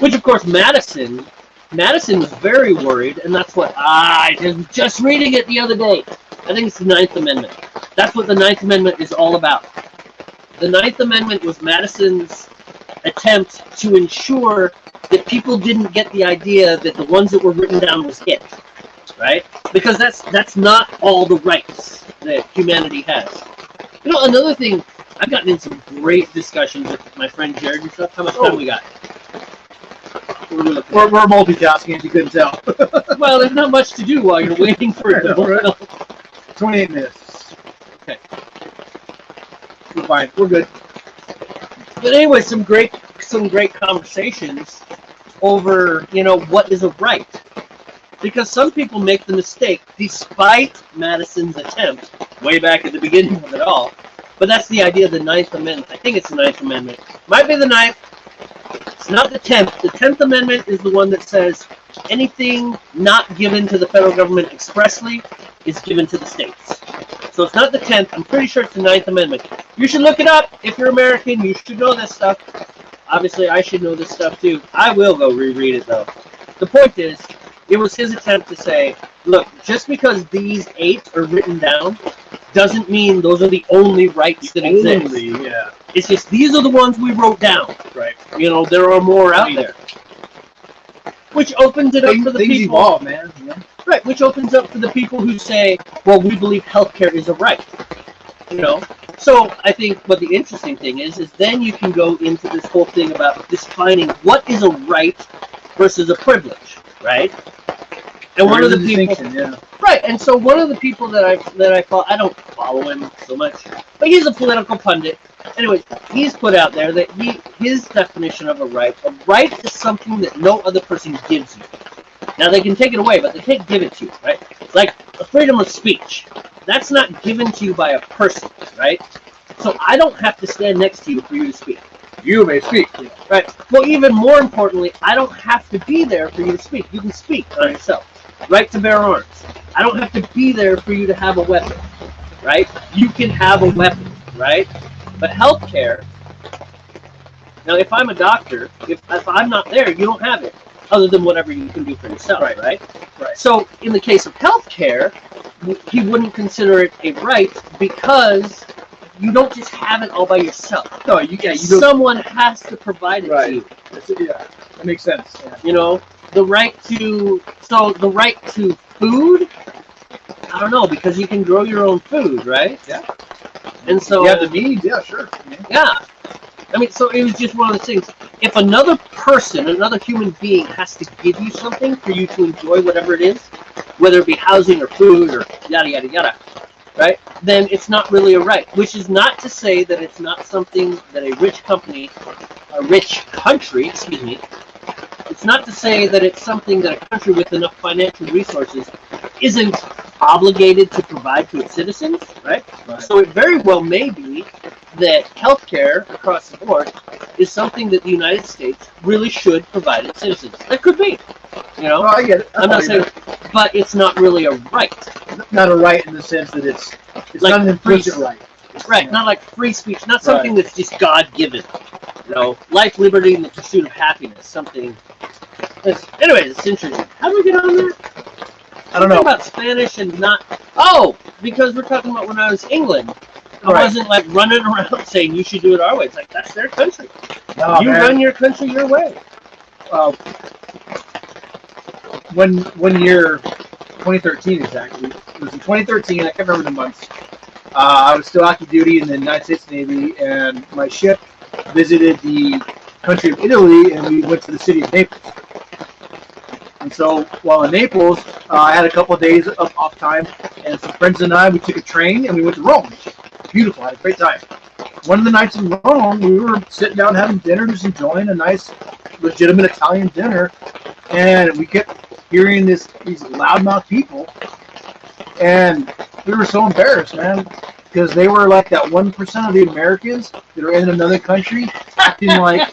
which of course Madison was very worried, and that's what I was just reading it the other day. I think it's the Ninth Amendment. That's what the Ninth Amendment is all about. The Ninth Amendment was Madison's attempt to ensure that people didn't get the idea that the ones that were written down was it, right? Because that's not all the rights that humanity has. Another thing, I've gotten in some great discussions with my friend Jared and stuff. How much time we got? We're multitasking, as you couldn't tell. Well, there's not much to do while you're waiting for it to boil. 28 minutes. Okay. We're fine. We're good. But anyway, some great conversations over, what is a right. Because some people make the mistake, despite Madison's attempt, way back at the beginning of it all, but that's the idea of the Ninth Amendment. I think it's the Ninth Amendment. Might be the Ninth. It's not the 10th. The 10th Amendment is the one that says anything not given to the federal government expressly is given to the states. So it's not the 10th. I'm pretty sure it's the 9th Amendment. You should look it up. If you're American, you should know this stuff. Obviously, I should know this stuff too. I will go reread it, though. The point is, it was his attempt to say, look, just because these 8 are written down doesn't mean those are the only rights that exist. Yeah. It's just these are the ones we wrote down. Right. You know, there are more out there. Which opens it up for the things people. Evolve, man. Yeah. Right, which opens up for the people who say, well, we believe healthcare is a right. You know? So I think what the interesting thing is then you can go into this whole thing about defining what is a right versus a privilege, right? And one of the people, yeah. right? And so one of the people that I follow, I don't follow him so much, but he's a political pundit. Anyways, he's put out there that his definition of a right is something that no other person gives you. Now they can take it away, but they can't give it to you, right? Like the freedom of speech, that's not given to you by a person, right? So I don't have to stand next to you for you to speak. You may speak. Right. Well, even more importantly, I don't have to be there for you to speak. You can speak on yourself. Right to bear arms. I don't have to be there for you to have a weapon. Right? You can have a weapon. Right? But healthcare, now if I'm a doctor, if I'm not there, you don't have it. Other than whatever you can do for yourself. Right? Right. So in the case of healthcare, he wouldn't consider it a right because you don't just have it all by yourself. No, you someone has to provide it to you. Yeah, that makes sense. Yeah. You know, the right to food. I don't know, because you can grow your own food, right? Yeah. And so you have the means. Yeah, sure. Yeah. I mean, so it was just one of those things. If another person, another human being, has to give you something for you to enjoy whatever it is, whether it be housing or food or yada yada yada, right? Then it's not really a right. Which is not to say that it's not something that a rich country, it's not to say that it's something that a country with enough financial resources isn't obligated to provide to its citizens, right? So it very well may be that healthcare across the board is something that the United States really should provide its citizens. That could be, you know. I get it. I'm not saying, but it's not really a right. Not a right in the sense that it's like not an implicit right. Right, not like free speech, not something that's just God-given. You know, life, liberty, and the pursuit of happiness. Something. Anyways, it's interesting. How do we get on there? I don't know. About Spanish and not. Oh, because we're talking about when I was in England. I wasn't like running around saying you should do it our way. It's like that's their country. No, you run your country your way. One year, 2013 exactly. It was in 2013. I can't remember the months. I was still active duty in the United States Navy, and my ship visited the country of Italy, and we went to the city of Naples. And so while in Naples, I had a couple of days of off time, and some friends and I, we took a train and we went to Rome. Beautiful, I had a great time. One of the nights in Rome, we were sitting down having dinner, just enjoying a nice, legitimate Italian dinner, and we kept hearing these loudmouth people, and we were so embarrassed, man, because they were like that 1% of the Americans that are in another country acting like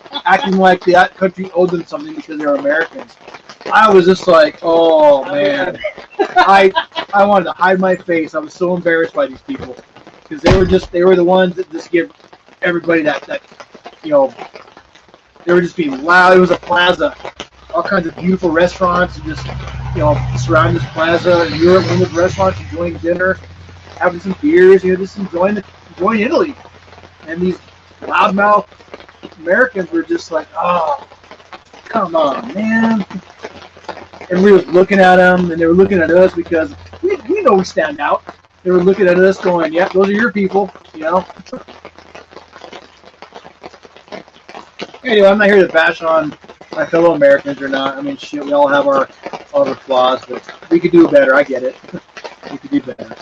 that country owed them something because they're Americans. I was just like, oh man, I wanted to hide my face. I was so embarrassed by these people because they were the ones that just give everybody that you know, they were just being loud. It was a plaza, all kinds of beautiful restaurants, and just, you know, surrounding this plaza. And we were at one of the restaurants enjoying dinner, having some beers, you know, just enjoying Italy. And these loudmouth Americans were just like, oh, come on, man. And we were looking at them, and they were looking at us because we know we stand out. They were looking at us going, yeah, those are your people, you know. Anyway, I'm not here to bash on my fellow Americans or not. I mean, shit, we all have our flaws, but we could do better. I get it. We could do better.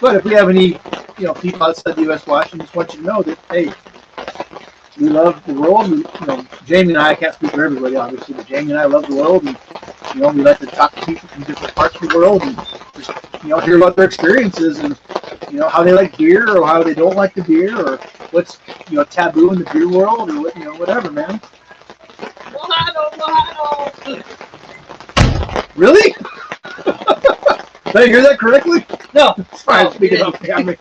But if we have any, you know, people outside the U.S. watching, just want you to know that, hey, we love the world. We, you know, Jamie and I can't speak for everybody, obviously, but Jamie and I love the world, and, you know, we like to talk to people from different parts of the world and just, you know, hear about their experiences and, you know, how they like beer or how they don't like the beer or what's, you know, taboo in the beer world or what, you know, whatever, man. Mojado. Really? Did I hear that correctly? No. Sorry, speaking of camera.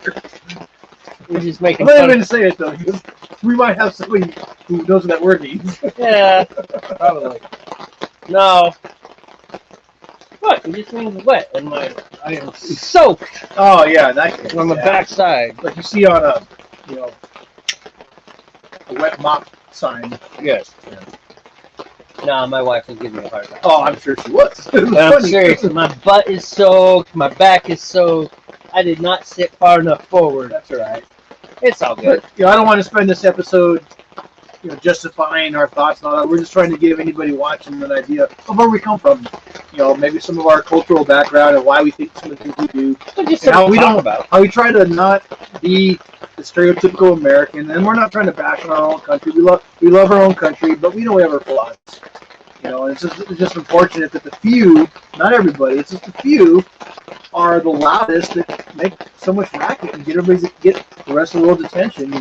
We're just making I'm not fun. even going to say it, though, because we might have somebody who knows what that word means. Yeah, probably. No. What? It just means wet, and I am soaked Oh, yeah, that case, on the backside. Like you see on a wet mop sign. Yes. Nah, my wife was giving me a hard time. Oh, I'm sure she was. It was I'm funny. serious. My butt is soaked. My back is soaked. I did not sit far enough forward. That's all right. It's all good. But, I don't want to spend this episode, justifying our thoughts and all that. We're just trying to give anybody watching an idea of where we come from. Maybe some of our cultural background and why we think some of the things we do. But just And how we talk don't, about it. how we try to not be the stereotypical American, and we're not trying to bash on our own country. We love our own country, but we know we have our flaws. And it's just unfortunate that the few, not everybody, it's just the few, are the loudest that make so much racket and get the rest of the world's attention.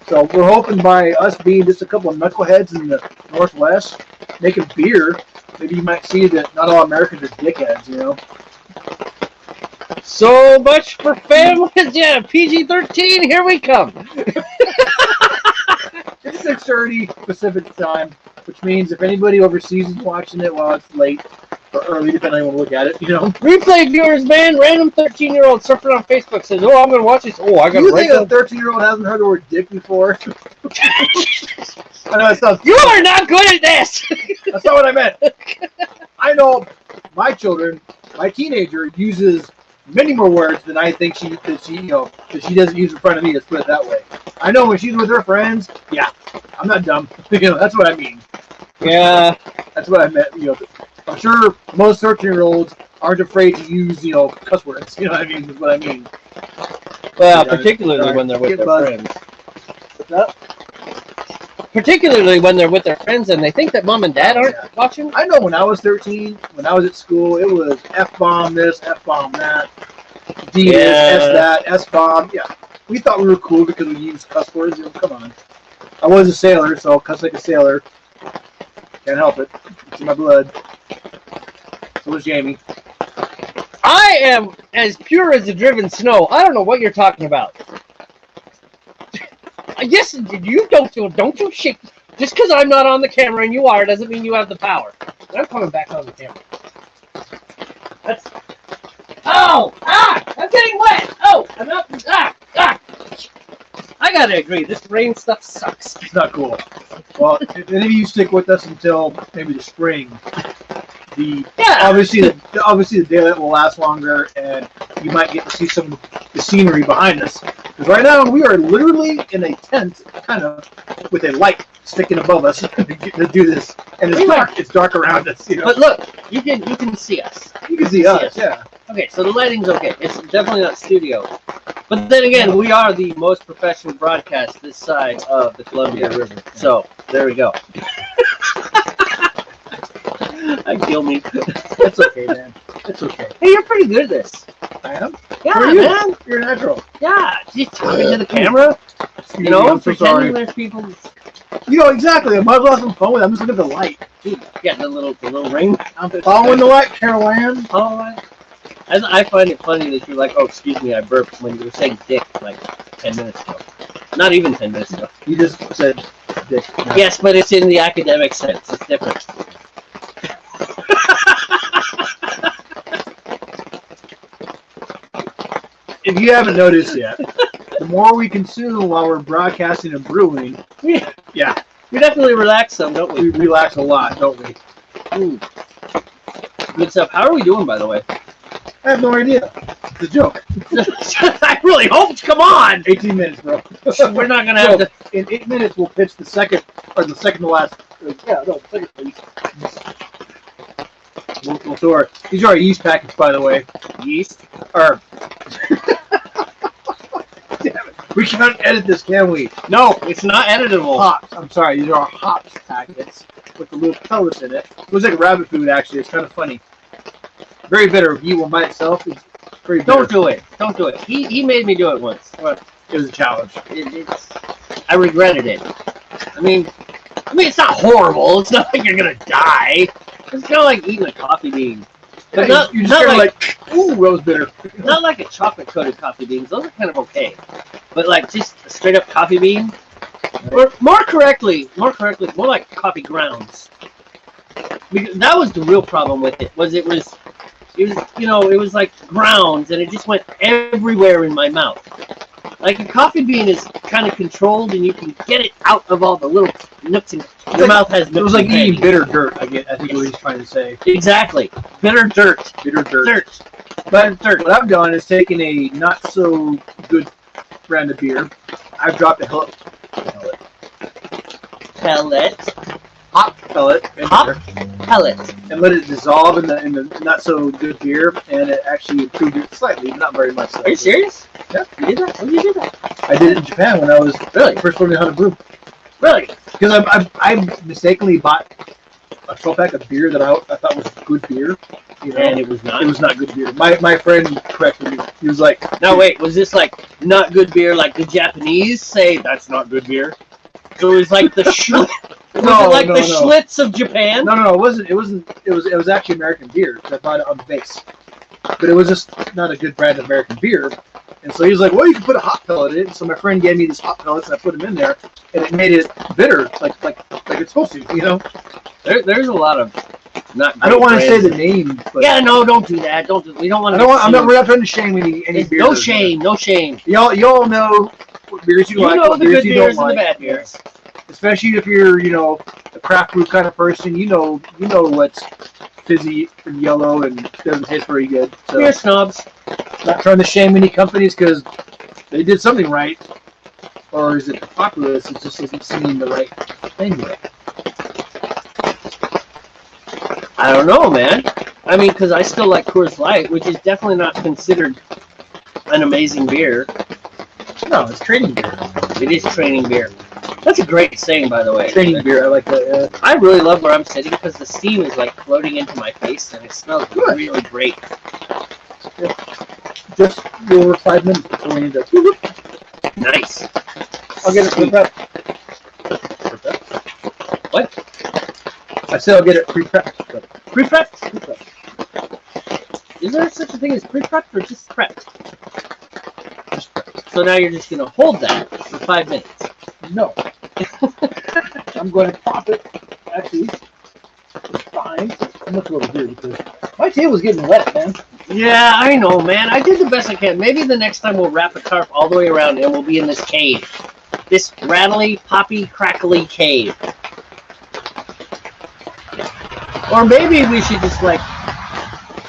So we're hoping by us being just a couple of knuckleheads in the Northwest making beer, maybe you might see that not all Americans are dickheads. So much for families. Yeah, PG-13. Here we come. It's 6:30 Pacific time, which means if anybody overseas is watching it while it's late or early, depending on how you want to look at it, Replay viewers, man. Random 13-year-old surfing on Facebook says, "Oh, I'm gonna watch this. Oh, I gotta You write think a that." 13-year-old hasn't heard the word dick before? I know it sounds. You are not good at this. That's not what I meant. I know my teenager uses many more words than I think that she doesn't use in front of me. Let's put it that way. I know when she's with her friends. Yeah, I'm not dumb. That's what I mean. Yeah. That's what I meant. I'm sure most 13-year-olds aren't afraid to use cuss words. You know what I mean? That's what I mean. Well, particularly when they're with their friends. What's that? Particularly when they're with their friends and they think that mom and dad aren't watching. I know when I was 13, when I was at school, it was F-bomb this, F-bomb that, D this, S that, S-bomb. Yeah. We thought we were cool because we used cuss words. Come on. I was a sailor, so I'll cuss like a sailor. Can't help it. It's in my blood. So was Jamie. I am as pure as the driven snow. I don't know what you're talking about. Yes, you don't you shake. Just because I'm not on the camera and you are doesn't mean you have the power. I'm coming back on the camera. Oh! Ah! I'm getting wet! Oh! I'm not... Ah! I gotta agree, this rain stuff sucks. It's not cool. Well, if any of you stick with us until maybe the spring, obviously the daylight will last longer, and you might get to see some of the scenery behind us. Because right now we are literally in a tent, kind of, with a light sticking above us to do this, and it's dark. It's dark around us. But look, you can see us. You can see us. Yeah. Okay, so the lighting's okay. It's definitely not studio. But then again, we are the most professional broadcast this side of the Columbia River. So, there we go. Kill me. It's okay, man. It's okay. Hey, you're pretty good at this. I am? Yeah, Where are you? man. You're natural. Yeah, just talking to the camera. I'm so pretending sorry. there's people. Exactly. I might as well have some fun with it. I'm just looking at the light. Yeah, the little ring. I'm following the light, Caroline. Oh, I find it funny that you're like, oh, excuse me, I burped when you were saying dick like 10 minutes ago. Not even 10 minutes ago. You just said dick. Yes, but it's in the academic sense. It's different. If you haven't noticed yet, the more we consume while we're broadcasting and brewing, yeah, We definitely relax some, don't we we? relax a lot, don't we? Ooh. Good stuff. How are we doing, by the way? I have no idea. It's a joke. I really hope. Come on. 18 minutes, bro. We're not gonna have to. In 8 minutes, we'll pitch the second to last. Second piece. These are our yeast packets, by the way. Yeast? Damn it. We cannot edit this, can we? No, it's not editable. Hops. I'm sorry. These are our hops packets with the little pellets in it. It looks like rabbit food, actually. It's kind of funny. Very bitter. If you one by itself, it's very bitter. Don't do it. Don't do it. He made me do it once. But it was a challenge. I regretted it. I mean, it's not horrible. It's not like you're gonna die. It's kind of like eating a coffee bean, but Yeah, you're just not like, ooh, that was bitter. not like a chocolate coated coffee beans. Those are kind of okay, but like just a straight up coffee bean, or more correctly, more like coffee grounds. Because that was the real problem with it. It was like grounds, and it just went everywhere in my mouth. Like a coffee bean is kind of controlled, and you can get it out of all the little nooks and your mouth has. It was like eating bitter dirt. I think what he's trying to say. Exactly, bitter dirt. But what I've done is taken a not so good brand of beer. I've dropped a hop pellet in there, and let it dissolve in the not so good beer, and it actually improved it slightly, not very much. So. Are you serious? Yeah. You did that? When did you do that? I did it in Japan when I was first learning how to brew. Really? Because I mistakenly bought a 12-pack of beer that I thought was good beer. And it was not. It was not good beer. My friend corrected me. He was like, "No, wait. Was this like not good beer? Like the Japanese say that's not good beer? So it was like the Schlitz of Japan? No. It wasn't. It was actually American beer. I bought it on the base, but it was just not a good brand of American beer. And so he was like, "Well, you can put a hop pellet in." So my friend gave me these hop pellets, and I put them in there, and it made it bitter, like it's supposed to. There's a lot of not. I don't want to say the name. But yeah, no, don't do that. We don't want to. I'm not trying to shame any beer. No shame. Y'all know what beers you like. You know what the good you beers don't and the like. bad beers. Especially if you're, a craft brew kind of person, you know what's fizzy and yellow and doesn't taste very good. So, beer snobs. Not trying to shame any companies because they did something right, or is it the populace? It just isn't seeing the right thing yet. I don't know, man. I mean, because I still like Coors Light, which is definitely not considered an amazing beer. No, it's training beer. It is training beer. That's a great saying, by the way. Training beer, I like that. I really love where I'm sitting because the steam is like floating into my face and it smells really great. Yeah. Just over 5 minutes before we need that. Nice. I'll get it pre-prepped. What? I said I'll get it pre-prepped. Pre-prepped? Is there such a thing as pre-prepped or just prepped? Just prepped. So now you're just going to hold that for 5 minutes. No. I'm going to pop it. Actually, it's fine. I'm not going to do because my table's getting wet, man. Yeah, I know, man. I did the best I can. Maybe the next time we'll wrap a tarp all the way around and we'll be in this cave. This rattly, poppy, crackly cave. Or maybe we should just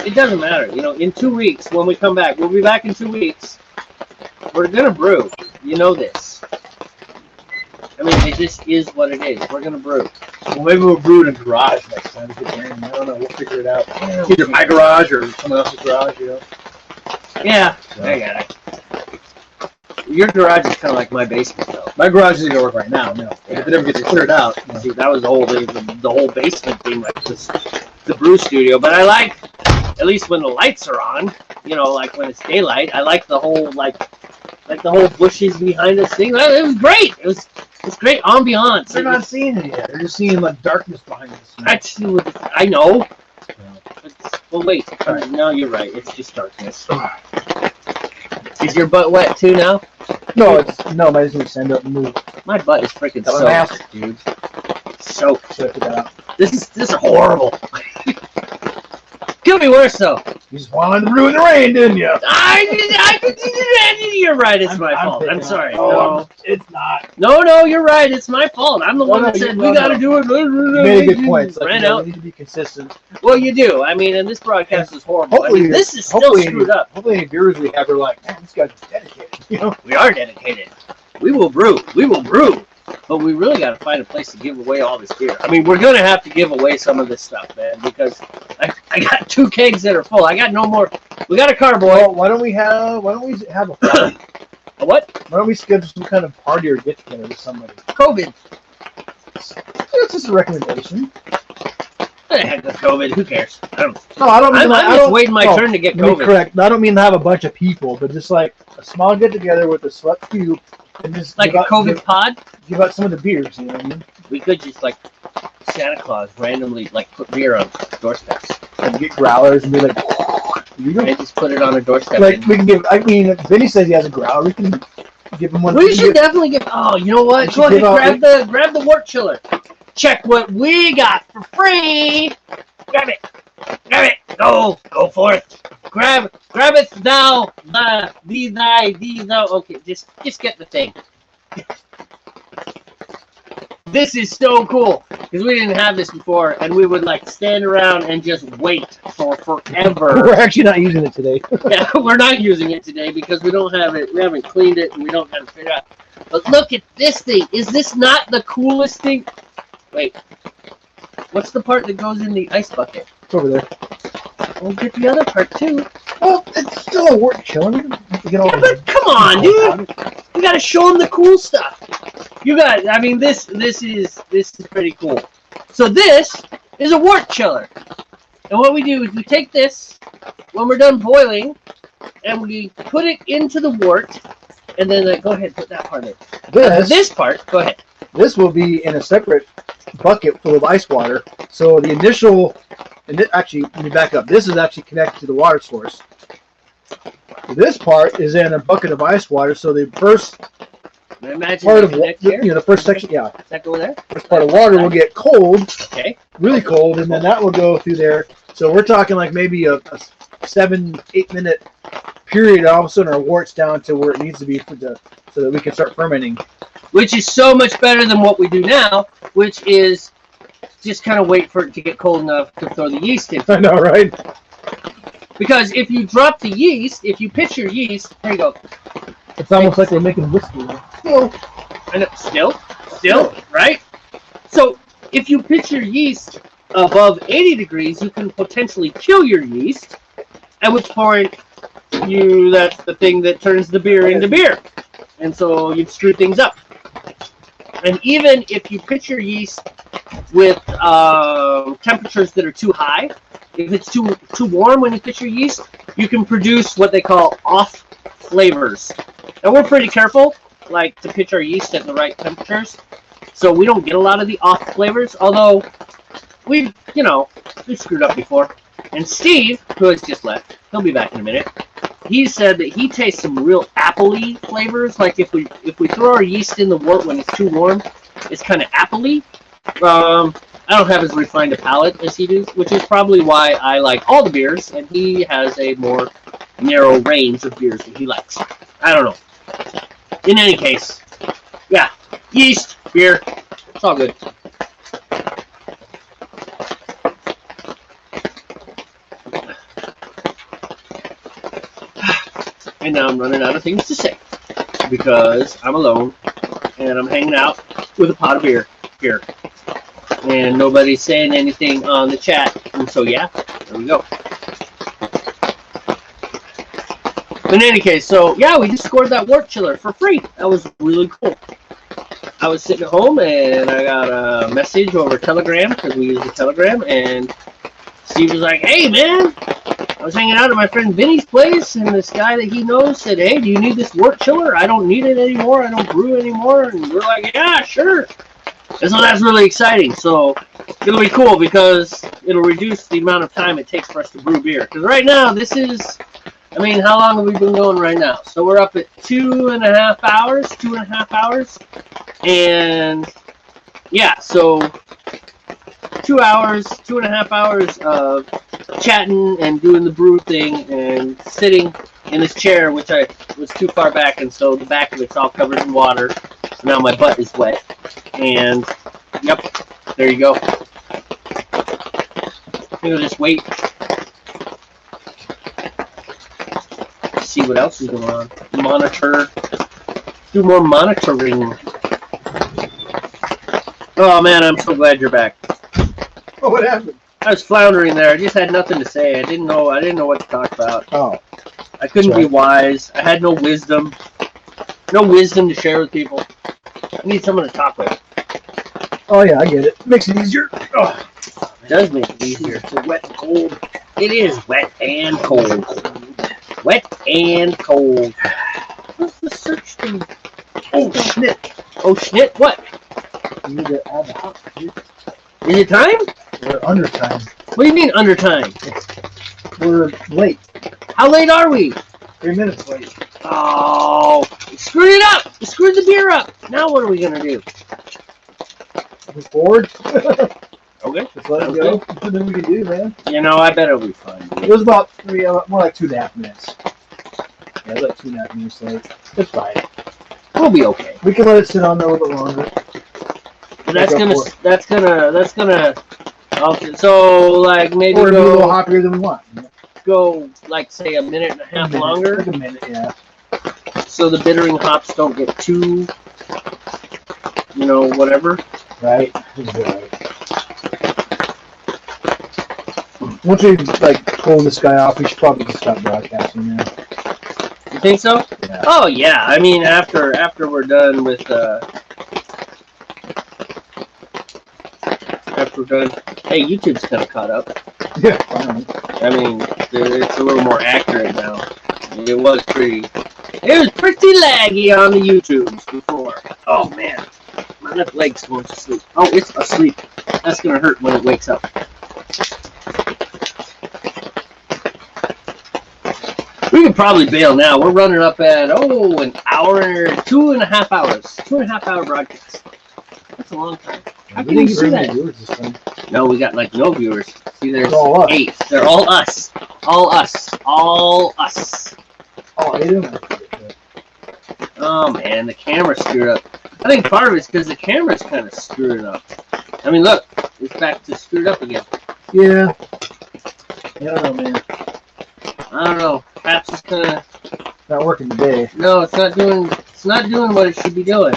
it doesn't matter. In 2 weeks when we come back, we'll be back in 2 weeks. We're going to brew. You know this. I mean, it just is what it is. We're going to brew. Well, maybe we'll brew in a garage next time. I don't know. We'll figure it out. Either my garage or someone else's garage, Yeah, I got it. Your garage is kind of like my basement, though. My garage isn't going to work right now, no. Yeah. If it ever gets cleared out. See, that was the whole basement thing, like the brew studio. But I like, at least when the lights are on, like when it's daylight, I like the whole, like the whole bushes behind us thing. It was great. It's great ambiance. They're not seeing it yet. They're just seeing darkness behind us. I know. Well, wait. No, you're right. It's just darkness. Is your butt wet too now? No, my just gonna stand up and move. My butt is freaking soaked, dude. Soaked. This is horrible. Could be worse though. You just wanted to ruin the rain, didn't you? You're right. It's my fault. I'm sorry. No, it's not. No, you're right. It's my fault. I'm the one that said we got to do it. You made a good point. Ran out. We need to be consistent. Well, you do. I mean, and this broadcast is horrible. This is still screwed up. Hopefully, any viewers we have are like, man, this guy's dedicated. We are dedicated. We will brew. But we really got to find a place to give away all this beer. I mean, we're going to have to give away some of this stuff, man, because I got 2 kegs that are full. I got no more. We got a carboy. Well, why don't we have a party? A what? Why don't we schedule some kind of party or get together with somebody? COVID. It's just a recommendation. Heck with COVID, who cares? No, I don't mean I'm just waiting my turn to get COVID. Correct. I don't mean to have a bunch of people, but just like a small get together with a select few, and just Like a COVID pod. Give out some of the beers. You know what I mean? We could just like Santa Claus randomly like put beer on doorsteps And get growlers and be like, and just put it on a doorstep. Like we can give. I mean, if Vinny says he has a growler, we can give him one. We should definitely give. Oh, you know what? Go ahead, grab the wort chiller. Check what we got for free. Grab it. Go forth. Grab it thou. Thee thou. Okay, just get the thing. This is so cool because we didn't have this before, and we would like stand around and just wait for forever. We're actually not using it today. Yeah, we're not using it today because we don't have it. We haven't cleaned it, and we don't have it figured out. But look at this thing. Is this not the coolest thing? Wait, what's the part that goes in the ice bucket? It's over there. We'll get the other part too. Well, it's still a wort chiller. Yeah, but come on, dude. You gotta show them the cool stuff. I mean, this is pretty cool. So this is a wort chiller, and what we do is we take this when we're done boiling, and we put it into the wort, and then go ahead, put that part in. This part, go ahead. This will be in a separate bucket full of ice water. So the initial, actually, let me back up. This is actually connected to the water source. This part is in a bucket of ice water. So the first part of the first section, yeah. Does that go there? First part of water will get cold, okay, really cold, and then that will go through there. So we're talking like maybe a 7-8 minute period. All of a sudden, our wort's down to where it needs to be so that we can start fermenting. Which is so much better than what we do now, which is just kind of wait for it to get cold enough to throw the yeast in. I know, right? Because if you drop the yeast, if you pitch your yeast, there you go. It's almost like we're making whiskey. Still, right? So if you pitch your yeast above 80 degrees, you can potentially kill your yeast, at which point that's the thing that turns the beer into beer. And so you've screwed things up. And even if you pitch your yeast with temperatures that are too high, if it's too warm when you pitch your yeast, you can produce what they call off flavors. And we're pretty careful, like to pitch our yeast at the right temperatures, so we don't get a lot of the off flavors. Although we screwed up before. And Steve, who has just left, he'll be back in a minute. He said that he tastes some real apple-y flavors. Like if we throw our yeast in the wort when it's too warm, it's kind of apple-y. I don't have as refined a palate as he does, which is probably why I like all the beers, and he has a more narrow range of beers that he likes. I don't know. In any case, yeah, yeast, beer, it's all good. And now I'm running out of things to say because I'm alone and I'm hanging out with a pot of beer here. And nobody's saying anything on the chat. And so, yeah, there we go. In any case, so, yeah, we just scored that wort chiller for free. That was really cool. I was sitting at home and I got a message over Telegram because we use the Telegram. And Steve was like, hey, man. I was hanging out at my friend Vinny's place, and this guy that he knows said, hey, do you need this wort chiller? I don't need it anymore. I don't brew anymore. And we're like, yeah, sure. And so that's really exciting. So it'll be cool because it'll reduce the amount of time it takes for us to brew beer. Because right now, this is, I mean, how long have we been going right now? So we're up at 2.5 hours. And, yeah, so 2.5 hours of chatting and doing the brew thing and sitting in this chair, which I was too far back, and so the back of it's all covered in water. So now my butt is wet. And, yep, there you go. We'll just wait. See what else is going on. Monitor. Do more monitoring. Oh, man, I'm so glad you're back. Oh, what happened? I was floundering there. I just had nothing to say. I didn't know what to talk about. Oh. I couldn't be wise. I had no wisdom. No wisdom to share with people. I need someone to talk with. Oh, yeah, I get it. Makes it easier. Oh, It does make it easier. It's wet and cold. It is wet and cold. Wet and cold. What's the search thing? Oh, snip. Oh, shit. What? You need to add the hop. Dude. Is it time? We're under time. What do you mean under time? We're late. How late are we? 3 minutes late. Oh, you screwed it up. You screwed the beer up. Now what are we going to do? Move forward. Okay. Just let it go. There's nothing we can do, man. You know, I bet it'll be fun. It Dude. was about more like 2.5 minutes. Yeah, it was like 2.5 minutes late. It's fine. We'll be okay. We can let it sit on there a little bit longer. That's gonna. Okay, so like maybe Or be a little go hoppier than we want. like say a minute and a half longer, Like a minute, yeah. so the bittering hops don't get too, whatever. Right. Right. Once we pull this guy off, we should probably just stop broadcasting now. You think so? Yeah. Oh yeah. I mean, after we're done with after we're done, hey, YouTube's kind of caught up. Yeah. Finally. I mean, it's a little more accurate now. It was pretty laggy on the YouTubes before. Oh man, my left leg's going to sleep. Oh, it's asleep. That's gonna hurt when it wakes up. We could probably bail now. We're running up at an hour and 2.5 hours. 2.5 hour broadcast. That's a long time. How can you see that? Viewers this time. No, we got no viewers. See, there's All us. 8. They're all us. All us. All us. Oh, 8 of them. Oh man, the camera's screwed up. I think part of it's because the camera's kind of screwed up. I mean, look, it's back to screwed up again. Yeah. I don't know, man. I don't know. Perhaps it's kind of. Not working today. No, it's not doing. It's not doing what it should be doing.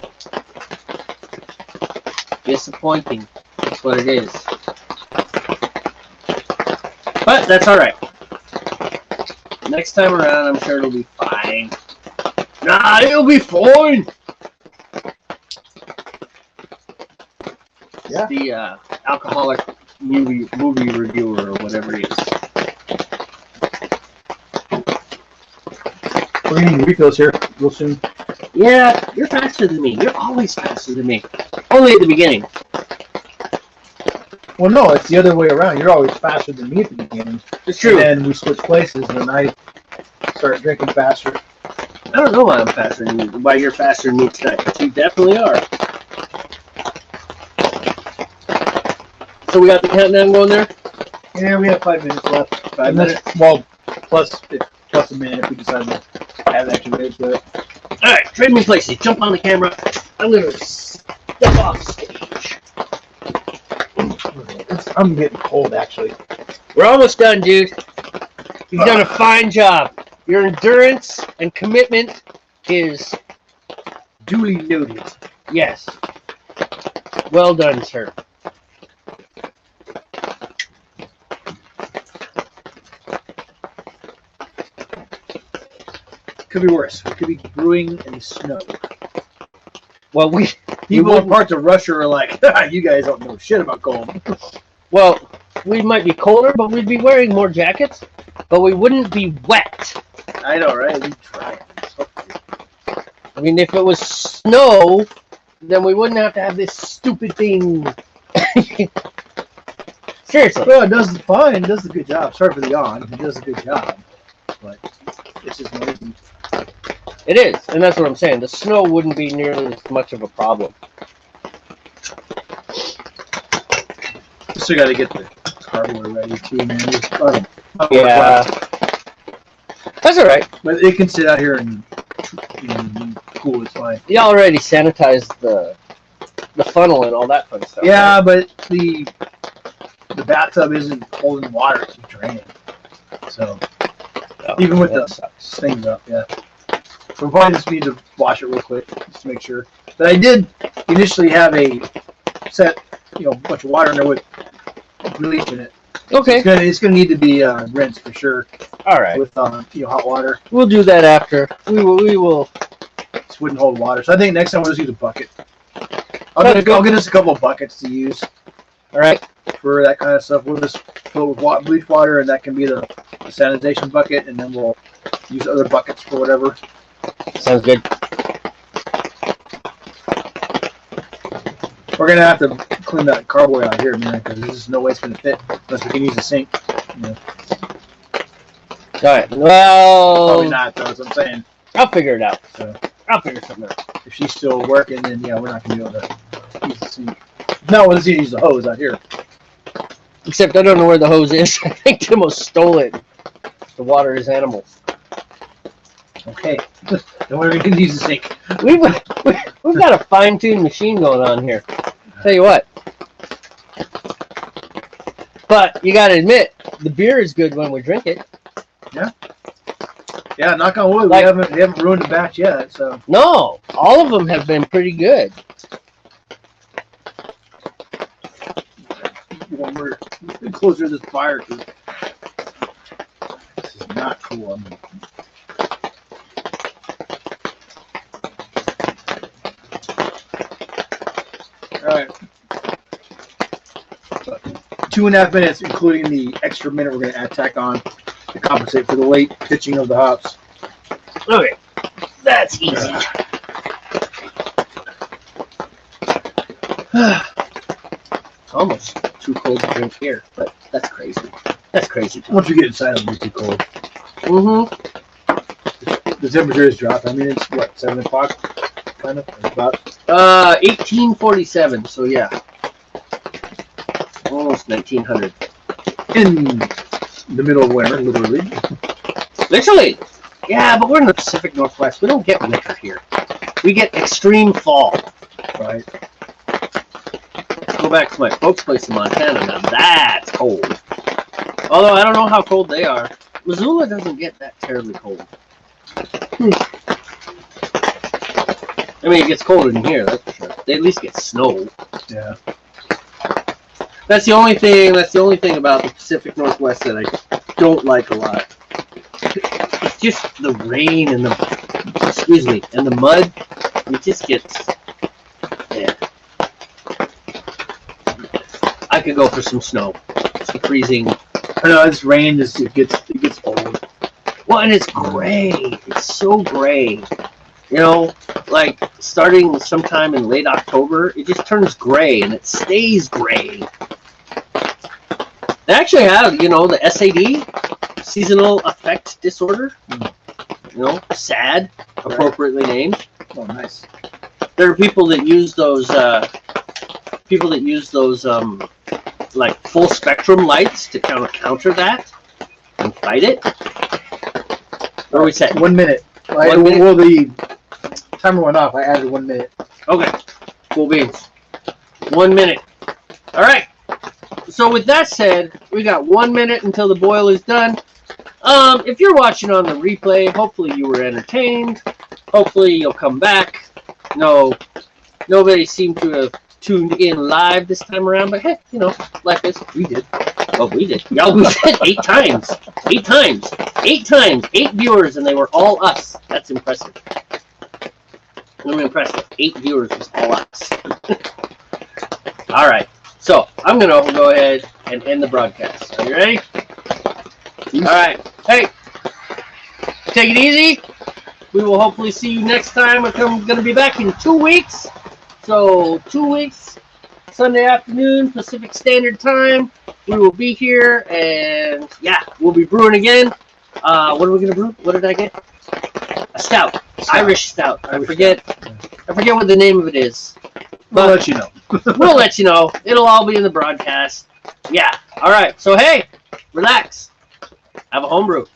Disappointing. That's what it is. But that's all right. Next time around, I'm sure it'll be fine. Nah, it'll be fine. Yeah. The alcoholic movie reviewer or whatever it is. We're going to need refills here real soon. Yeah, you're faster than me. You're always faster than me. Only at the beginning. Well, no, it's the other way around. You're always faster than me at the beginning. It's true. And then we switch places, and I start drinking faster. I don't know why I'm faster than you. Why you're faster than me tonight. But you definitely are. So we got the countdown going there? Yeah, we have 5 minutes left. 5 minutes? Well, plus a minute if we decide to add extra minutes to it. Alright, trade me places. Jump on the camera. I'm going to step off stage. I'm getting cold, actually. We're almost done, dude. You've done a fine job. Your endurance and commitment is Duly noted. yes. Well done, sir. Could be worse. We could be brewing in the snow. Well, People in parts of Russia are like, you guys don't know shit about cold. we might be colder, but we'd be wearing more jackets, but we wouldn't be wet. I know, right? We try. I mean, if it was snow, then we wouldn't have to have this stupid thing. Seriously. Well, it does fine. It does a good job. Sorry for the yawn. It does a good job. But it's just noisy. It is, and that's what I'm saying. The snow wouldn't be nearly as much of a problem. Still got to get the hardware ready too, man. Yeah. That's all right. But it can sit out here and cool. It's fine. You already sanitized the funnel and all that fun stuff. Yeah, right? but the bathtub isn't holding water to drain. So even with the things up, yeah. So we probably just need to wash it real quick just to make sure. But I did initially have a set, bunch of water in there with bleach in it. Okay. It's gonna need to be rinsed for sure. All right. With hot water. We'll do that after. We will. This wouldn't hold water, so I think next time we'll just use a bucket. I'll get us a couple of buckets to use. All right. for that kind of stuff. We'll just fill it with bleach water, and that can be the sanitation bucket, and then we'll use other buckets for whatever. Sounds good. We're gonna have to clean that carboy out here, man, because there's no way it's gonna fit unless we can use the sink. Yeah. All right. Well, Probably not, though. That's what I'm saying. I'll figure it out. So I'll figure something out. if she's still working, then yeah, we're not gonna be able to use the sink. No, we'll just use the hose out here. Except I don't know where the hose is. I think Timo stole it to water his animals. Okay. Then we're gonna use the sink. We've got a fine-tuned machine going on here. Tell you what. But you got to admit, the beer is good when we drink it. Yeah, knock on wood. Like- we haven't ruined a batch yet, so. No, all of them have been pretty good. When we're closer to this fire, 'cause this is not cool. I mean, all right. 2.5 minutes, including the extra minute we're going to add tack on to compensate for the late pitching of the hops. Okay, that's easy. It's almost too cold to drink here, but that's crazy. That's crazy. Once you get inside, it'll be too cold. Mm-hmm. The temperature has dropped. I mean, it's what, 7 o'clock, kind of, or about. 1847. So yeah, almost 1900. In the middle of winter, literally. Literally. Yeah, but we're in the Pacific Northwest. We don't get winter here. We get extreme fall. Right. Go back to my folks' place in Montana. Now that's cold. Although I don't know how cold they are. Missoula doesn't get that terribly cold. I mean, it gets colder than here, that's for sure. They at least get snow. Yeah. That's the only thing. That's the only thing about the Pacific Northwest that I don't like a lot. It's just the rain and the and the mud. It just gets. Yeah. I could go for some snow. It's freezing. I know this rain just it gets old. Well, and it's gray. It's so gray. You know, like starting sometime in late October, it just turns gray and it stays gray. They actually have, you know, the SAD, seasonal affect disorder. You know, SAD, appropriately named. Oh, nice. There are people that use those, like full spectrum lights to kind of counter that and fight it. What are we saying? 1 minute. 1 minute? Well, the timer went off. I added 1 minute. Okay, cool beans. 1 minute. All right. So with that said, we got 1 minute until the boil is done. If you're watching on the replay, hopefully you were entertained. Hopefully you'll come back. No, nobody seemed to have tuned in live this time around, but hey, you know, like this, we did. Oh, we did. Y'all we did 8 times. 8 times. 8 times. 8 viewers, and they were all us. That's impressive. I'm impressed. 8 viewers was all us. All right. So I'm gonna go ahead and end the broadcast. Are you ready? All right. Hey, take it easy. We will hopefully see you next time. I'm going to be back in 2 weeks. So 2 weeks, Sunday afternoon, Pacific Standard Time. We will be here, and yeah, we'll be brewing again. What are we going to brew? What did I get? A stout. Irish stout. I forget what the name of it is. We'll let you know. We'll let you know. It'll all be in the broadcast. Yeah. All right. So, hey, relax. Have a homebrew.